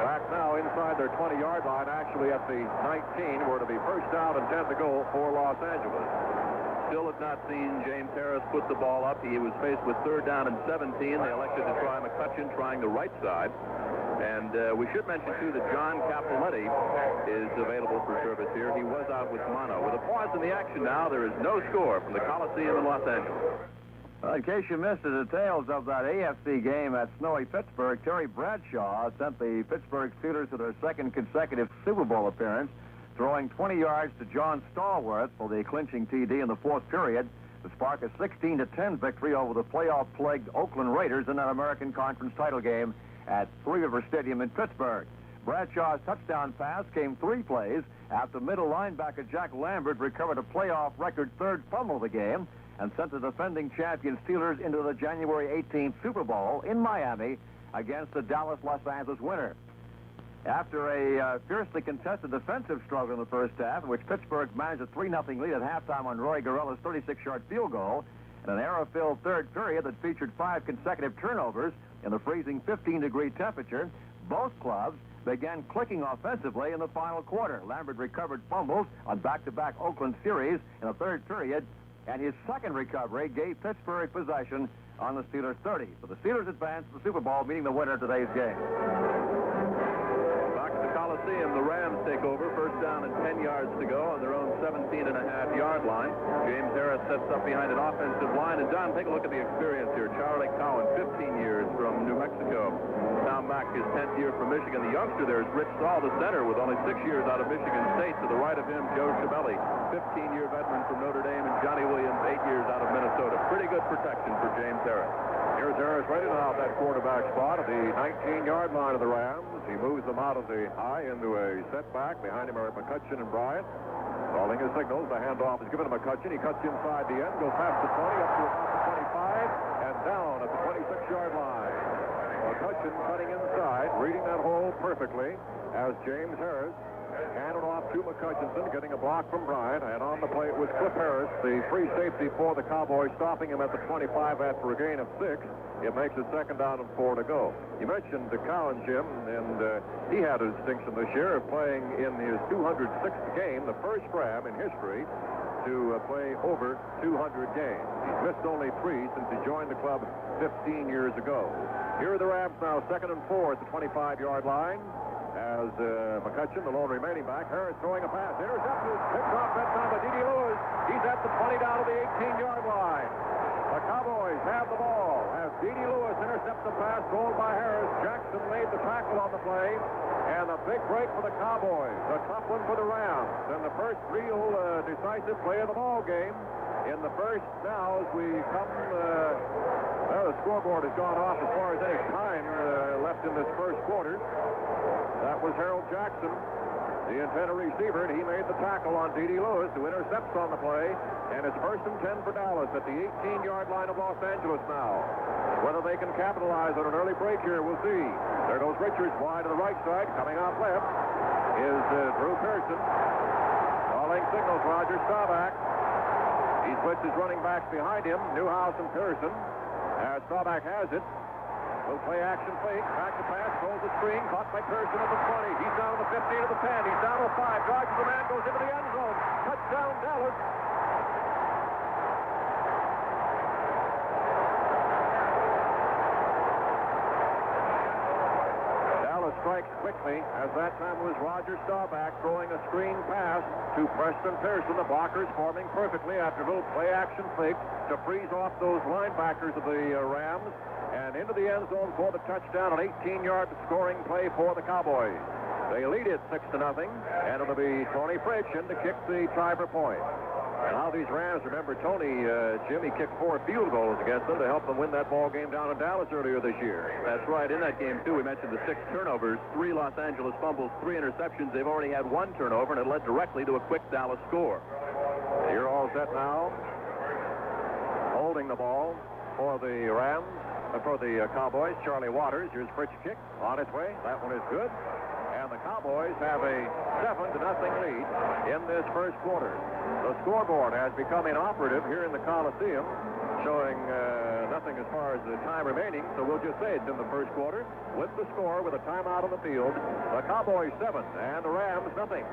Back now inside their 20-yard line, actually at the 19, where it'll be first down and 10 to go for Los Angeles. Still had not seen James Harris put the ball up. He was faced with 3rd down and 17. They elected to try McCutcheon, trying the right side. And we should mention, too, that John Cappelletti is available for service here. He was out with mono. With a pause in the action now, there is no score from the Coliseum in Los Angeles. Well, in case you missed the details of that AFC game at snowy Pittsburgh, Terry Bradshaw sent the Pittsburgh Steelers to their 2nd consecutive Super Bowl appearance, throwing 20 yards to John Stallworth for the clinching TD in the 4th period to spark a 16-10 victory over the playoff-plagued Oakland Raiders in that American Conference title game at Three River Stadium in Pittsburgh. Bradshaw's touchdown pass came 3 plays after middle linebacker Jack Lambert recovered a playoff record 3rd fumble of the game and sent the defending champion Steelers into the January 18th Super Bowl in Miami against the Dallas-Los Angeles winner. After a fiercely contested defensive struggle in the first half, in which Pittsburgh managed a 3-0 lead at halftime on Roy Gorella's 36-yard field goal, and an error-filled 3rd period that featured 5 consecutive turnovers in the freezing 15-degree temperature, both clubs began clicking offensively in the final quarter. Lambert recovered fumbles on back-to-back Oakland series in the 3rd period, and his 2nd recovery gave Pittsburgh possession on the Steelers' 30. So the Steelers advance to the Super Bowl, meeting the winner of today's game. Back at the Coliseum, the Rams take over. First down and 10 yards to go on their own 17.5-yard line. James Harris sets up behind an offensive line. And, Don, take a look at the experience here. Charlie Cowan, 15 years from New Mexico. Tom Mack, his 10th year from Michigan. The youngster there is Rich Saul, the center, with only 6 years out of Michigan State. To the right of him, Joe Chabelli, 15-year veteran from Notre Dame, and Johnny Williams, 8 years out of Minnesota. Pretty good protection for James Harris. Here's Harris ready to out that quarterback spot at the 19-yard line of the Rams. He moves them out of the high into a setback. Behind him are McCutcheon and Bryant. Calling his signals. The handoff is given to McCutcheon. He cuts inside the end, goes past the 20, up to about the 25, and down at the 26-yard line. McCutcheon cutting inside, reading that hole perfectly as James Harris handed off to McCutcheon, getting a block from Bryant, and on the play it was Cliff Harris, the free safety for the Cowboys, stopping him at the 25 after a gain of 6. It makes it 2nd down and 4 to go. You mentioned Cowan, Jim, and he had a distinction this year of playing in his 206th game, the first Ram in history to play over 200 games. He's missed only 3 since he joined the club 15 years ago. Here are the Rams now, 2nd and 4 at the 25-yard line. As McCutcheon, the lone remaining back, Harris throwing a pass, intercepted, picked off that time by D.D. Lewis. He's at the 20 down to the 18-yard line. The Cowboys have the ball as D.D. Lewis intercepts the pass thrown by Harris. Jackson made the tackle on the play, and a big break for the Cowboys. A tough one for the Rams, and the first real decisive play of the ball game. In the first now, as we come, the scoreboard has gone off as far as any time left in this first quarter. That was Harold Jackson, the intended receiver, and he made the tackle on D.D. Lewis, who intercepts on the play, and it's 1st and 10 for Dallas at the 18-yard line of Los Angeles now. Whether they can capitalize on an early break here, we'll see. There goes Richards wide to the right side. Coming out left is Drew Pearson. Calling signals, Roger Staubach. He switches running backs behind him, Newhouse and Pearson. As Staubach has it, will play action fake, back to pass, throws the screen, caught by Pearson at the 20. He's down to the 15 to the 10. He's down to the 5. Dodges the man, goes into the end zone. Touchdown, Dallas. Dallas strikes quickly, as that time was Roger Staubach throwing a screen pass to Preston Pearson. The blockers forming perfectly after a little play action fake to freeze off those linebackers of the Rams. And into the end zone for the touchdown, an 18-yard scoring play for the Cowboys. They lead it 6-0, and it'll be Tony Fritsch in to kick the tie for point. And how these Rams, remember Tony, Jimmy kicked 4 field goals against them to help them win that ball game down in Dallas earlier this year. That's right. In that game, too, we mentioned the 6 turnovers, 3 Los Angeles fumbles, 3 interceptions. They've already had 1 turnover, and it led directly to a quick Dallas score. You're all set now. Holding the ball for the Rams, for the Cowboys, Charlie Waters. Here's Fritz kick on its way. That one is good. And the Cowboys have a 7-0 lead in this first quarter. The scoreboard has become inoperative here in the Coliseum, showing nothing as far as the time remaining. So we'll just say it's in the first quarter with the score, with a timeout on the field. The Cowboys 7 and the Rams nothing.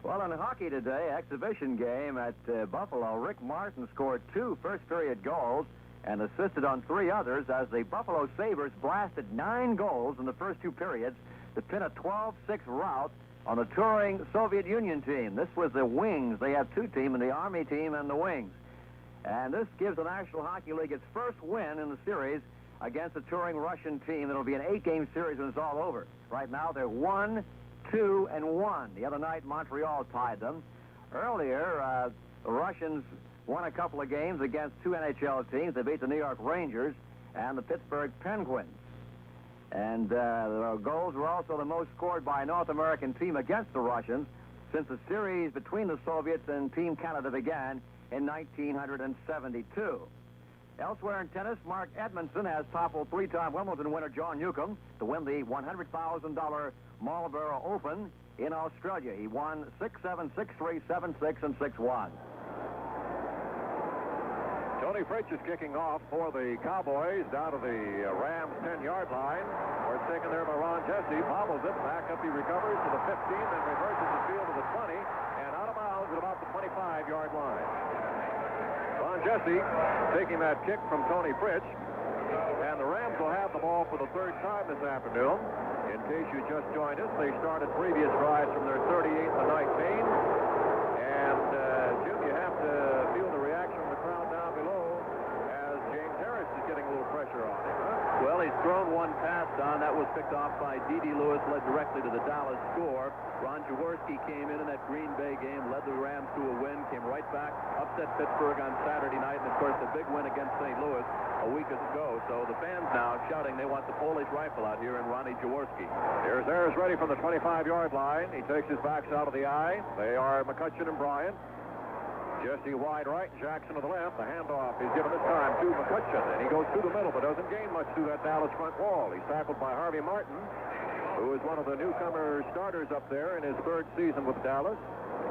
Well, in hockey today, exhibition game at Buffalo, Rick Martin scored 2 first-period goals and assisted on 3 others as the Buffalo Sabres blasted 9 goals in the first 2 periods to pin a 12-6 rout on the touring Soviet Union team. This was the Wings. They have 2 teams, the Army team and the Wings. And this gives the National Hockey League its first win in the series against a touring Russian team. It'll be an 8-game series when it's all over. Right now, they're 1-2-1. The other night, Montreal tied them. Earlier, the Russians won a couple of games against 2 NHL teams. They beat the New York Rangers and the Pittsburgh Penguins. And the goals were also the most scored by a North American team against the Russians since the series between the Soviets and Team Canada began in 1972. Elsewhere in tennis, Mark Edmondson has toppled 3-time Wimbledon winner John Newcomb to win the $100,000 Marlboro Open in Australia. He won 6-7, 6-3, 7-6, and 6-1. Tony Fritz is kicking off for the Cowboys down to the Rams 10-yard line. Where it's taken there by Ron Jesse. Bobbles it. Back up he recovers to the 15, then reverses the field to the 20, and out of bounds at about the 25-yard line. Ron Jesse taking that kick from Tony Fritz. And the Rams will have the ball for the 3rd time this afternoon. In case you just joined us, they started previous drives from their 38th the night main. And, Jim, you have to feel the reaction from the crowd down below as James Harris is getting a little pressure on him. Huh? Well, he's thrown 1 pass, Don. That was picked off by D.D. Lewis, led directly to the Dallas score. Ron Jaworski came in that Green Bay game, led the Rams to a win, came right back, upset Pittsburgh on Saturday night, and, of course, the big win against St. Louis a week ago. So the fans now shouting they want the Polish rifle out here in Ronnie Jaworski. Here's Harris ready from the 25-yard line. He takes his backs out of the eye. They are McCutcheon and Bryant. Jesse wide right, Jackson to the left. The handoff is given this time to McCutcheon, and he goes through the middle, but doesn't gain much through that Dallas front wall. He's tackled by Harvey Martin, who is one of the newcomer starters up there in his 3rd season with Dallas.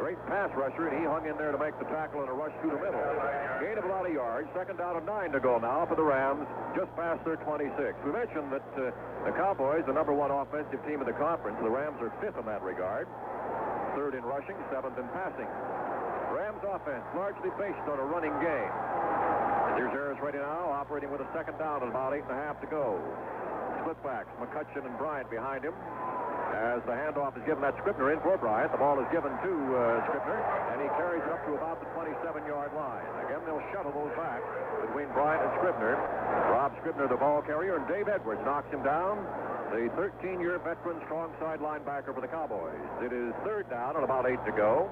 Great pass rusher, and he hung in there to make the tackle and a rush through the middle. Gain of about a yard. 2nd down and 9 to go now for the Rams, just past their 26. We mentioned that the Cowboys, the #1 offensive team in the conference, the Rams are 5th in that regard. 3rd in rushing, 7th in passing. Rams offense largely based on a running game. Here's Harris ready now, operating with a 2nd down and about 8.5 to go. Split backs, McCutcheon and Bryant behind him. As the handoff is given, that Scribner in for Bryant. The ball is given to Scribner, and he carries it up to about the 27-yard line. Again, they'll shuttle those back between Bryant and Scribner. Rob Scribner, the ball carrier, and Dave Edwards knocks him down. The 13-year veteran strong side linebacker for the Cowboys. It is 3rd down and about 8 to go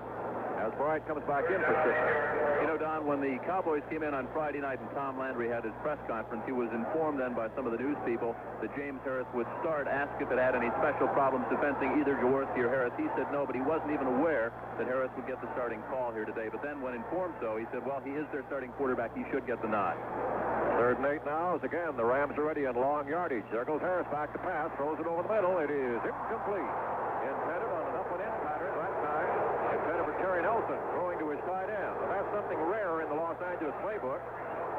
as Bryant comes back in for Scribner. You know, Don, when the Cowboys came in on Friday night and Tom Landry had his press conference, he was informed then by some of the news people that James Harris would start, asked if it had any special problems defending either Jaworski or Harris. He said no, but he wasn't even aware that Harris would get the starting call here today. But then when informed so, he said, well, he is their starting quarterback. He should get the nod. 3rd and 8 now as again the Rams are ready in long yardage. There goes Harris back to pass, throws it over the middle. It is incomplete. Intended on an up and in pattern that time. Intended for Terry Nelson, throwing to his tight end. And that's something rare in the Los Angeles playbook.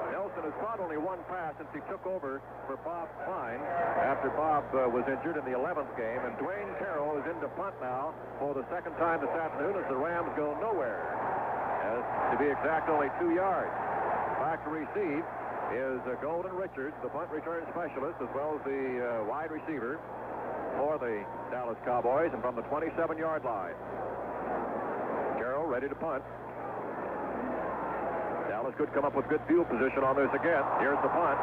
Nelson has caught only 1 pass since he took over for Bob Klein after Bob was injured in the 11th game. And Dwayne Carroll is into punt now for the 2nd time this afternoon as the Rams go nowhere. To be exact, only 2 yards. Back to receive is Golden Richards, the punt return specialist, as well as the wide receiver for the Dallas Cowboys, and from the 27-yard line. Carroll ready to punt. Dallas could come up with good field position on this again. Here's the punt.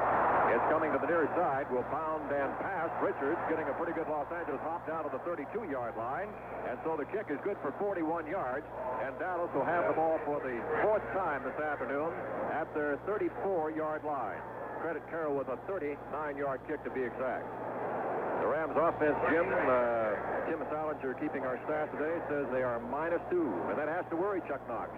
It's coming to the near side. Will pound and pass. Richards getting a pretty good Los Angeles hop down to the 32-yard line. And so the kick is good for 41 yards. And Dallas will have the ball for the fourth time this afternoon at their 34-yard line. Credit Carroll with a 39-yard kick to be exact. The Rams offense, Jim Salinger keeping our stats today, says they are -2. And that has to worry Chuck Knox.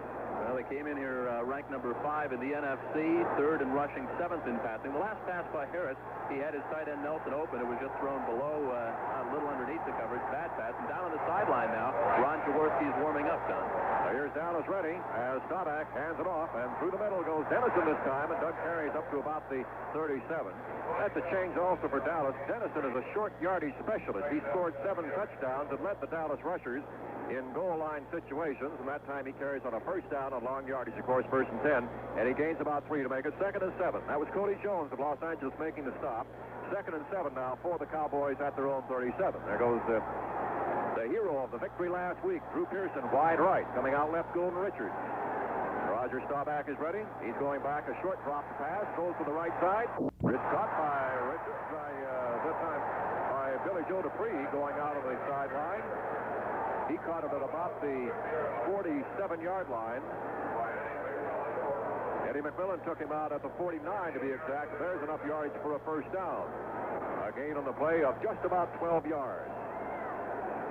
Well, they came in here ranked number 5 in the NFC, 3rd in rushing, 7th in passing. The last pass by Harris, he had his tight end Nelson open. It was just thrown below, a little underneath the coverage. Bad pass. And down on the sideline now, Ron Jaworski is warming up, Don. Here's Dallas ready as Staubach hands it off, and through the middle goes Dennison this time, and Doug carries up to about the 37. That's a change also for Dallas. Dennison is a short yardage specialist. He scored 7 touchdowns and led the Dallas rushers in goal line situations, and that time he carries on a first down on long yardage, of course, 1st and 10, and he gains about 3 to make it 2nd and 7. That was Cody Jones of Los Angeles making the stop. 2nd and 7 now for the Cowboys at their own 37. There goes the hero of the victory last week, Drew Pearson, wide right, coming out left, Golden Richards. Roger Staubach is ready. He's going back, a short drop to pass, throws to the right side. It's caught by Richards, this time by Billy Joe Dupree going out of the sideline. He caught it at about the 47-yard line. Eddie McMillan took him out at the 49 to be exact. There's enough yards for a first down. A gain on the play of just about 12 yards.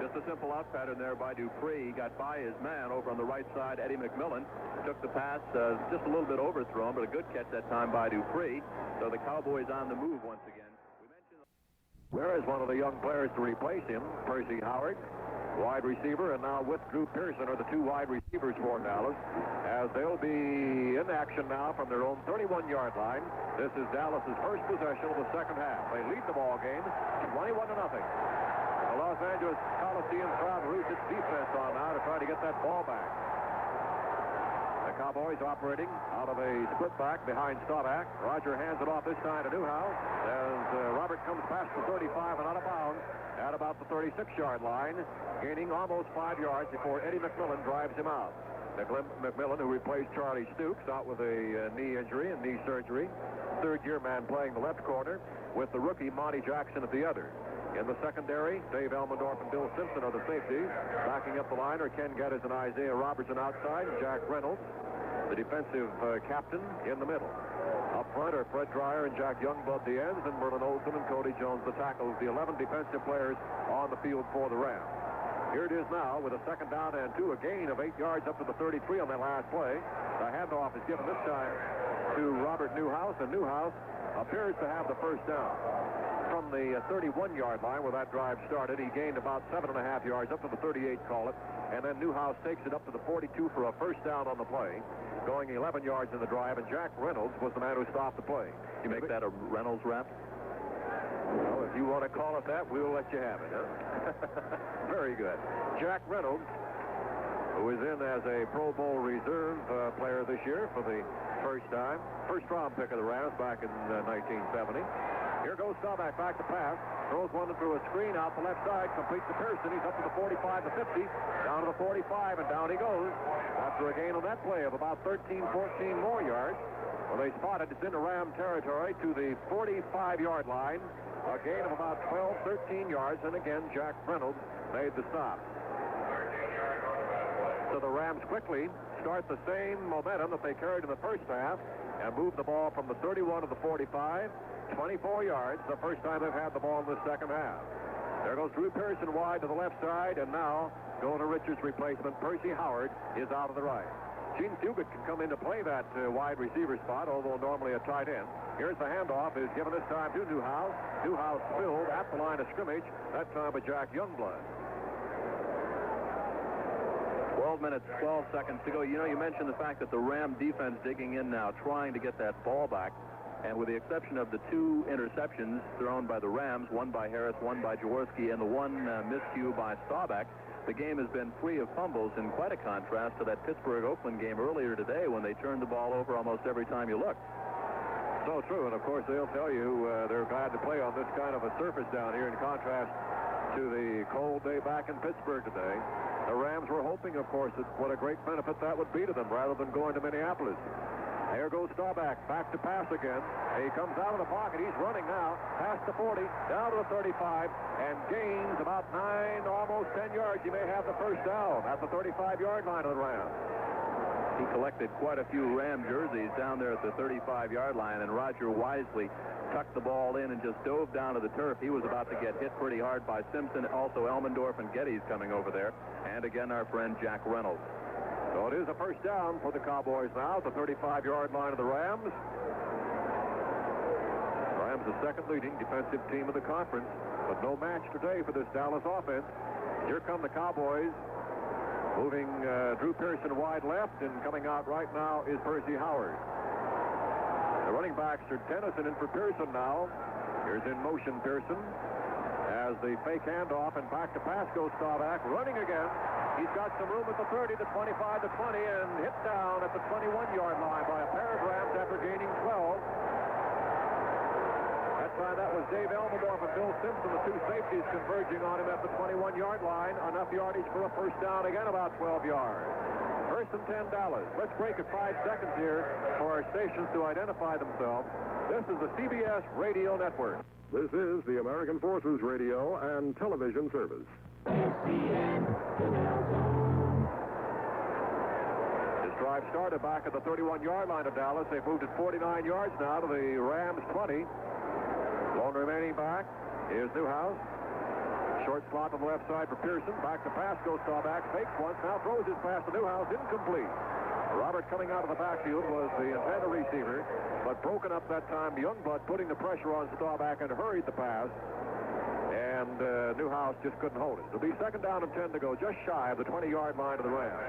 Just a simple out pattern there by Dupree. He got by his man over on the right side. Eddie McMillan took the pass, just a little bit overthrown, but a good catch that time by Dupree. So the Cowboys on the move once again. There is one of the young players to replace him, Percy Howard, wide receiver, and now with Drew Pearson are the 2 wide receivers for Dallas, as they'll be in action now from their own 31-yard line. This is Dallas's first possession of the second half. They lead the ball game 21-0. The Los Angeles Coliseum crowd roots its defense on now to try to get that ball back. The Cowboys operating out of a split back behind Staubach. Roger hands it off this time to Newhouse as Robert comes past the 35 and out of bounds at about the 36-yard line, gaining almost 5 yards before Eddie McMillan drives him out. McMillan, who replaced Charlie Stooks, out with a knee injury and knee surgery. 3rd-year man playing the left corner with the rookie Monty Jackson at the other. In the secondary, Dave Elmendorf and Bill Simpson are the safeties. Backing up the line are Ken Geddes and Isaiah Robertson outside, and Jack Reynolds, the defensive captain, in the middle. Up front are Fred Dreyer and Jack Youngblood the ends, and Merlin Olsen and Cody Jones the tackles, the 11 defensive players on the field for the Rams. Here it is now with a 2nd down and 2, a gain of 8 yards up to the 33 on that last play. The handoff is given this time to Robert Newhouse, and Newhouse appears to have the first down. From the 31-yard line where that drive started, he gained about 7.5 yards up to the 38, call it, and then Newhouse takes it up to the 42 for a first down on the play, going 11 yards in the drive, and Jack Reynolds was the man who stopped the play. You make that a Reynolds rep? Well, if you want to call it that, we'll let you have it. Huh? Very good. Jack Reynolds, who is in as a Pro Bowl reserve player this year for the first time. First-round pick of the Rams back in 1970. Here goes Staubach back to pass. Throws one through a screen out the left side. Completes to Pearson. He's up to the 45, the 50. Down to the 45, and down he goes. After a gain on that play of about 13, 14 more yards. Well, they spotted it's into Ram territory to the 45-yard line. A gain of about 12, 13 yards. And again, Jack Reynolds made the stop. So the Rams quickly start the same momentum that they carried in the first half and move the ball from the 31 to the 45. 24 yards, the first time they've had the ball in the second half. There goes Drew Pearson wide to the left side, and now going to Richards' replacement, Percy Howard is out of the right. Gene Fugit can come in to play that wide receiver spot, although normally a tight end. Here's the handoff, is given this time to Newhouse. Newhouse filled at the line of scrimmage, that time by Jack Youngblood. 12 minutes, 12 seconds to go. You know, you mentioned the fact that the Ram defense digging in now, trying to get that ball back. And with the exception of the 2 interceptions thrown by the Rams, one by Harris, one by Jaworski, and the one miscue by Staubach, the game has been free of fumbles, in quite a contrast to that Pittsburgh-Oakland game earlier today when they turned the ball over almost every time you look. So true, and of course they'll tell you they're glad to play on this kind of a surface down here in contrast to the cold day back in Pittsburgh today. The Rams were hoping, of course, that what a great benefit that would be to them rather than going to Minneapolis. There goes Staubach, back to pass again. He comes out of the pocket. He's running now. Past the 40, down to the 35, and gains about 9, almost 10 yards. He may have the first down at the 35-yard line of the Rams. He collected quite a few Ram jerseys down there at the 35-yard line, and Roger wisely tucked the ball in and just dove down to the turf. He was about to get hit pretty hard by Simpson, also Elmendorf and Geddes coming over there, and again our friend Jack Reynolds. So it is a first down for the Cowboys now at the 35-yard line of the Rams. Rams the second leading defensive team of the conference, but no match today for this Dallas offense. Here come the Cowboys, moving Drew Pearson wide left, and coming out right now is Percy Howard. The running backs are Dennison in for Pearson now. Here's in motion Pearson as the fake handoff, and back to pass goes Staubach, running again. He's got some room at the 30, the 25, the 20, and hit down at the 21-yard line by a pair of Rams after gaining 12. That time that was Dave Elmendorf and Bill Simpson, the two safeties converging on him at the 21-yard line. Enough yardage for a first down again, about 12 yards. First and 10 Dallas. Let's break at 5 seconds here for our stations to identify themselves. This is the CBS Radio Network. This is the American Forces Radio and Television Service. This drive started back at the 31-yard line of Dallas. They've moved it 49 yards now to the Rams 20. Lone remaining back is Newhouse. Short slot on the left side for Pearson. Back to pass goes Staubach. Fakes once. Now throws his pass to Newhouse. Incomplete. Robert coming out of the backfield was the intended receiver, but broken up that time. Youngblood putting the pressure on Staubach and hurried the pass. And Newhouse just couldn't hold it. It'll be second down and 10 to go, just shy of the 20-yard line of the Rams.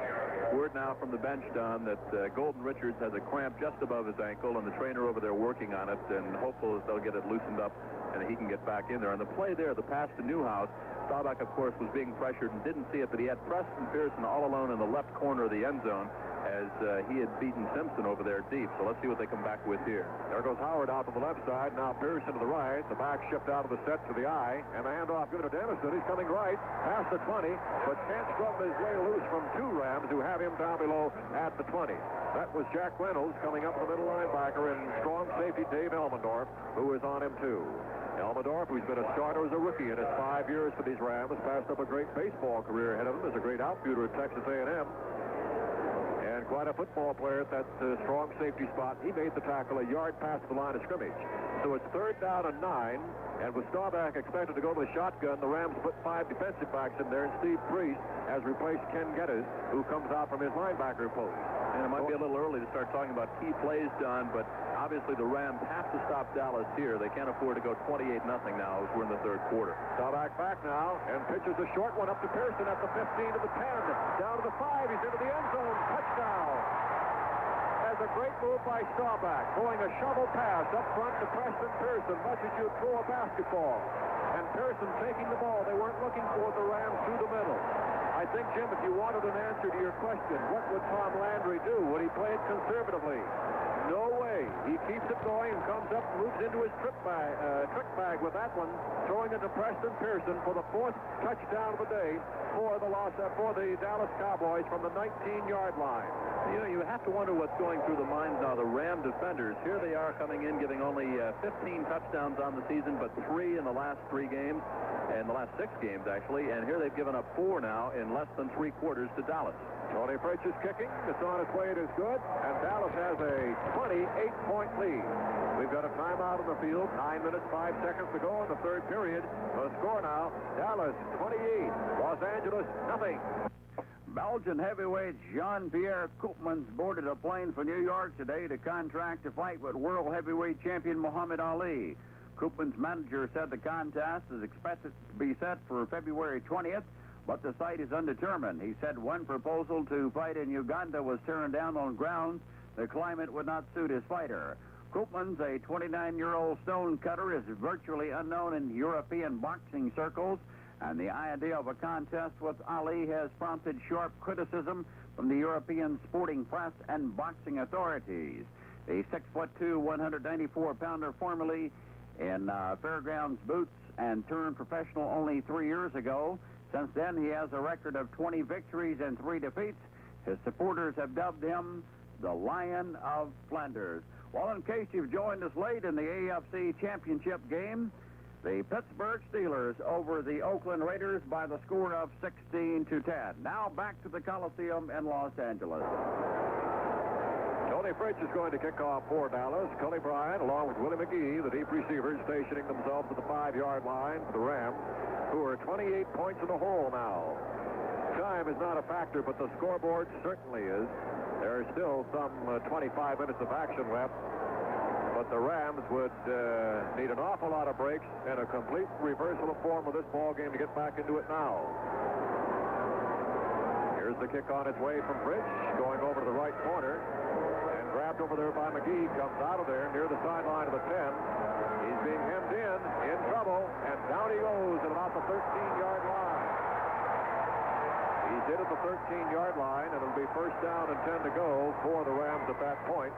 Word now from the bench, Don, that Golden Richards has a cramp just above his ankle, and the trainer over there working on it, and hopeful that they'll get it loosened up and he can get back in there. And the play there, the pass to Newhouse, Staubach, of course, was being pressured and didn't see it, but he had Preston Pearson all alone in the left corner of the end zone as he had beaten Simpson over there deep. So let's see what they come back with here. There goes Howard out to the left side. Now Pearson to the right. The back shift out of the set to the eye. And the handoff given to Dennison. He's coming right past the 20, but can't struggle his way loose from two Rams who have him down below at the 20. That was Jack Reynolds coming up the middle linebacker, and strong safety Dave Elmendorf, who is on him too. Elmendorf, who's been a starter as a rookie in his 5 years for these Rams, passed up a great baseball career ahead of him as a great outfielder at Texas A&M. And quite a football player at that strong safety spot. He made the tackle a yard past the line of scrimmage. So it's third down and 9, and with Staubach expected to go to the shotgun, the Rams put 5 defensive backs in there, and Steve Priest has replaced Ken Geddes, who comes out from his linebacker post. And it might be a little early to start talking about key plays, Don, but obviously the Rams have to stop Dallas here. They can't afford to go 28-0 now as we're in the third quarter. Staubach back now and pitches a short one up to Pearson at the 15 to the 10. Down to the 5. He's into the end zone. Touchdown. That's a great move by Staubach, throwing a shovel pass up front to Preston Pearson, much as you'd throw a basketball. And Pearson taking the ball. They weren't looking for the Rams through the middle. I think, Jim, if you wanted an answer to your question, what would Tom Landry do? Would he play it conservatively? No way. He keeps it going and comes up and moves into his trick bag with that one, throwing it to Preston Pearson for the 4th touchdown of the day for the Dallas Cowboys from the 19-yard line. You know, you have to wonder what's going through the minds now, the Ram defenders. Here they are coming in, giving only 15 touchdowns on the season, but 3 in the last 3 games, and the last 6 games, actually. And here they've given up 4 now in less than 3 quarters to Dallas. Tony Fritz is kicking. It's on its way. It is good. And Dallas has a 28-point lead. We've got a timeout on the field. 9 minutes, 5 seconds to go in the third period. The score now, Dallas 28, Los Angeles nothing. Belgian heavyweight Jean-Pierre Koopmans boarded a plane for New York today to contract to fight with world heavyweight champion Muhammad Ali. Koopmans' manager said the contest is expected to be set for February 20th, but the site is undetermined. He said one proposal to fight in Uganda was turned down on grounds the climate would not suit his fighter. Koopmans, a 29-year-old stone cutter, is virtually unknown in European boxing circles, and the idea of a contest with Ali has prompted sharp criticism from the European sporting press and boxing authorities. The 6'2", 194-pounder formerly in fairgrounds boots and turned professional only 3 years ago. Since then, he has a record of 20 victories and 3 defeats. His supporters have dubbed him the Lion of Flanders. Well, in case you've joined us late in the AFC Championship game, the Pittsburgh Steelers over the Oakland Raiders by the score of 16-10. Now back to the Coliseum in Los Angeles. Tony Fritz is going to kick off for Dallas. Cully Bryant, along with Willie McGee, the deep receivers, stationing themselves at the 5-yard line for the Rams, who are 28 points in the hole now. Time is not a factor, but the scoreboard certainly is. There are still some 25 minutes of action left, but the Rams would need an awful lot of breaks and a complete reversal of form of this ball game to get back into it now. Here's the kick on its way from Fritz, going over to the right corner, and grabbed over there by McGee, comes out of there near the sideline of the 10. He's being hemmed in trouble, and down he goes at about the 13-yard line. He's hit at the 13-yard line, and it'll be first down and 10 to go for the Rams at that point.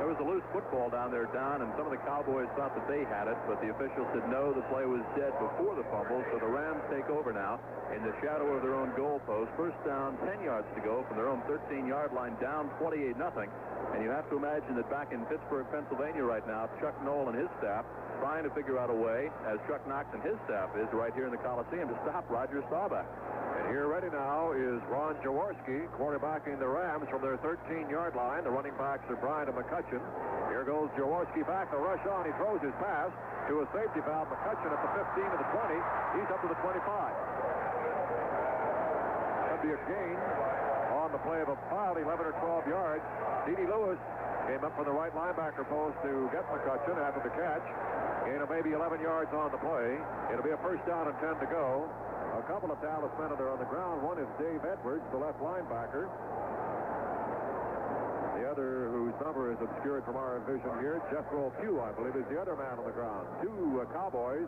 There was a loose football down there, Don, and some of the Cowboys thought that they had it, but the official said no, the play was dead before the fumble, so the Rams take over now in the shadow of their own goal post. First down, 10 yards to go from their own 13-yard line, down 28-0. And you have to imagine that back in Pittsburgh, Pennsylvania right now, Chuck Noll and his staff trying to figure out a way, as Chuck Knox and his staff is right here in the Coliseum, to stop Roger Staubach. And here ready now is Ron Jaworski, quarterbacking the Rams from their 13-yard line. The running backs are Bryant and McCutcheon. Here goes Jaworski back, the rush on. He throws his pass to a safety valve. McCutcheon at the 15 to the 20. He's up to the 25. That'd be a gain on the play of about 11 or 12 yards. D.D. Lewis came up from the right linebacker post to get McCutcheon after the catch. Gain of maybe 11 yards on the play. It'll be a first down and 10 to go. A couple of Dallas men are there on the ground. One is Dave Edwards, the left linebacker. The other, whose number is obscured from our vision here, Jethro Pugh, I believe, is the other man on the ground. Two Cowboys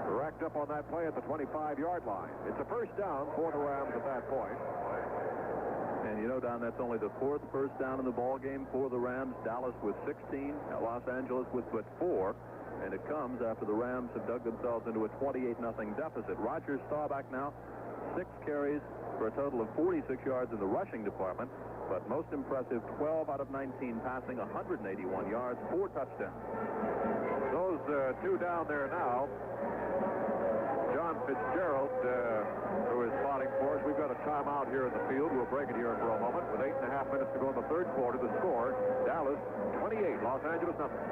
racked up on that play at the 25-yard line. It's a first down for the Rams at that point. And you know, Don, that's only the fourth first down in the ball game for the Rams. Dallas with 16, Los Angeles with but 4. And it comes after the Rams have dug themselves into a 28-0 deficit. Roger Staubach now, 6 carries for a total of 46 yards in the rushing department. But most impressive, 12 out of 19 passing, 181 yards, 4 touchdowns. Those two down there now. John Fitzgerald, who is spotting for us. We've got a timeout here in the field. We'll break it here for a moment. With 8.5 minutes to go in the third quarter, the score, Dallas 28, Los Angeles nothing.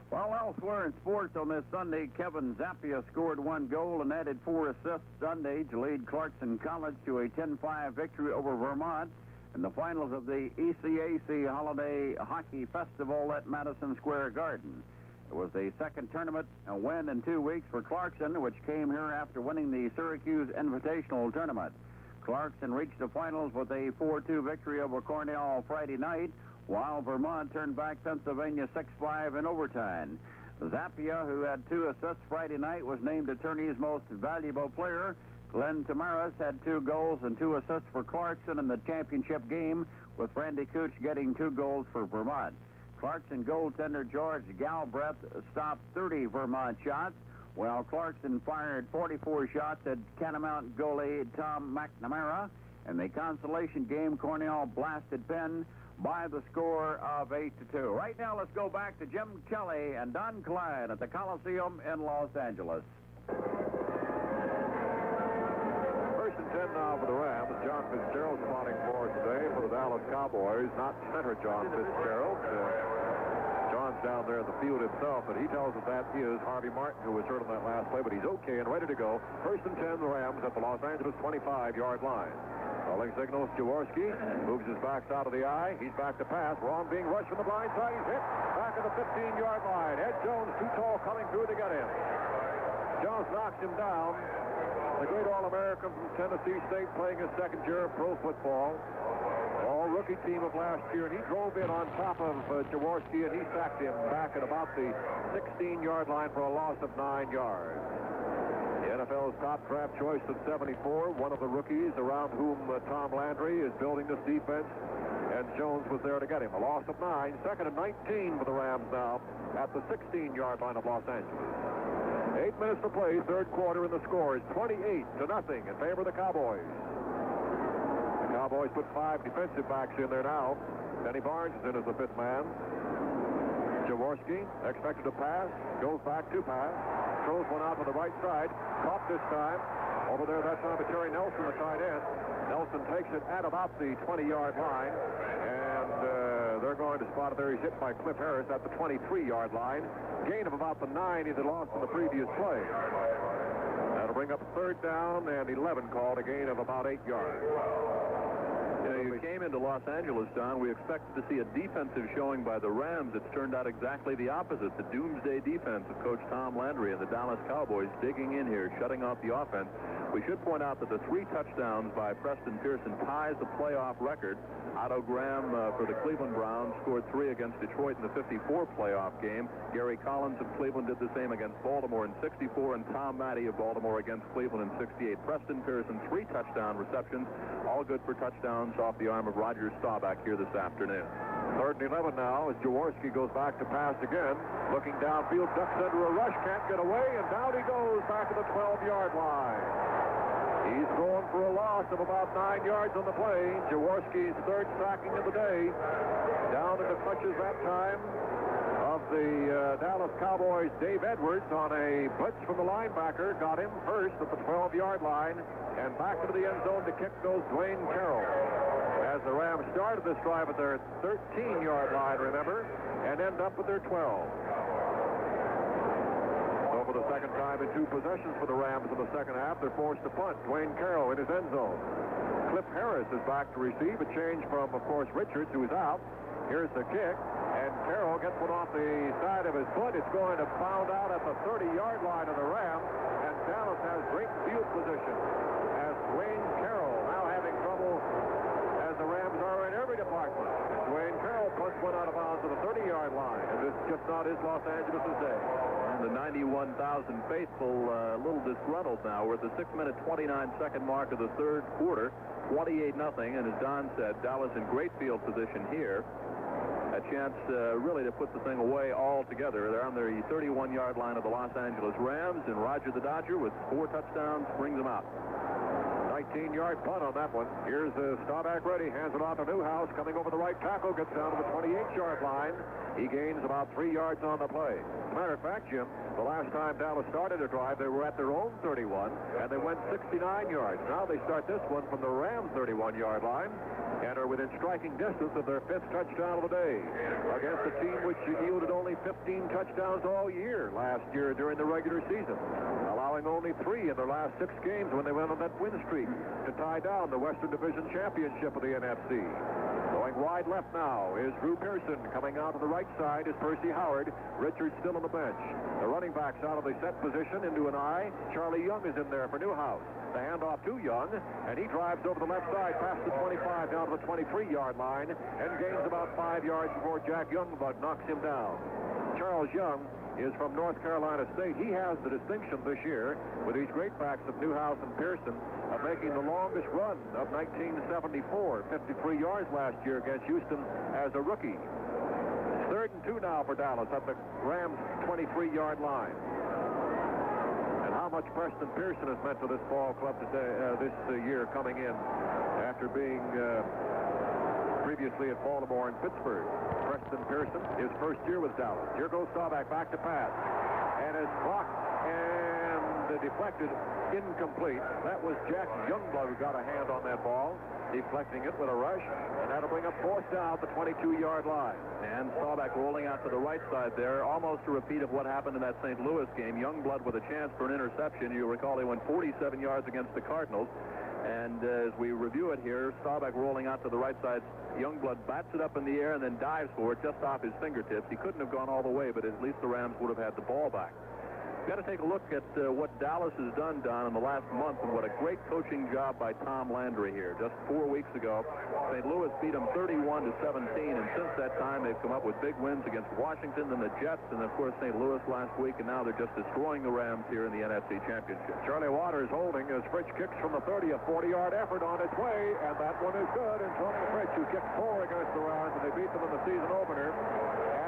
Well, elsewhere in sports on this Sunday, Kevin Zappia scored 1 goal and added 4 assists Sunday to lead Clarkson College to a 10-5 victory over Vermont in the finals of the ECAC Holiday Hockey Festival at Madison Square Garden. It was the second tournament win in 2 weeks for Clarkson, which came here after winning the Syracuse Invitational Tournament. Clarkson reached the finals with a 4-2 victory over Cornell Friday night, while Vermont turned back Pennsylvania 6-5 in overtime. Zappia, who had 2 assists Friday night, was named attorney's most valuable player. Glenn Tamaris had 2 goals and 2 assists for Clarkson in the championship game, with Randy Cooch getting 2 goals for Vermont. Clarkson goaltender George Galbraith stopped 30 Vermont shots, while Clarkson fired 44 shots at Catamount goalie Tom McNamara. In the consolation game, Cornell blasted Penn by the score of 8-2. Right now, let's go back to Jim Kelly and Don Klein at the Coliseum in Los Angeles. First and 10 now for the Rams. John Fitzgerald spotting for us today for the Dallas Cowboys. Not center John Fitzgerald. John's down there in the field himself, but he tells us that is Harvey Martin, who was hurt on that last play, but he's okay and ready to go. First and 10, the Rams at the Los Angeles 25-yard line. Calling signals, Jaworski moves his backs out of the eye. He's back to pass. Wrong being rushed from the blind side. He's hit back at the 15-yard line. Ed Jones, too tall, coming through to get him. Jones knocks him down. The great All-American from Tennessee State, playing his second year of pro football. All-rookie team of last year, and he drove in on top of Jaworski, and he sacked him back at about the 16-yard line for a loss of 9 yards. The NFL's top draft choice at 74, one of the rookies around whom Tom Landry is building this defense, and Jones was there to get him. A loss of 9, second and 19 for the Rams now at the 16-yard line of Los Angeles. 8 minutes to play, third quarter, and the score is 28-0 in favor of the Cowboys. The Cowboys put 5 defensive backs in there now. Denny Barnes is in as the 5th man. Jaworski expected to pass, goes back to pass, throws one out to the right side, caught this time. Over there that time to Terry Nelson, the tight end. Nelson takes it at about the 20-yard line, and they're going to spot it there. He's hit by Cliff Harris at the 23-yard line. Gain of about the 9 he had lost in the previous play. That'll bring up 3rd down and 11 called, a gain of about 8 yards. You came into Los Angeles, Don. We expected to see a defensive showing by the Rams. It's turned out exactly the opposite. The doomsday defense of Coach Tom Landry and the Dallas Cowboys digging in here, shutting off the offense. We should point out that the 3 touchdowns by Preston Pearson ties the playoff record. Otto Graham for the Cleveland Browns scored 3 against Detroit in the 54 playoff game. Gary Collins of Cleveland did the same against Baltimore in 64, and Tom Matty of Baltimore against Cleveland in 68. Preston Pearson, 3 touchdown receptions, all good for touchdowns off the arm of Roger Staubach here this afternoon. 3rd and 11 now as Jaworski goes back to pass again. Looking downfield, ducks under a rush, can't get away, and down he goes back to the 12-yard line. He's going for a loss of about 9 yards on the play. Jaworski's 3rd sacking of the day. Down in the clutches that time of the Dallas Cowboys, Dave Edwards on a blitz from the linebacker. Got him first at the 12-yard line. And back into the end zone to kick goes Dwayne Carroll. As the Rams started this drive at their 13-yard line, remember, and end up with their 12. So for the second time in 2 possessions for the Rams in the second half, they're forced to punt. Dwayne Carroll in his end zone. Cliff Harris is back to receive. A change from, of course, Richards, who is out. Here's the kick, and Carroll gets one off the side of his foot. It's going to bound out at the 30-yard line of the Rams, and Dallas has great field position. As Dwayne Carroll now having trouble, as the Rams are in every department. Dwayne Carroll punts one out of bounds to the 30-yard line, and it's just not his Los Angeles' day. And the 91,000 faithful a little disgruntled now. We're at the 6-minute, 29-second mark of the 3rd quarter, 28-0, and as Don said, Dallas in great field position here. A chance really to put the thing away altogether. They're on the 31-yard line of the Los Angeles Rams, and Roger the Dodger with 4 touchdowns brings them out. 19-yard punt on that one. Here's Staubach ready, hands it off to Newhouse, coming over the right tackle, gets down to the 28-yard line. He gains about 3 yards on the play. As a matter of fact, Jim, the last time Dallas started a drive, they were at their own 31, and they went 69 yards. Now they start this one from the Rams' 31-yard line and are within striking distance of their 5th touchdown of the day against a team which yielded only 15 touchdowns all year last year during the regular season, allowing only 3 in their last 6 games when they went on that win streak to tie down the Western Division Championship of the NFC. Going wide left now is Drew Pearson. Coming out to the right side is Percy Howard. Richards still on the bench. The running backs out of the set position into an I. Charlie Young is in there for Newhouse. The handoff to Young, and he drives over the left side past the 25 down to the 23-yard line and gains about 5 yards before Jack Youngblood knocks him down. Charles Young is from North Carolina State. He has the distinction this year with these great backs of Newhouse and Pearson of making the longest run of 1974, 53 yards last year against Houston as a rookie. 3rd and 2 now for Dallas at the Rams' 23-yard line. And how much Preston Pearson has meant to this ball club today, this year coming in after being previously at Baltimore and Pittsburgh. Preston Pearson, his first year with Dallas. Here goes Staubach back to pass. And is blocked and deflected, incomplete. That was Jack Youngblood who got a hand on that ball, deflecting it with a rush. And that'll bring up 4th down at the 22-yard line. And Staubach rolling out to the right side there, almost a repeat of what happened in that St. Louis game. Youngblood with a chance for an interception. You recall he went 47 yards against the Cardinals. And as we review it here, Staubach rolling out to the right side. Youngblood bats it up in the air and then dives for it just off his fingertips. He couldn't have gone all the way, but at least the Rams would have had the ball back. Got to take a look at what Dallas has done, Don, in the last month, and what a great coaching job by Tom Landry here. Just 4 weeks ago, St. Louis beat them 31-17, and since that time, they've come up with big wins against Washington and the Jets, and of course, St. Louis last week, and now they're just destroying the Rams here in the NFC Championship. Charlie Waters holding as Fritz kicks from the 30, a 40-yard effort on its way, and that one is good. And Tony Fritz, who kicked 4 against the Rams, and they beat them in the season opener,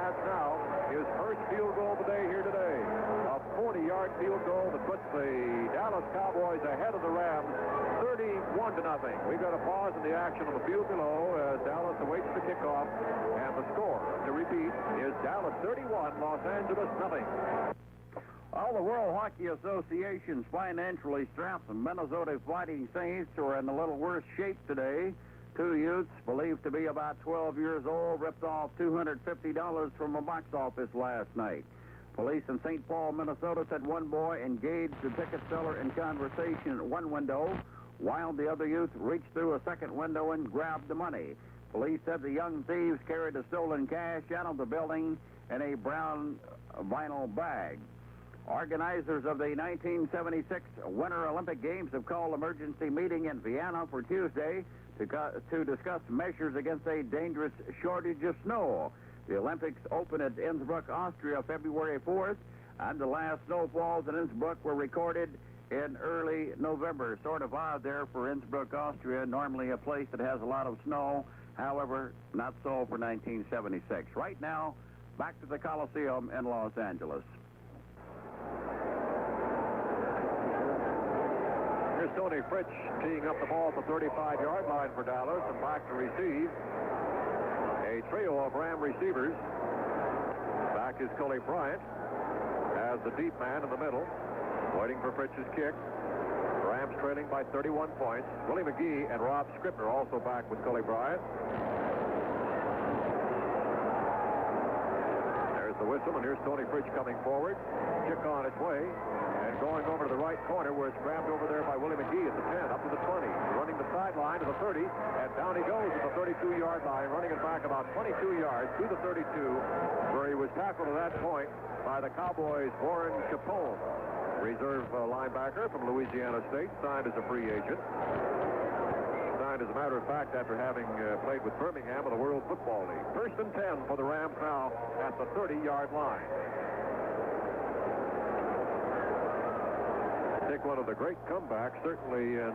adds now his first field goal of the day here today. A 40-yard 20-yard field goal that puts the Dallas Cowboys ahead of the Rams 31-0. We've got a pause in the action on the field below as Dallas awaits the kickoff. And the score, to repeat, is Dallas 31, Los Angeles 0. Well, the World Hockey Association's financially strapped Minnesota Fighting Saints are in a little worse shape today. Two youths, believed to be about 12 years old, ripped off $250 from a box office last night. Police in St. Paul, Minnesota said one boy engaged the ticket seller in conversation at one window, while the other youth reached through a second window and grabbed the money. Police said the young thieves carried the stolen cash out of the building in a brown vinyl bag. Organizers of the 1976 Winter Olympic Games have called an emergency meeting in Vienna for Tuesday to discuss measures against a dangerous shortage of snow. The Olympics open at Innsbruck, Austria, February 4th, and the last snowfalls in Innsbruck were recorded in early November. Sort of odd there for Innsbruck, Austria, normally a place that has a lot of snow. However, not so for 1976. Right now, back to the Coliseum in Los Angeles. Here's Tony Fritsch teeing up the ball at the 35-yard line for Dallas, and back to receive. A trio of Ram receivers. Back is Cully Bryant as the deep man in the middle, waiting for Fritsch's kick. Rams trailing by 31 points. Willie McGee and Rob Scribner also back with Cully Bryant. There's the whistle, and here's Tony Fritsch coming forward. Kick on its way. And going over to the right corner where it's grabbed over there by Willie McGee at the 10, up to the 20. Running the sideline to the 30, and down he goes at the 32-yard line, running it back about 22 yards to the 32, where he was tackled at that point by the Cowboys' Warren Capone, reserve linebacker from Louisiana State, signed as a free agent. Signed, as a matter of fact, after having played with Birmingham in the World Football League. First and 10 for the Rams now at the 30-yard line. I think one of the great comebacks, certainly in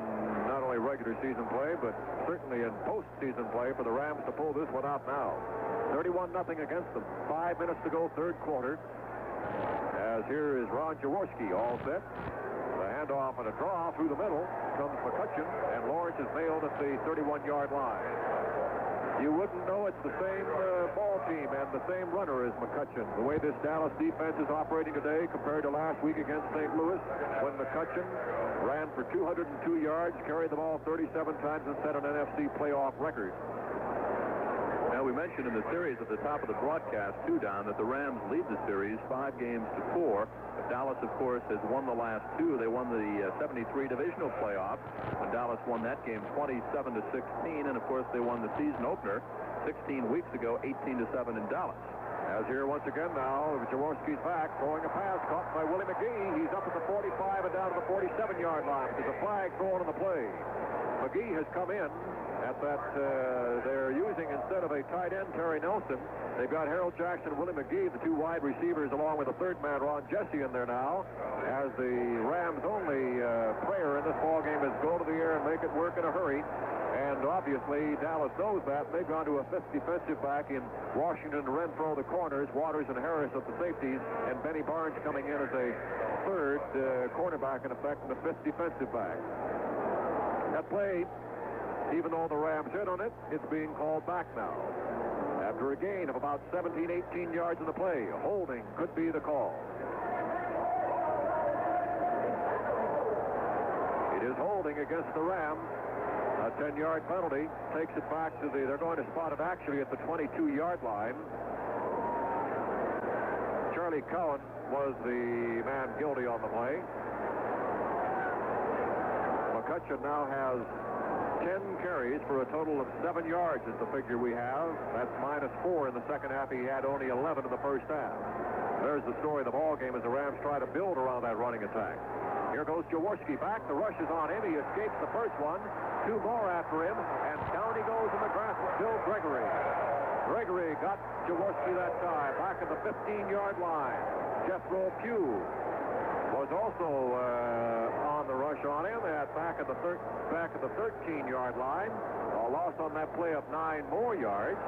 not only regular season play, but certainly in postseason play for the Rams to pull this one out now. 31-0 against them. 5 minutes to go, third quarter. As here is Ron Jaworski all set. The handoff and a draw through the middle comes McCutcheon, and Lawrence is nailed at the 31-yard line. You wouldn't know it's the same ball team and the same runner as McCutcheon. The way this Dallas defense is operating today compared to last week against St. Louis, when McCutcheon ran for 202 yards, carried the ball 37 times, and set an NFC playoff record. Now, we mentioned in the series at the top of the broadcast, too, Don, that the Rams lead the series 5 games to 4. But Dallas, of course, has won the last 2. They won the 73 divisional playoff, and Dallas won that game 27-16. And, of course, they won the season opener 16 weeks ago, 18-7 in Dallas. As here once again now, Jaworski's back, throwing a pass, caught by Willie McGee. He's up at the 45 and down to the 47-yard line. There's a flag thrown on the play. McGee has come in at that, they're using, instead of a tight end, Terry Nelson, they've got Harold Jackson and Willie McGee, the 2 wide receivers, along with the third man, Ron Jesse, in there now, as the Rams' only prayer in this ballgame is go to the air and make it work in a hurry. And obviously, Dallas knows that. They've gone to a 5th defensive back in Washington, Renfro, the corners, Waters and Harris at the safeties, and Benny Barnes coming in as a 3rd cornerback, in effect, and the 5th defensive back. That play, even though the Rams hit on it, it's being called back now. After a gain of about 17, 18 yards in the play, holding could be the call. It is holding against the Rams. A 10-yard penalty takes it back to they're going to spot it actually at the 22-yard line. Charlie Cowan was the man guilty on the play. McCutcheon now has 10 carries for a total of 7 yards is the figure we have. That's -4 in the second half. He had only 11 in the first half. There's the story of the ball game as the Rams try to build around that running attack. Here goes Jaworski back. The rush is on him. He escapes the first one. 2 more after him, and down he goes in the grass with Bill Gregory. Gregory got Jaworski that time, back at the 15-yard line. Jethro Pugh was also on the rush on him, back at the 13-yard line. A loss on that play of 9 more yards,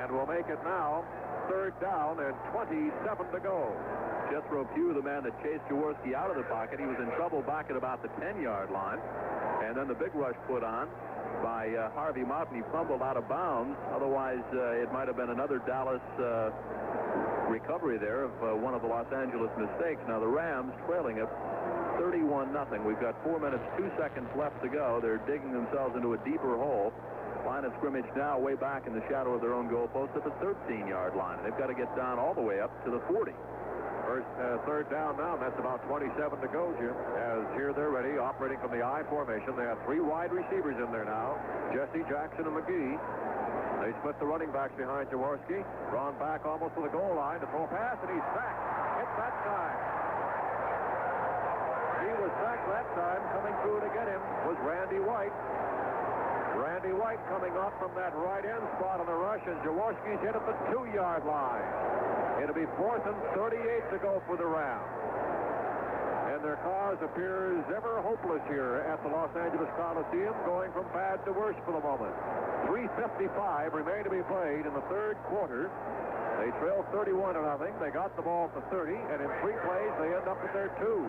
and will make it now third down and 27 to go. Jethro Pugh, the man that chased Jaworski out of the pocket, he was in trouble back at about the 10-yard line. And then the big rush put on by Harvey Mott, and he fumbled out of bounds. Otherwise, it might have been another Dallas recovery there of one of the Los Angeles mistakes. Now, the Rams trailing it 31-0. We've got 4 minutes, 2 seconds left to go. They're digging themselves into a deeper hole. Line of scrimmage now way back in the shadow of their own goal post at the 13-yard line. They've got to get down all the way up to the 40. Third down now, and that's about 27 to go, Jim. As here they're ready, operating from the I formation. They have 3 wide receivers in there now, Jesse, Jackson, and McGee. They split the running backs behind Jaworski. Drawn back almost to the goal line to throw a pass, and he's sacked. Hit that time. He was sacked that time. Coming through to get him was Randy White. Randy White coming off from that right end spot on the rush, and Jaworski's hit at the 2-yard line. It'll be 4th and 38 to go for the Rams. And their cause appears ever hopeless here at the Los Angeles Coliseum, going from bad to worse for the moment. 3:55 remain to be played in the third quarter. They trail 31-0. They got the ball at the 30, and in 3 plays they end up with their 2.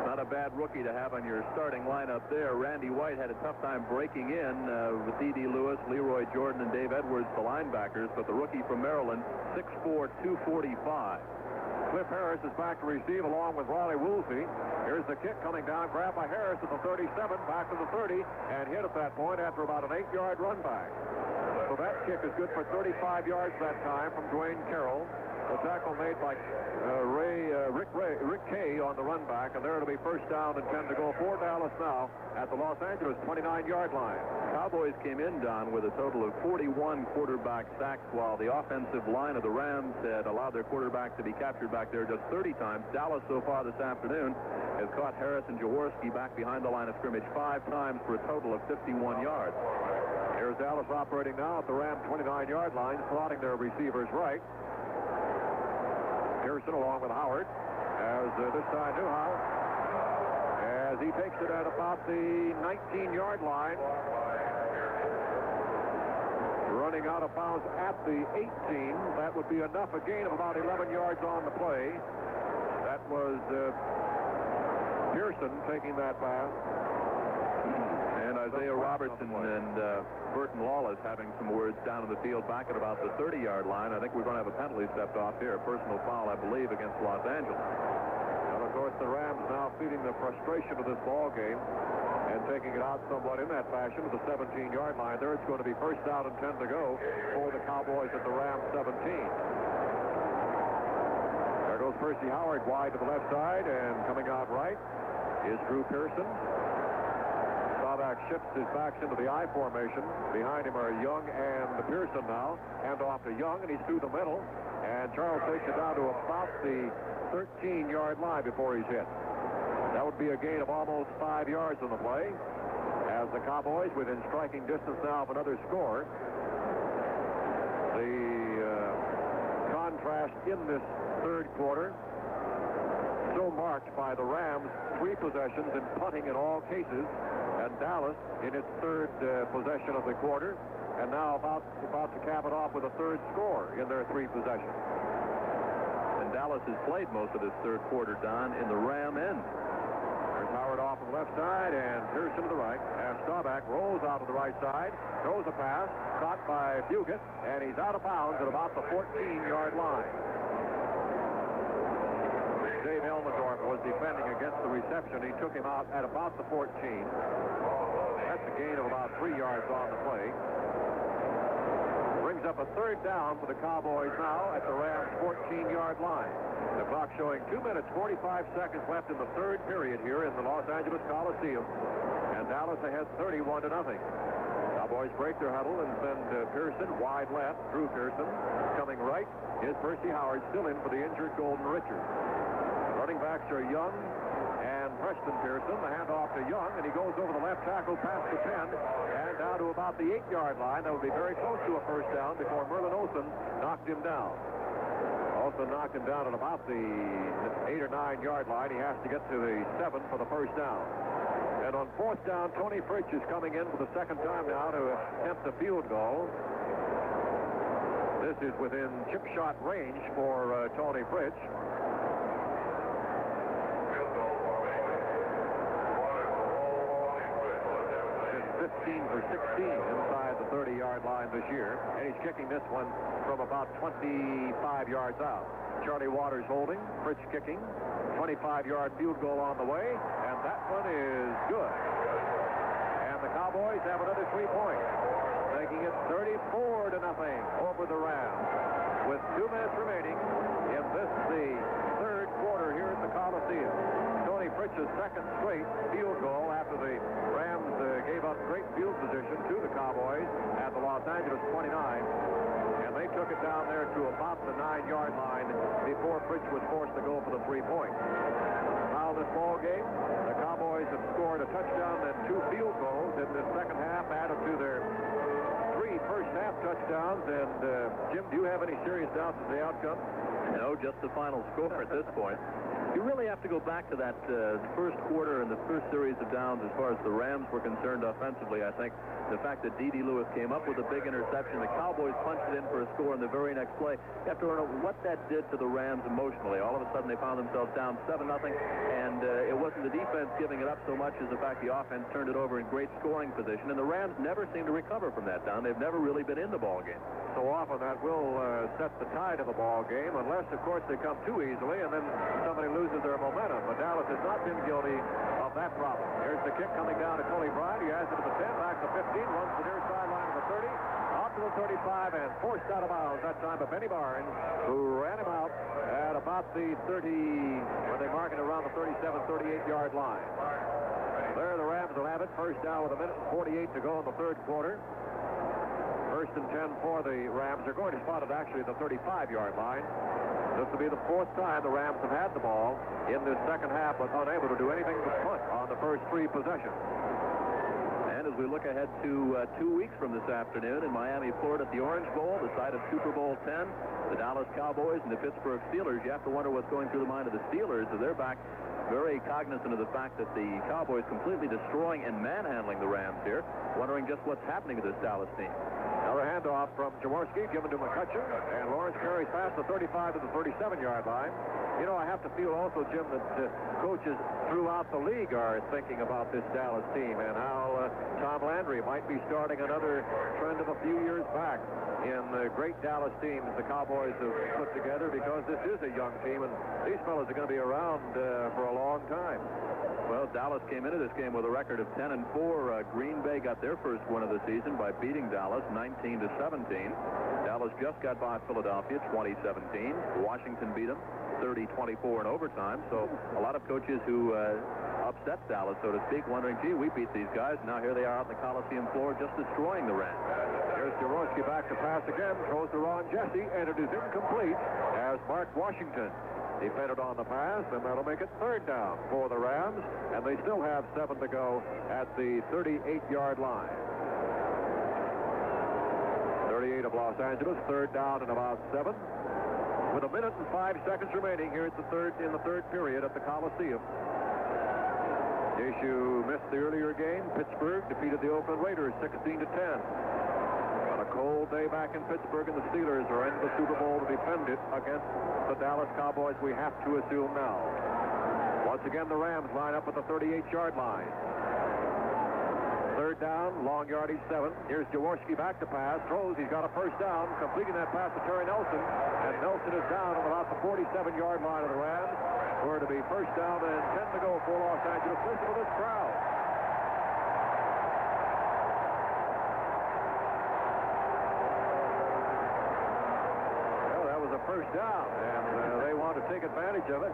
Not a bad rookie to have on your starting lineup there. Randy White had a tough time breaking in with D.D. Lewis, Leroy Jordan, and Dave Edwards, the linebackers. But the rookie from Maryland, 6'4", 245. Cliff Harris is back to receive along with Riley Woolsey. Here's the kick coming down, grabbed by Harris at the 37, back to the 30, and hit at that point after about an 8-yard run back. So that kick is good for 35 yards that time from Dwayne Carroll. The tackle made by Rick Kay on the run back, and there it'll be first down and 10 to go for Dallas now at the Los Angeles 29-yard line. Cowboys came in, Don, with a total of 41 quarterback sacks, while the offensive line of the Rams had allowed their quarterback to be captured back there just 30 times. Dallas so far this afternoon has caught Harris and Jaworski back behind the line of scrimmage 5 times for a total of 51 yards. Here's Dallas operating now at the Ram 29-yard line, slotting their receivers right. Pearson along with Howard, as this time Newhouse, as he takes it at about the 19-yard line, running out of bounds at the 18. That would be enough, a gain of about 11 yards on the play. That was Pearson taking that pass. And Isaiah Robertson and Burton Lawless having some words down in the field back at about the 30-yard line. I think we're going to have a penalty stepped off here. A personal foul, I believe, against Los Angeles. And, of course, the Rams now feeding the frustration of this ball game and taking it out somewhat in that fashion at the 17-yard line. There it's going to be first down and 10 to go for the Cowboys at the Rams 17. There goes Percy Howard wide to the left side, and coming out right is Drew Pearson. Staubach shifts his backs into the I formation. Behind him are Young and Pearson now. Hand off to Young, and he's through the middle. And Charles takes it down to about the 13-yard line before he's hit. That would be a gain of almost 5 yards on the play, as the Cowboys, within striking distance now of another score. The contrast in this third quarter, so marked by the Rams' 3 possessions in punting in all cases, and Dallas in its third possession of the quarter, and now about to cap it off with a third score in their 3 possessions. And Dallas has played most of this third quarter, Don, in the Ram end. There's Howard off on the left side, and Pearson to the right. As Staubach rolls out to the right side, throws a pass, caught by Fugit, and he's out of bounds at about the 14-yard line. Dave Elmendorf was defending against the reception. He took him out at about the 14. That's a gain of about 3 yards on the play. Brings up a third down for the Cowboys now at the Rams' 14-yard line. The clock showing 2 minutes, 45 seconds left in the third period here in the Los Angeles Coliseum. And Dallas ahead 31-0. Cowboys break their huddle and send Pearson wide left. Drew Pearson coming right is Percy Howard, still in for the injured Golden Richards. Running backs are Young and Preston Pearson. The handoff to Young, and he goes over the left tackle past the 10 and down to about the 8-yard line. That would be very close to a first down before Merlin Olsen knocked him down. Olsen knocked him down at about the 8 or 9-yard line. He has to get to the 7 for the first down. And on fourth down, Tony Fritsch is coming in for the second time now to attempt a field goal. This is within chip shot range for Tony Fritsch. 15 for 16 inside the 30-yard line this year, and he's kicking this one from about 25 yards out. Charlie Waters holding, Fritsch kicking, 25-yard field goal on the way, and that one is good. And the Cowboys have another 3 points, making it 34-0 over the Rams. With 2 minutes remaining in this, the third quarter here at the Coliseum. Tony Fritsch's second straight field goal after the Rams gave up great field position to the Cowboys at the Los Angeles 29. And they took it down there to about the 9-yard line before Fritsch was forced to go for the 3 points. Now this ball game, the Cowboys have scored a touchdown and 2 field goals in the second half, added to their 3 first-half touchdowns. And, Jim, do you have any serious doubts of the outcome? No, just the final score at this point. You really have to go back to that first quarter and the first series of downs as far as the Rams were concerned offensively. I think the fact that D.D. Lewis came up with a big interception, the Cowboys punched it in for a score in the very next play. You have to learn what that did to the Rams emotionally. All of a sudden they found themselves down 7-0, and it wasn't the defense giving it up so much as the fact the offense turned it over in great scoring position, and the Rams never seemed to recover from that down. They've never really been in the ball game. So often that will set the tide of the ball game, unless, of course, they come too easily and then somebody loses their momentum. But Dallas has not been guilty of that problem. Here's the kick coming down to Tony Bryant. He has it to the 10, back to 15, runs the near sideline to the 30, out to the 35, and forced out of bounds that time by Benny Barnes, who ran him out at about the 30, when they mark it around the 37, 38-yard line. There the Rams will have it. First down with 1:48 to go in the third quarter. First and 10 for the Rams. They're going to spot it actually at the 35-yard line. This will be the 4th time the Rams have had the ball in this second half, but unable to do anything but punt on the first 3 possessions. And as we look ahead to 2 weeks from this afternoon in Miami, Florida, at the Orange Bowl, the site of Super Bowl 10, the Dallas Cowboys and the Pittsburgh Steelers, you have to wonder what's going through the mind of the Steelers as they're back very cognizant of the fact that the Cowboys completely destroying and manhandling the Rams here, wondering just what's happening to this Dallas team. Now a handoff from Jaworski, given to McCutcheon, and Lawrence carries past the 35 to the 37-yard line. You know, I have to feel also, Jim, that coaches throughout the league are thinking about this Dallas team and how Tom Landry might be starting another trend of a few years back in the great Dallas teams the Cowboys have put together, because this is a young team, and these fellas are going to be around for a long time. Well, Dallas came into this game with a record of 10-4. Green Bay got their first win of the season by beating Dallas 19-17. Dallas just got by Philadelphia 20-17. Washington beat them 30-24 in overtime. So a lot of coaches who upset Dallas, so to speak, wondering, gee, we beat these guys. Now here they are out on the Coliseum floor just destroying the Rams. Here's Jaworski back to pass again. Throws to Ron Jesse, and it is incomplete as Mark Washington defended on the pass, and that'll make it 3rd down for the Rams, and they still have 7 to go at the 38-yard line. 38 of Los Angeles, 3rd down and about 7. With 1 minute and 5 seconds remaining here at the third period at the Coliseum. The issue missed the earlier game. Pittsburgh defeated the Oakland Raiders 16-10. On a cold day back in Pittsburgh, and the Steelers are in the Super Bowl to defend it against the Dallas Cowboys, we have to assume now. Once again, the Rams line up at the 38-yard line. 3rd down, long yardage 7. Here's Jaworski back to pass. Throws. He's got a first down. Completing that pass to Terry Nelson. And Nelson is down on about the 47-yard line of the Rams. Where to be first down and 10 to go for Los Angeles. Listen to this crowd. Well, that was a first down, and they want to take advantage of it.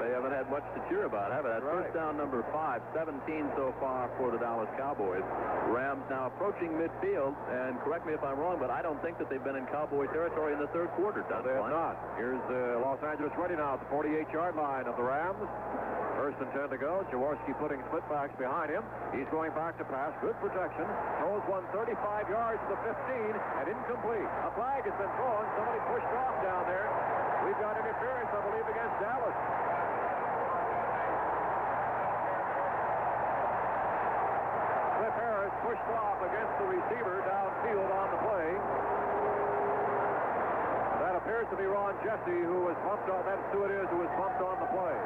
They haven't had much to cheer about, have they? That's right. First down number 5, 17 so far for the Dallas Cowboys. Rams now approaching midfield, and correct me if I'm wrong, but I don't think that they've been in Cowboy territory in the third quarter. They have not. Here's Los Angeles ready now at the 48-yard line of the Rams. First and 10 to go. Jaworski putting splitbacks behind him. He's going back to pass. Good protection. Throws one 35 yards to the 15 and incomplete. A flag has been thrown. Somebody pushed off down there. We've got interference, I believe, against Dallas. Pushed off against the receiver downfield on the play. appears to be Ron Jesse, who was bumped on. That's who it is who was bumped on the play.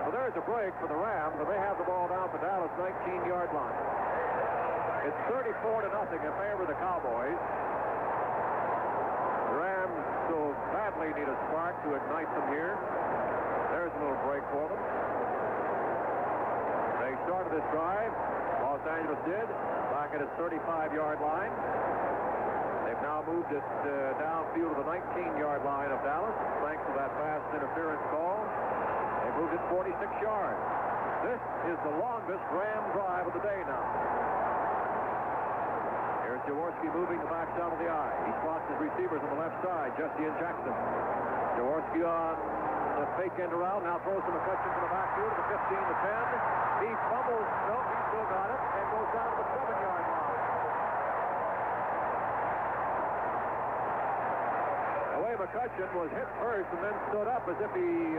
So there's a break for the Rams, and they have the ball down the Dallas 19-yard line. It's 34-0 in favor of the Cowboys. The Rams so badly need a spark to ignite them here. There's a little break for them. They started this drive. Los Angeles did, back at its 35-yard line. They've now moved it downfield to the 19-yard line of Dallas, thanks to that fast interference call. They moved it 46 yards. This is the longest Ram drive of the day now. Here's Jaworski moving the backs out of the eye. He spots his receivers on the left side, Jesse and Jackson. Jaworski on the fake end around, now throws to McCutcheon to the backfield to the 15, the 10. He fumbles, no, he still got it, and goes down to the 7-yard line. The way McCutcheon was hit first and then stood up as if he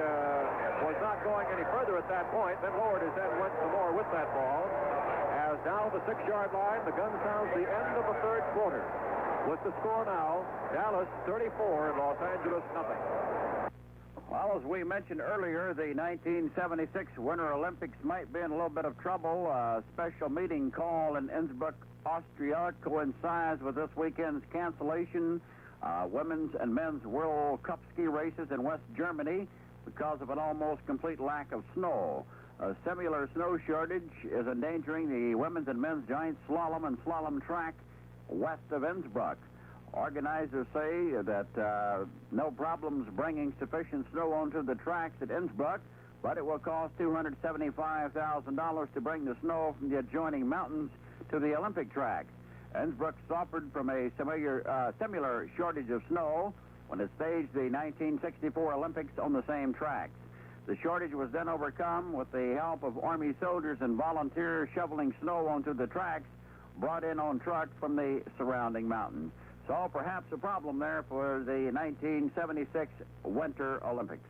was not going any further at that point, then lowered his head and went some more with that ball. As down to the 6-yard line, the gun sounds the end of the third quarter. With the score now, Dallas 34 and Los Angeles nothing. Well, as we mentioned earlier, the 1976 Winter Olympics might be in a little bit of trouble. A special meeting called in Innsbruck, Austria coincides with this weekend's cancellation. Women's and men's World Cup ski races in West Germany because of an almost complete lack of snow. A similar snow shortage is endangering the women's and men's giant slalom and slalom track west of Innsbruck. Organizers say that no problems bringing sufficient snow onto the tracks at Innsbruck, but it will cost $275,000 to bring the snow from the adjoining mountains to the Olympic tracks. Innsbruck suffered from a similar shortage of snow when it staged the 1964 Olympics on the same tracks. The shortage was then overcome with the help of Army soldiers and volunteers shoveling snow onto the tracks brought in on trucks from the surrounding mountains. So perhaps a problem there for the 1976 Winter Olympics.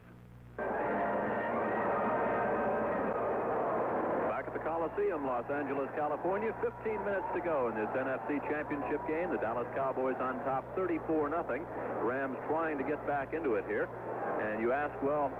Back at the Coliseum, Los Angeles, California, 15 minutes to go in this NFC Championship game. The Dallas Cowboys on top 34-0. Rams trying to get back into it here. And you ask, well,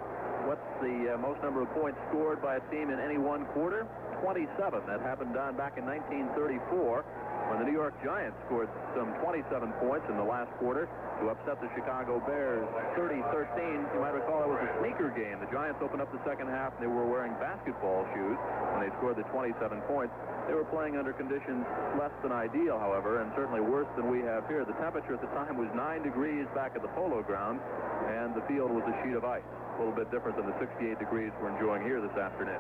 what's the most number of points scored by a team in any one quarter? 27. That happened down back in 1934. When the New York Giants scored some 27 points in the last quarter to upset the Chicago Bears 30-13. You might recall it was a sneaker game. The Giants opened up the second half, and they were wearing basketball shoes when they scored the 27 points. They were playing under conditions less than ideal, however, and certainly worse than we have here. The temperature at the time was 9 degrees back at the Polo Ground, and the field was a sheet of ice. A little bit different than the 68 degrees we're enjoying here this afternoon.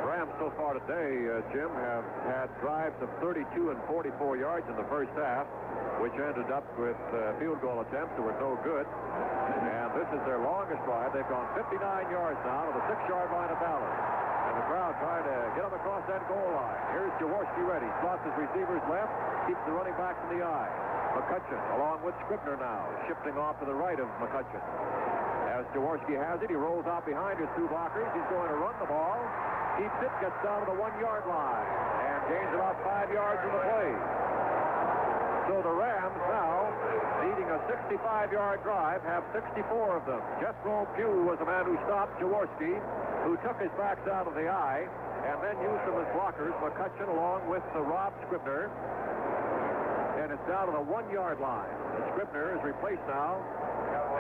Rams so far today, Jim, have had drives of 32 and 44 yards in the first half, which ended up with field goal attempts that were no good. And this is their longest drive. They've gone 59 yards now to the 6-yard line of Dallas. And the crowd trying to get them across that goal line. Here's Jaworski ready. Slots his receivers left, keeps the running backs in the eye. McCutcheon along with Scribner now, shifting off to the right of McCutcheon. As Jaworski has it, he rolls out behind his two blockers. He's going to run the ball. Keeps it, gets down to the 1-yard line, and gains about 5 yards in the play. So the Rams now, needing a 65-yard drive, have 64 of them. Jethro Pugh was the man who stopped Jaworski, who took his backs out of the eye, and then used them as blockers. McCutcheon along with the Rob Scribner. And it's down to the 1-yard line. Scribner is replaced now,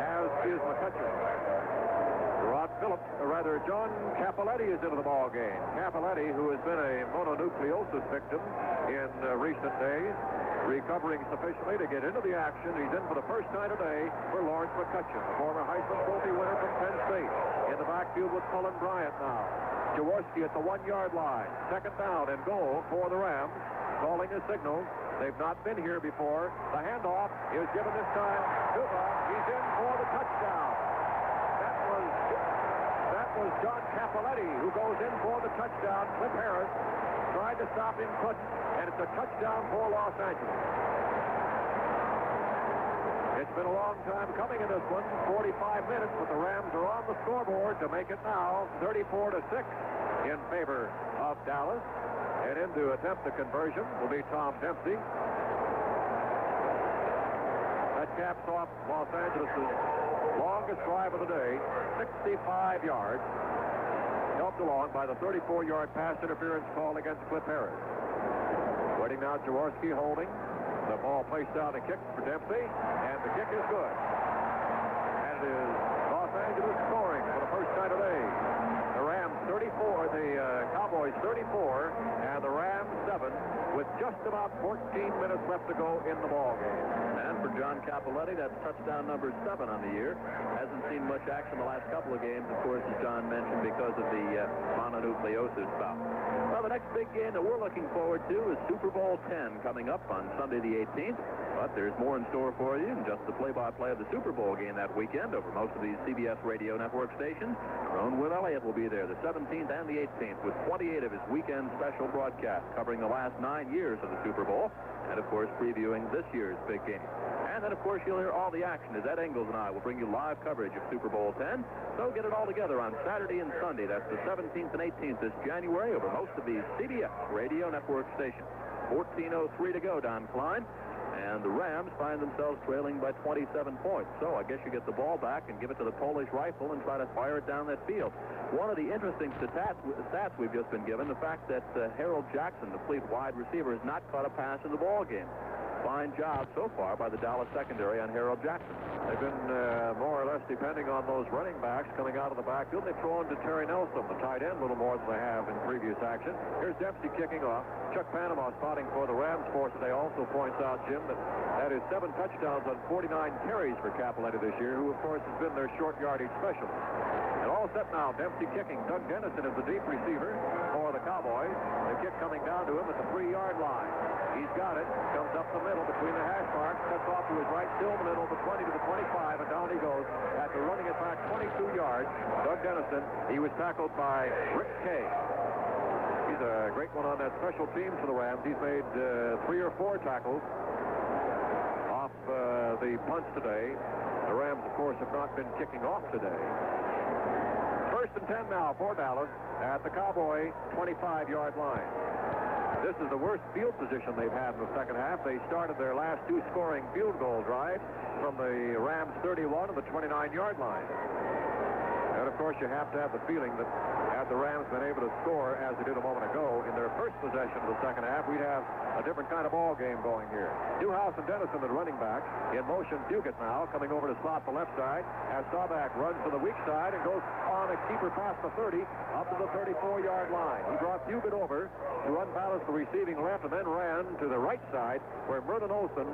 as is McCutcheon. John Capoletti is into the ball game. Capoletti, who has been a mononucleosis victim in recent days, recovering sufficiently to get into the action. He's in for the first time today for Lawrence McCutcheon, the former Heisman Trophy winner from Penn State. In the backfield with Cullen Bryant now. Jaworski at the 1-yard line. Second down and goal for the Rams. Calling a signal. They've not been here before. The handoff is given this time to he's in for the touchdown. That was John Capoletti who goes in for the touchdown. Cliff Harris tried to stop him, couldn't, and it's a touchdown for Los Angeles. It's been a long time coming in this one, 45 minutes, but the Rams are on the scoreboard to make it now 34-6 in favor of Dallas. And in to attempt the conversion will be Tom Dempsey. That caps off Los Angeles' longest drive of the day, 65 yards, helped along by the 34-yard pass interference call against Cliff Harris. Waiting now, Jaworski holding. The ball placed down and kicked for Dempsey, and the kick is good. And it is Los Angeles scoring for the first time today. The Rams 34, the Cowboys 34, and the Rams 7, with just about 14 minutes left to go in the ball game. And for John Cappelletti, that's touchdown number 7 on the year. Hasn't seen much action the last couple of games, of course, as John mentioned, because of the mononucleosis bout. Well, the next big game that we're looking forward to is Super Bowl 10 coming up on Sunday the 18th. But there's more in store for you than just the play-by-play of the Super Bowl game that weekend over most of these CBS radio network stations. Our own Will Elliott will be there the 17th and the 18th with 28 of his weekend special broadcasts covering the last 9 years of the Super Bowl and, of course, previewing this year's big game. And then, of course, you'll hear all the action as Ed Engels and I will bring you live coverage of Super Bowl 10. So get it all together on Saturday and Sunday. That's the 17th and 18th this January over most of these CBS radio network stations. 14:03 to go, Don Klein. And the Rams find themselves trailing by 27 points. So I guess you get the ball back and give it to the Polish rifle and try to fire it down that field. One of the interesting stats we've just been given, the fact that Harold Jackson, the fleet wide receiver, has not caught a pass in the ball game. Fine job so far by the Dallas secondary on Harold Jackson. They've been more or less depending on those running backs coming out of the backfield. They've thrown to Terry Nelson, the tight end, a little more than they have in previous action. Here's Dempsey kicking off. Chuck Panama spotting for the Rams force today also points out, Jim, that is 7 touchdowns on 49 carries for Cappelletti this year, who, of course, has been their short yardage specialist. And all set now. Dempsey kicking. Doug Dennison is the deep receiver for the Cowboys. The kick coming down to him at the 3-yard line. He's got it. Comes up the middle between the hash marks. Cuts off to his right, still in the middle, the 20 to the 25, and down he goes after running it back 22 yards. Doug Dennison. He was tackled by Rick Kay. He's a great one on that special teams for the Rams. He's made 3 or 4 tackles off the punts today. The Rams, of course, have not been kicking off today. First and 10 now for Dallas at the Cowboy 25-yard line. This is the worst field position they've had in the second half. They started their last 2 scoring field goal drives from the Rams 31 and the 29-yard line. And, of course, you have to have the feeling that had the Rams been able to score, as they did a moment ago, in their first possession of the second half, we'd have a different kind of ball game going here. Newhouse and Dennison at running back. In motion, Duguid now coming over to slot the left side. As Staubach runs to the weak side and goes on a keeper past the 30 up to the 34-yard line. He brought Duguid over to unbalance the receiving left and then ran to the right side where Merlin Olsen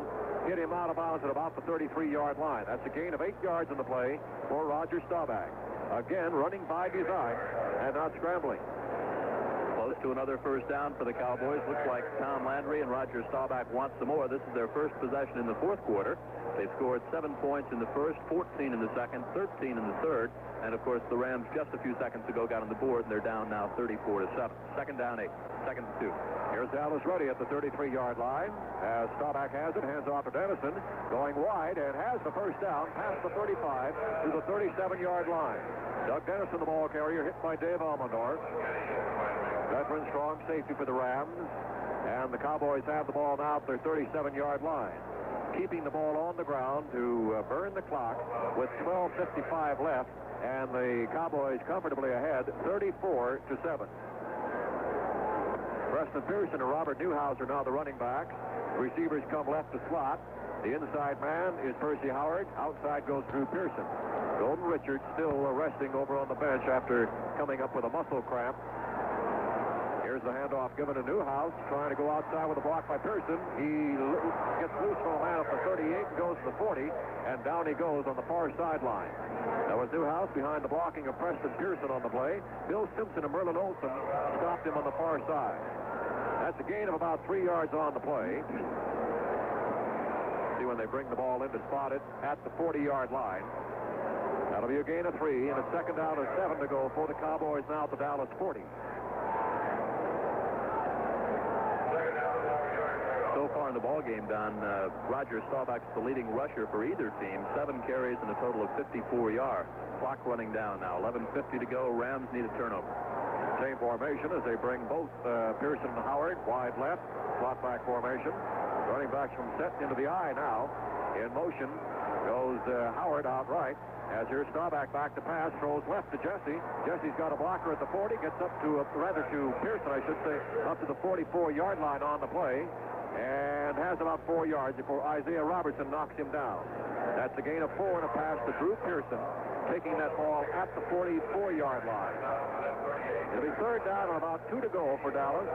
hit him out of bounds at about the 33-yard line. That's a gain of 8 yards in the play for Roger Staubach. Again, running by design and not scrambling. Close to another first down for the Cowboys. Looks like Tom Landry and Roger Staubach want some more. This is their first possession in the fourth quarter. They've scored 7 points in the first, 14 in the second, 13 in the third. And, of course, the Rams just a few seconds ago got on the board, and they're down now 34-7. Second down 8. Second and 2. Here's Dallas ready at the 33-yard line. As Staubach has it, hands off to Dennison, going wide, and has the first down past the 35 to the 37-yard line. Doug Dennison, the ball carrier, hit by Dave Almondorf. Veteran strong safety for the Rams. And the Cowboys have the ball now at their 37-yard line. Keeping the ball on the ground to burn the clock with 12:55 left. And the Cowboys comfortably ahead, 34-7. Preston Pearson and Robert Newhouse are now the running backs. Receivers come left to slot. The inside man is Percy Howard. Outside goes Drew Pearson. Golden Richards still resting over on the bench after coming up with a muscle cramp. Here's the handoff given to Newhouse, trying to go outside with a block by Pearson. He gets loose from a man up the 38 and goes to the 40, and down he goes on the far sideline. That was Newhouse behind the blocking of Preston Pearson on the play. Bill Simpson and Merlin Olsen stopped him on the far side. That's a gain of about 3 yards on the play. See when they bring the ball in to spot it at the 40-yard line. That'll be a gain of 3, and a second down and 7 to go for the Cowboys now at the Dallas 40. So far in the ball game, Don, Roger Staubach's the leading rusher for either team. 7 carries and a total of 54 yards. Clock running down now. 11:50 to go. Rams need a turnover. Same formation as they bring both Pearson and Howard wide left. Slot back formation. Running backs from set into the I now. In motion goes Howard out right. As here's Staubach back to pass, throws left to Jesse. Jesse's got a blocker at the 40, gets up to, to Pearson, I should say, up to the 44-yard line on the play, and has about 4 yards before Isaiah Robertson knocks him down. That's a gain of 4 and a pass to Drew Pearson, taking that ball at the 44-yard line. It'll be third down and about 2 to go for Dallas.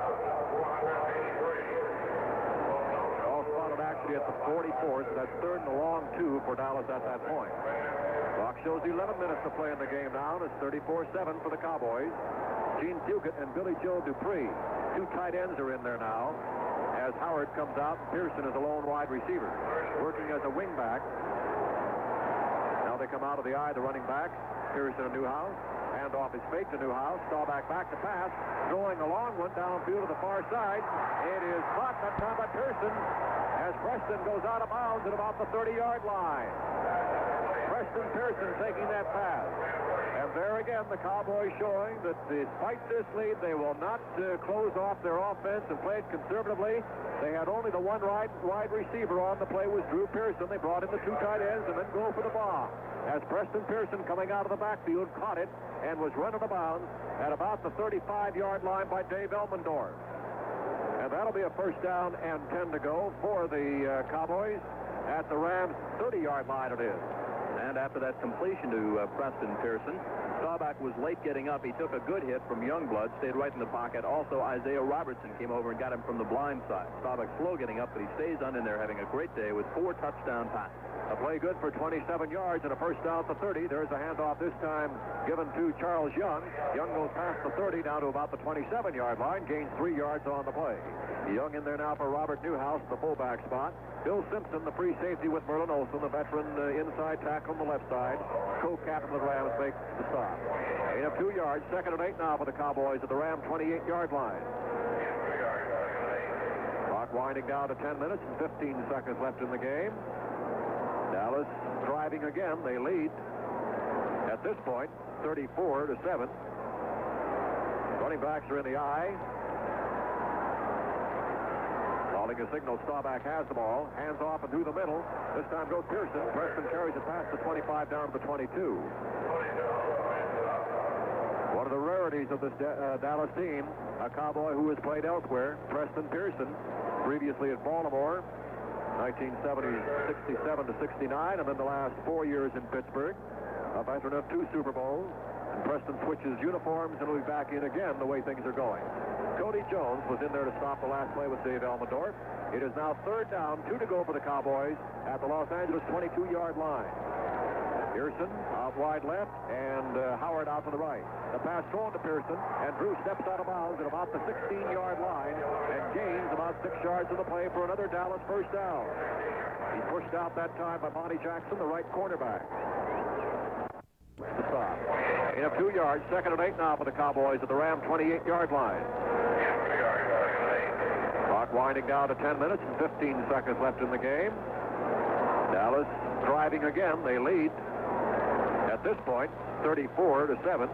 All spotted actually at the 44, so that's third and a long 2 for Dallas at that point. Clock shows 11 minutes to play in the game now, and it's 34-7 for the Cowboys. Gene Puget and Billy Joe Dupree, 2 tight ends are in there now, as Howard comes out, and Pearson is a lone wide receiver, working as a wingback. Now they come out of the I, the running back, Pearson and Newhouse. Hand off his fake to Newhouse. Staubach back to pass, throwing a long one downfield to the far side. It is caught that time by Pearson, as Preston goes out of bounds at about the 30-yard line. Preston Pearson taking that pass. And there again, the Cowboys showing that despite this lead, they will not close off their offense and play it conservatively. They had only the one wide receiver on the play was Drew Pearson. They brought in the 2 tight ends and then go for the bomb. As Preston Pearson, coming out of the backfield, caught it and was run out of bounds at about the 35-yard line by Dave Elmendorf. And that'll be a first down and 10 to go for the Cowboys at the Rams' 30-yard line it is. And after that completion to Preston Pearson, Staubach was late getting up. He took a good hit from Youngblood, stayed right in the pocket. Also, Isaiah Robertson came over and got him from the blind side. Staubach slow getting up, but he stays on in there having a great day with 4 touchdown passes. A play good for 27 yards and a first down at the 30. There's a handoff this time given to Charles Young. Young goes past the 30 down to about the 27-yard line, gains 3 yards on the play. Young in there now for Robert Newhouse, the fullback spot. Bill Simpson, the free safety with Merlin Olsen, the veteran inside tackle on the left side. Co-captain of the Rams makes the stop. Gain of 2 yards, 2nd and 8 now for the Cowboys at the Ram 28-yard line. Clock winding down to 10 minutes and 15 seconds left in the game. Dallas driving again. They lead at this point 34-7. Running backs are in the I. Calling a signal, Staubach has the ball. Hands off and through the middle. This time goes Pearson. Preston carries it past the 25 down to the 22. One of the rarities of this Dallas team, a Cowboy who has played elsewhere, Preston Pearson, previously at Baltimore, 1970, 67 to 69, and then the last 4 years in Pittsburgh, a veteran of 2 Super Bowls. And Preston switches uniforms and will be back in again the way things are going. Cody Jones was in there to stop the last play with Dave Elmendorf. It is now third down, 2 to go for the Cowboys at the Los Angeles 22-yard line. Pearson out wide left and Howard out to the right. The pass thrown to Pearson, and Drew steps out of bounds at about the 16-yard line and gains about 6 yards of the play for another Dallas first down. He's pushed out that time by Monty Jackson, the right cornerback. Stop. Gain of 2 yards, 2nd and 8 now for the Cowboys at the Ram 28-yard line. Clock winding down to 10 minutes and 15 seconds left in the game. Dallas driving again. They lead at this point 34-7.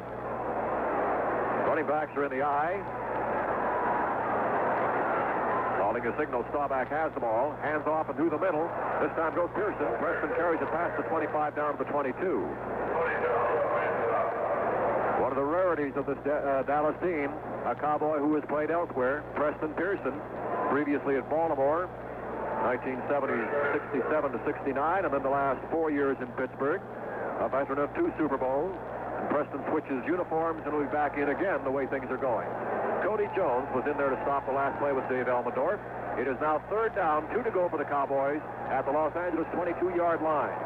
Running backs are in the I. Calling a signal, Staubach has the ball. Hands off and through the middle. This time goes Pearson. Preston carries it past the 25 down to the 22. One of the rarities of this Dallas team, a Cowboy who has played elsewhere, Preston Pearson, previously at Baltimore, 1970, 67 to 69, and then the last 4 years in Pittsburgh, a veteran of 2 Super Bowls. And Preston switches uniforms and will be back in again the way things are going. Cody Jones was in there to stop the last play with Dave Elmendorf. It is now third down, 2 to go for the Cowboys at the Los Angeles 22-yard line.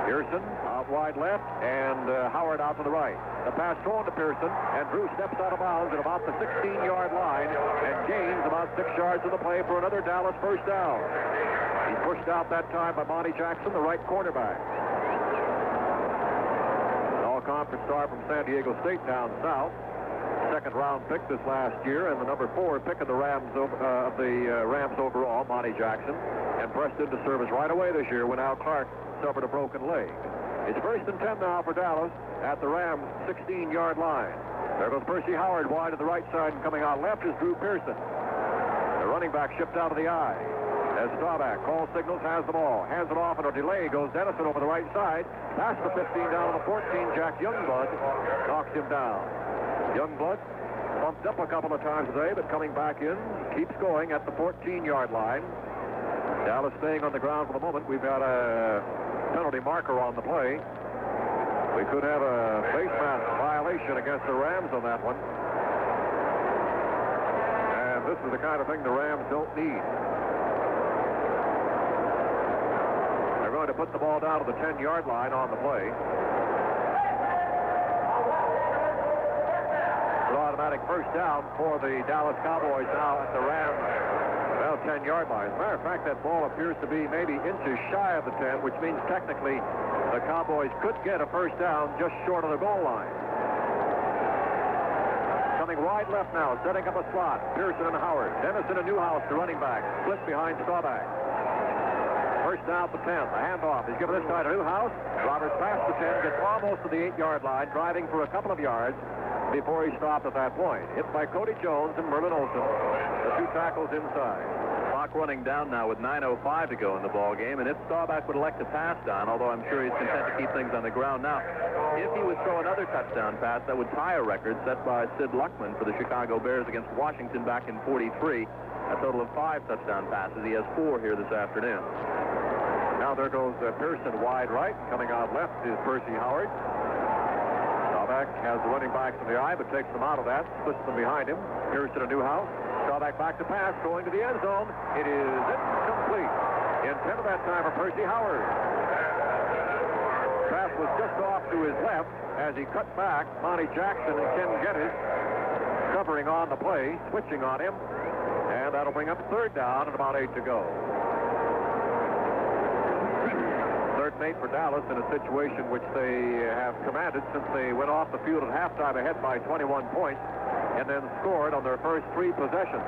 Pearson out wide left and Howard out to the right. The pass thrown to Pearson, and Drew steps out of bounds at about the 16-yard line and gains about 6 yards of the play for another Dallas first down. He's pushed out that time by Monty Jackson, the right cornerback. An all-conference star from San Diego State down south. Second-round pick this last year, and the number 4 pick of the Rams overall, Monty Jackson, and pressed into service right away this year when Al Clark suffered a broken leg. It's first and 10 now for Dallas at the Rams 16-yard line. There goes Percy Howard wide to the right side, and coming out left is Drew Pearson. The running back shipped out of the I. as Staubach calls signals, has the ball, hands it off, and a delay goes Dennison over the right side, past the 15, down to the 14. Jack Youngblood knocks him down. Youngblood bumped up a couple of times today, but coming back in, keeps going at the 14-yard line. Dallas staying on the ground for the moment. We've got a penalty marker on the play. We could have a face mask violation against the Rams on that one. And this is the kind of thing the Rams don't need. They're going to put the ball down to the 10-yard line on the play. An automatic first down for the Dallas Cowboys now at the Rams, 10-yard line. As a matter of fact, that ball appears to be maybe inches shy of the 10, which means technically the Cowboys could get a first down just short of the goal line. Coming wide left now, setting up a slot. Pearson and Howard. Dennison and Newhouse, the running back. Split behind Staubach. First down at the 10. The handoff is given this time to Newhouse. Roberts past the 10, gets almost to the 8-yard line, driving for a couple of yards before he stopped at that point. Hit by Cody Jones and Merlin Olsen, the two tackles inside. Clock running down now with 9:05 to go in the ball game, and if Staubach would elect to pass down, although I'm sure he's content to keep things on the ground now, if he would throw another touchdown pass, that would tie a record set by Sid Luckman for the Chicago Bears against Washington back in '43. A total of 5 touchdown passes. He has 4 here this afternoon. Now there goes Pearson wide right. Coming out left is Percy Howard. Staubach has the running backs in the eye, but takes them out of that, splits them behind him. Pearson and Newhouse. Staubach back to pass, going to the end zone. It is incomplete. Intended that time for Percy Howard. Pass was just off to his left as he cut back. Monty Jackson and Ken Geddes covering on the play, switching on him. And that'll bring up third down and about 8 to go. Third and 8 for Dallas in a situation which they have commanded since they went off the field at halftime ahead by 21 points and then scored on their first 3 possessions.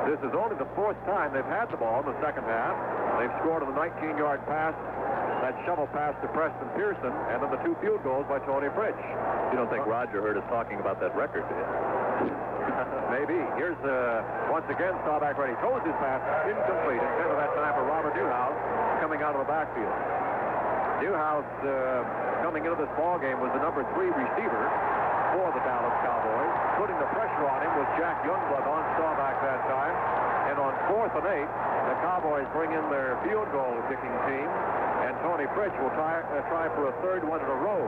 This is only the 4th time they've had the ball in the second half. They've scored on the 19-yard pass, that shovel pass to Preston Pearson, and then the 2 field goals by Tony Fritsch. You don't think Roger heard us talking about that record, do you? Maybe. Here's once again Staubach ready. Throws his pass incomplete. Intended that time for Robert Newhouse coming out of the backfield. Newhouse coming into this ball game was the number 3 receiver for the Dallas Cowboys. Putting the pressure on him was Jack Youngblood on Staubach that time. And on 4th and 8, the Cowboys bring in their field goal kicking team, and Tony Fritsch will try for a 3rd one in a row.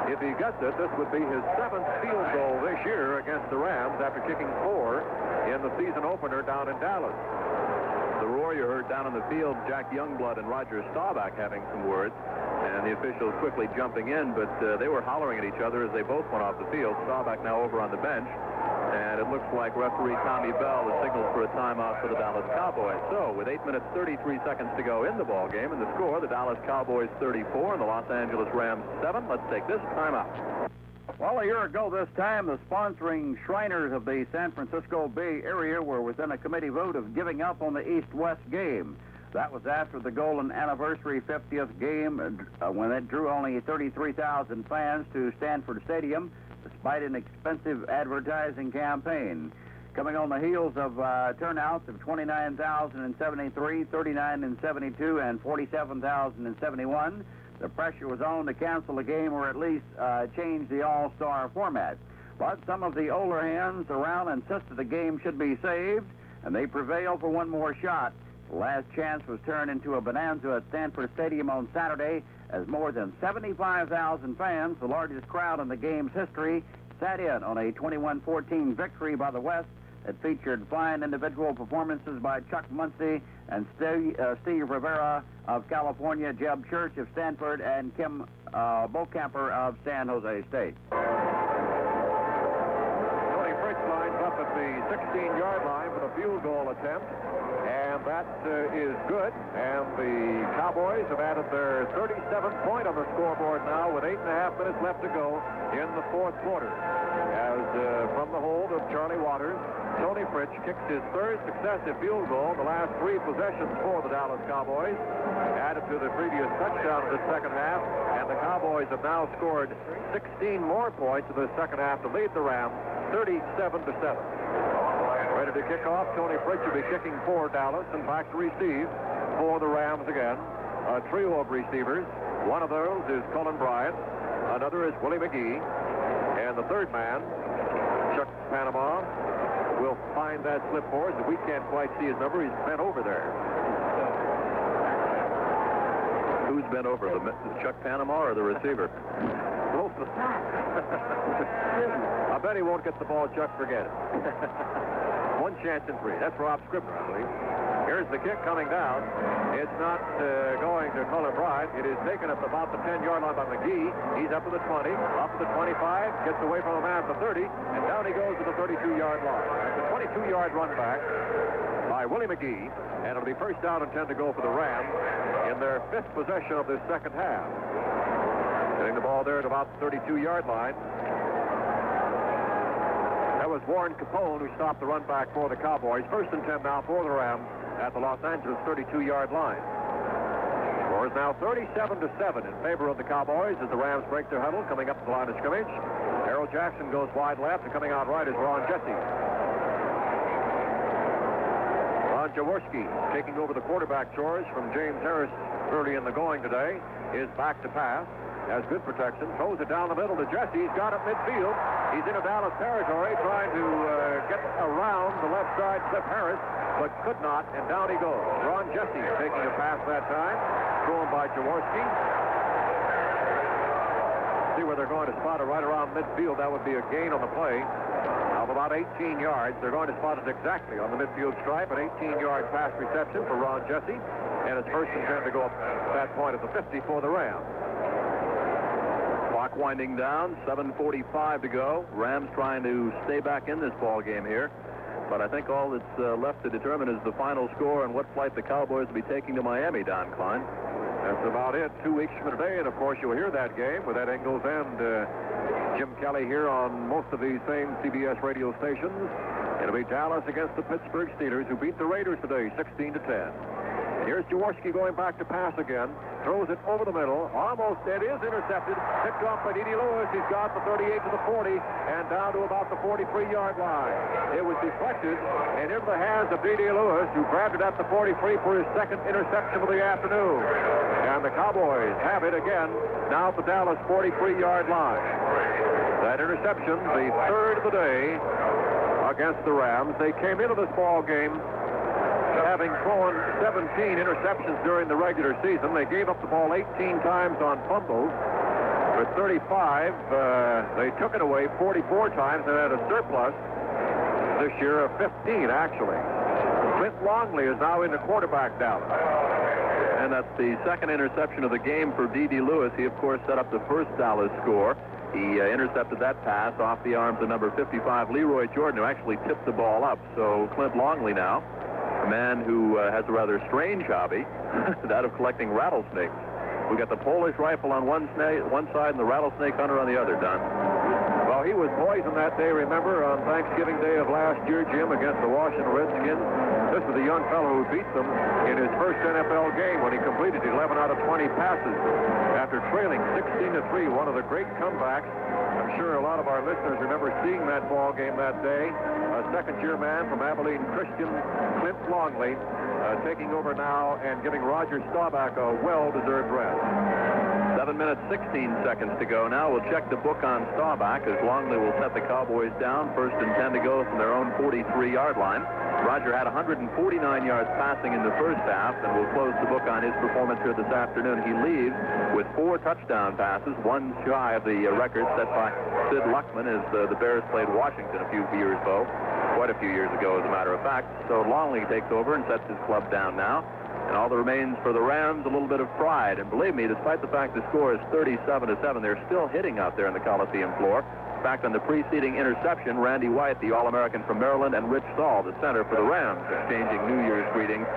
If he gets it, this would be his 7th field goal this year against the Rams after kicking 4 in the season opener down in Dallas. The roar you heard down on the field, Jack Youngblood and Roger Staubach having some words, and the officials quickly jumping in, but they were hollering at each other as they both went off the field. Staubach now over on the bench, and it looks like referee Tommy Bell has signaled for a timeout for the Dallas Cowboys. So with 8 minutes 33 seconds to go in the ball game, and the score, the Dallas Cowboys 34 and the Los Angeles Rams 7. Let's take this timeout. Well, a year ago this time, the sponsoring Shriners of the San Francisco Bay Area were within a committee vote of giving up on the East-West game. That was after the Golden Anniversary 50th game when it drew only 33,000 fans to Stanford Stadium, despite an expensive advertising campaign. Coming on the heels of turnouts of 29,073, 39,072, and 47,071, the pressure was on to cancel the game or at least change the all-star format. But some of the older hands around insisted the game should be saved, and they prevailed for one more shot. The last chance was turned into a bonanza at Stanford Stadium on Saturday as more than 75,000 fans, the largest crowd in the game's history, sat in on a 21-14 victory by the West that featured fine individual performances by Chuck Muncy and Steve Rivera of California, Jeb Church of Stanford, and Kim Bokamper of San Jose State. Tony Fritsch lines up at the 16-yard line for the field goal attempt, and that is good. And the Cowboys have added their 37th point on the scoreboard now with 8.5 minutes left to go in the 4th quarter. As from the hold of Charlie Waters, Tony Fritsch kicks his 3rd successive field goal in the last 3 possessions for the Dallas Cowboys, added to the previous touchdown of the second half, and the Cowboys have now scored 16 more points in the second half to lead the Rams 37-7. Ready to kick off. Tony Fritz will be kicking for Dallas, and back to receive for the Rams again. A trio of receivers. One of those is Colin Bryant. Another is Willie McGee. And the third man, Chuck Panama, will find that slip for us. If we can't quite see his number, he's bent over there. Who's bent over, the Chuck Panama or the receiver? Both of them. I bet he won't get the ball, Chuck. Forget it. One chance in 3. That's Rob Scribner, I believe. Here's the kick coming down. It's not going to Colin Bryant. It is taken up about the 10-yard line by McGee. He's up to the 20, up to the 25, gets away from a man at the 30, and down he goes to the 32-yard line. That's a 22-yard run back by Willie McGee, and it'll be first down and 10 to go for the Rams in their 5th possession of this second half. Getting the ball there at about the 32-yard line. That was Warren Capone who stopped the run back for the Cowboys. First and 10 now for the Rams at the Los Angeles 32-yard line. Score is now 37-7 in favor of the Cowboys as the Rams break their huddle coming up to the line of scrimmage. Harold Jackson goes wide left, and coming out right is Ron Jesse. Ron Jaworski, taking over the quarterback chores from James Harris early in the going today, is back to pass. Has good protection, throws it down the middle to Jesse. He's got it midfield. He's into Dallas territory, trying to get around the left side, Cliff Harris, but could not, and down he goes. Ron Jesse taking a pass that time, thrown by Jaworski. See where they're going to spot it right around midfield. That would be a gain on the play of about 18 yards. They're going to spot it exactly on the midfield stripe, an 18-yard pass reception for Ron Jesse, and it's first and 10 to go up at that point at the 50 for the Rams. Clock winding down, 7:45 to go. Rams trying to stay back in this ball game here. But I think all that's left to determine is the final score and what flight the Cowboys will be taking to Miami, Don Klein. That's about it. 2 weeks from today, and of course you'll hear that game with Ed Ingles and Jim Kelly here on most of these same CBS radio stations. It'll be Dallas against the Pittsburgh Steelers, who beat the Raiders today 16-10. Here's Jaworski going back to pass again. Throws it over the middle. Almost, it is intercepted. Picked off by D.D. Lewis. He's got the 38 to the 40 and down to about the 43-yard line. It was deflected and into the hands of D.D. Lewis, who grabbed it at the 43 for his second interception of the afternoon. And the Cowboys have it again, now at the Dallas 43-yard line. That interception, the third of the day against the Rams. They came into this ball game having thrown 17 interceptions during the regular season. They gave up the ball 18 times on fumbles. For 35, they took it away 44 times and had a surplus this year of 15, actually. Clint Longley is now in the quarterback Dallas. And that's the second interception of the game for D.D. Lewis. He, of course, set up the first Dallas score. He intercepted that pass off the arms of number 55, Leroy Jordan, who actually tipped the ball up. So Clint Longley now, a man who has a rather strange hobby, that of collecting rattlesnakes. We got the Polish rifle on one side and the rattlesnake hunter on the other, Don. Well, he was poisoned that day, remember, on Thanksgiving Day of last year, Jim, against the Washington Redskins. This was the young fellow who beat them in his first NFL game when he completed 11 out of 20 passes after trailing 16-3, one of the great comebacks. I'm sure a lot of our listeners remember seeing that ball game that day. A second-year man from Abilene Christian, Clint Longley, taking over now and giving Roger Staubach a well-deserved rest. 7 minutes, 16 seconds to go now. We'll check the book on Staubach as Longley will set the Cowboys down. First and 10 to go from their own 43-yard line. Roger had 149 yards passing in the first half, and we'll close the book on his performance here this afternoon. He leaves with 4 touchdown passes, one shy of the record set by Sid Luckman as the Bears played Washington a few years ago. Quite a few years ago, as a matter of fact. So Longley takes over and sets his club down now. And all that remains for the Rams, a little bit of pride. And believe me, despite the fact the score is 37-7, they're still hitting out there on the Coliseum floor. In fact, on the preceding interception, Randy White, the All-American from Maryland, and Rich Saul, the center for the Rams, exchanging New Year's greetings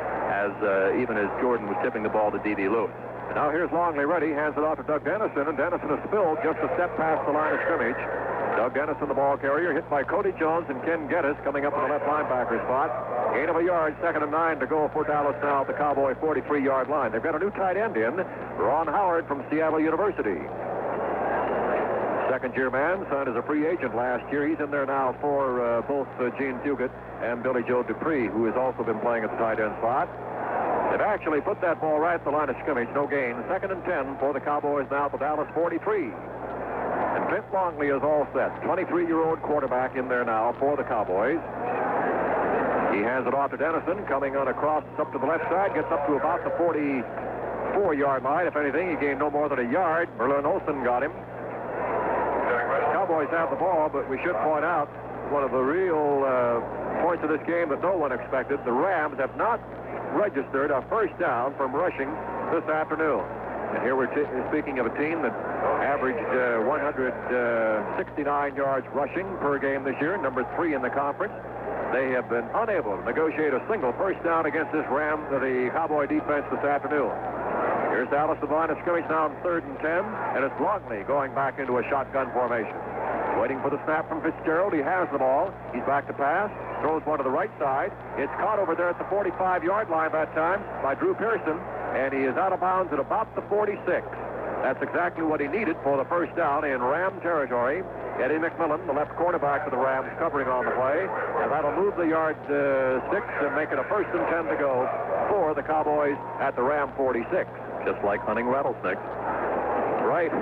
even as Jordan was tipping the ball to D.D. Lewis. And now here's Longley ready, hands it off to Doug Dennison, and Dennison is spilled just a step past the line of scrimmage. Doug Dennison, the ball carrier, hit by Cody Jones and Ken Geddes coming up in the left linebacker spot. Gain of a yard, 2nd and 9 to go for Dallas now at the Cowboy 43-yard line. They've got a new tight end in, Ron Howard from Seattle University. second-year man, signed as a free agent last year. He's in there now for both Gene Fugate and Billy Joe Dupree, who has also been playing at the tight end spot. They've actually put that ball right at the line of scrimmage. No gain. 2nd and 10 for the Cowboys now at the Dallas 43. And Clint Longley is all set. 23-year-old quarterback in there now for the Cowboys. He hands it off to Dennison, coming on a cross up to the left side, gets up to about the 44-yard line. If anything, he gained no more than a yard. Merlin Olsen got him. The Cowboys have the ball, but we should point out one of the real points of this game that no one expected. The Rams have not registered a first down from rushing this afternoon. And here we're speaking of a team that averaged 169 yards rushing per game this year, number 3 in the conference. They have been unable to negotiate a single first down against the Cowboy defense this afternoon. Here's Dallas at the line of scrimmage now on 3rd and 10, and it's Longley going back into a shotgun formation. Waiting for the snap from Fitzgerald. He has the ball. He's back to pass. Throws one to the right side. It's caught over there at the 45-yard line that time by Drew Pearson, and he is out of bounds at about the 46. That's exactly what he needed for the first down in Ram territory. Eddie McMillan, the left cornerback for the Rams, covering on the play, and that'll move the yard sticks and make it a 1st and 10 to go for the Cowboys at the Ram 46. Just like hunting rattlesnakes. Right.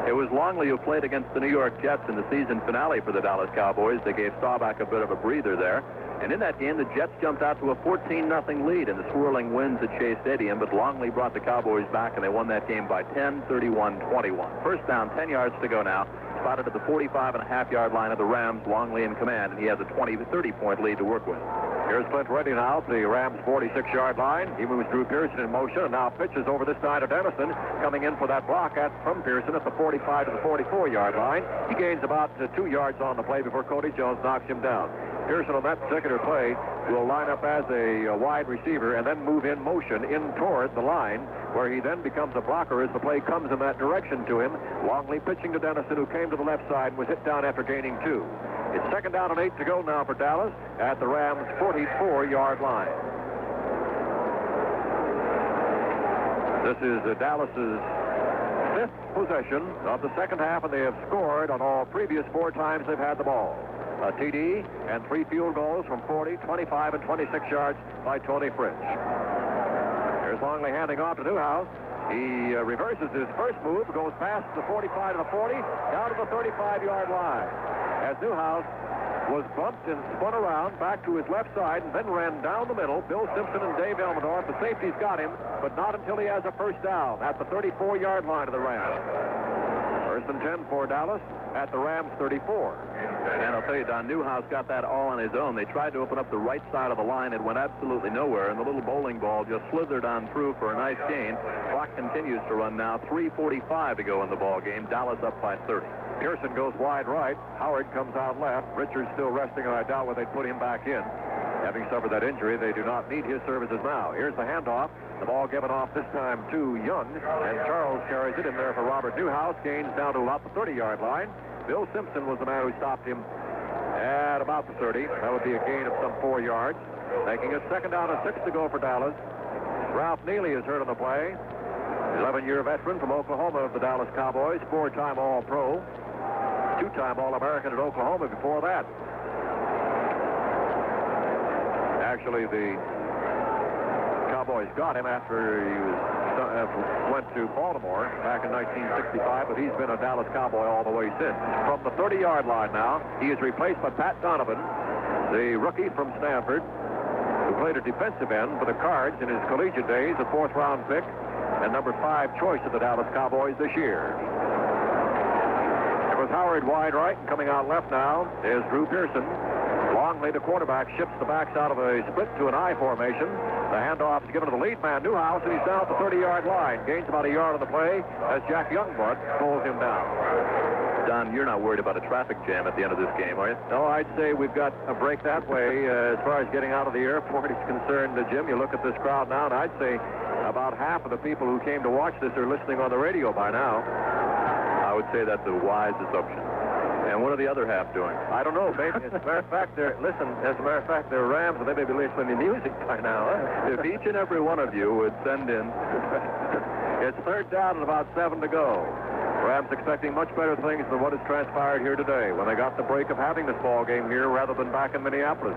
It was Longley who played against the New York Jets in the season finale for the Dallas Cowboys. They gave Staubach a bit of a breather there. And in that game, the Jets jumped out to a 14-0 lead in the swirling winds at Shea Stadium, but Longley brought the Cowboys back, and they won that game by 10, 31-21. First down, 10 yards to go now. Spotted at the 45.5-yard line of the Rams, Longley in command, and he has a 20-30-point lead to work with. Here's Clint ready now at the Rams' 46-yard line. He moves Drew Pearson in motion and now pitches over this side of Dennison, coming in for that block from Pearson at the 45 to the 44-yard line. He gains about 2 yards on the play before Cody Jones knocks him down. Pearson on that particular play will line up as a wide receiver and then move in motion in toward the line, where he then becomes a blocker as the play comes in that direction to him. Longley pitching to Dennison, who came to the left side and was hit down after gaining 2. It's 2nd down and 8 to go now for Dallas at the Rams' 44-yard line. This is Dallas's 5th possession of the second half, and they have scored on all previous 4 times they've had the ball. A TD and 3 field goals from 40, 25, and 26 yards by Tony Fritsch. Here's Longley handing off to Newhouse. He reverses his first move, goes past the 45 to the 40, down to the 35-yard line. As Newhouse was bumped and spun around back to his left side and then ran down the middle. Bill Simpson and Dave Elmendorf, the safeties, got him, but not until he has a first down at the 34-yard line of the Rams. 1st and 10 for Dallas at the Rams 34. And I'll tell you, Don, Newhouse got that all on his own. They tried to open up the right side of the line. It went absolutely nowhere, and the little bowling ball just slithered on through for a nice gain. Clock continues to run now. 3:45 to go in the ball game. Dallas up by 30. Pearson goes wide right. Howard comes out left. Richards still resting, and I doubt whether they'd put him back in. Having suffered that injury, they do not need his services now. Here's the handoff. The ball given off this time to Young, and Charles carries it in there for Robert Newhouse. Gains down to about the 30-yard line. Bill Simpson was the man who stopped him at about the 30. That would be a gain of some 4 yards. Making it 2nd down and 6 to go for Dallas. Ralph Neely is hurt on the play. 11-year veteran from Oklahoma of the Dallas Cowboys. 4-time All-Pro. 2-time All-American at Oklahoma before that. Actually, the Cowboys got him after he went to Baltimore back in 1965, but he's been a Dallas Cowboy all the way since. From the 30-yard line now, he is replaced by Pat Donovan, the rookie from Stanford, who played a defensive end for the Cards in his collegiate days, a 4th-round pick, and number 5 choice of the Dallas Cowboys this year. It was Howard wide right, and coming out left now is Drew Pearson. Longley, the quarterback, shifts the backs out of a split to an I formation. The handoff is given to the lead man, Newhouse, and he's down at the 30-yard line. Gains about a yard on the play as Jack Youngblood pulls him down. Don, you're not worried about a traffic jam at the end of this game, are you? No, I'd say we've got a break that way as far as getting out of the airport is concerned. Jim, you look at this crowd now, and I'd say about half of the people who came to watch this are listening on the radio by now. I would say that's a wise assumption. And what are the other half doing? I don't know, maybe. As a matter of fact, they're Rams, and they may be listening to music by now. Huh? If each and every one of you would send in. It's 3rd down and about 7 to go. Rams expecting much better things than what has transpired here today when they got the break of having this ball game here rather than back in Minneapolis.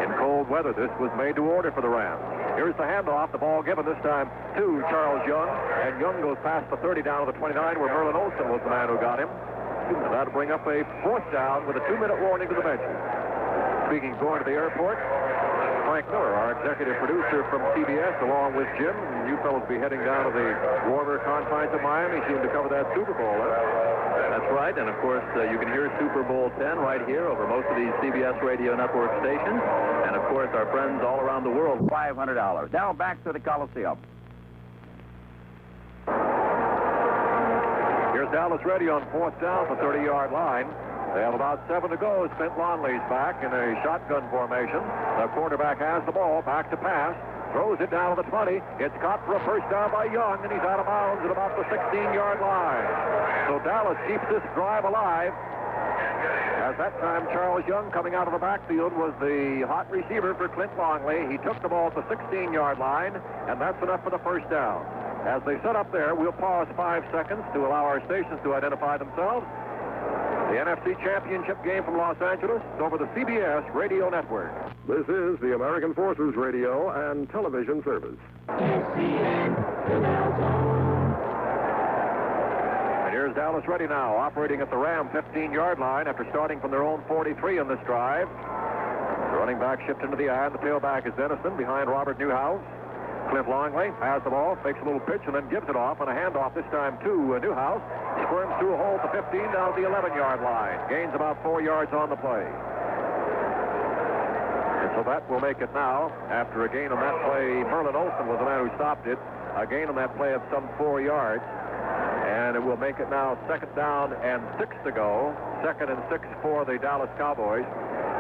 In cold weather, this was made to order for the Rams. Here's the handoff, the ball given this time to Charles Young, and Young goes past the 30 down to the 29 where Merlin Olsen was the man who got him. And that'll bring up a 4th down with a 2-minute warning to the benches. Speaking of going to the airport, Frank Miller, our executive producer from CBS, along with Jim, and you fellows be heading down to the warmer confines of Miami, soon to cover that Super Bowl. That's right, and of course, you can hear Super Bowl 10 right here over most of these CBS Radio Network stations, and of course, our friends all around the world. $500. Now back to the Coliseum. Here's Dallas ready on 4th down, the 30-yard line. They have about 7 to go. Spent Longley's back in a shotgun formation. The quarterback has the ball, back to pass, throws it down to the 20. It's caught for a first down by Young, and he's out of bounds at about the 16-yard line. So Dallas keeps this drive alive. At that time, Charles Young, coming out of the backfield, was the hot receiver for Clint Longley. He took the ball at the 16-yard line, and that's enough for the first down. As they set up there, we'll pause 5 seconds to allow our stations to identify themselves. The NFC Championship game from Los Angeles is over the CBS Radio Network. This is the American Forces Radio and Television Service. And here's Dallas ready now, operating at the Ram 15-yard line after starting from their own 43 on this drive. The running back shipped into the eye, and the tailback is Dennison behind Robert Newhouse. Clint Longley has the ball, fakes a little pitch, and then gives it off on a handoff, this time to Newhouse. Squirms through a hole at the 15 down to the 11-yard line. Gains about 4 yards on the play. And so that will make it now, after a gain on that play, Merlin Olsen was the man who stopped it, a gain on that play of some 4 yards. And it will make it now 2nd down and 6 to go. 2nd and 6 for the Dallas Cowboys.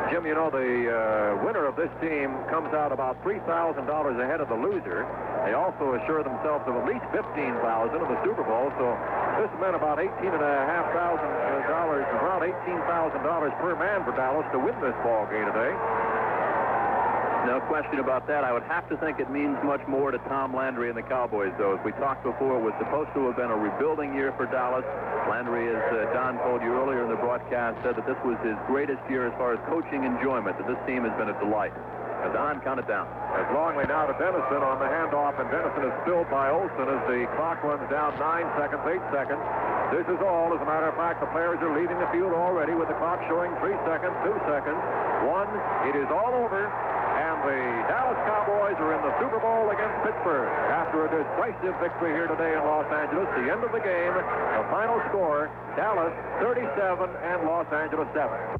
Jim, you know, the winner of this team comes out about $3,000 ahead of the loser. They also assure themselves of at least $15,000 in the Super Bowl. So this meant about $18,500, around $18,000 per man for Dallas to win this ball game today. No question about that. I would have to think it means much more to Tom Landry and the Cowboys, though. As we talked before, it was supposed to have been a rebuilding year for Dallas. Landry, as Don told you earlier in the broadcast, said that this was his greatest year as far as coaching enjoyment, that this team has been a delight. Now, Don, count it down. As Longley now to Dennison on the handoff, and Dennison is filled by Olsen as the clock runs down 9 seconds, 8 seconds. This is all. As a matter of fact, the players are leaving the field already with the clock showing 3 seconds, 2 seconds, 1. It is all over. And the Dallas Cowboys are in the Super Bowl against Pittsburgh. After a decisive victory here today in Los Angeles, the end of the game, the final score, Dallas 37 and Los Angeles 7.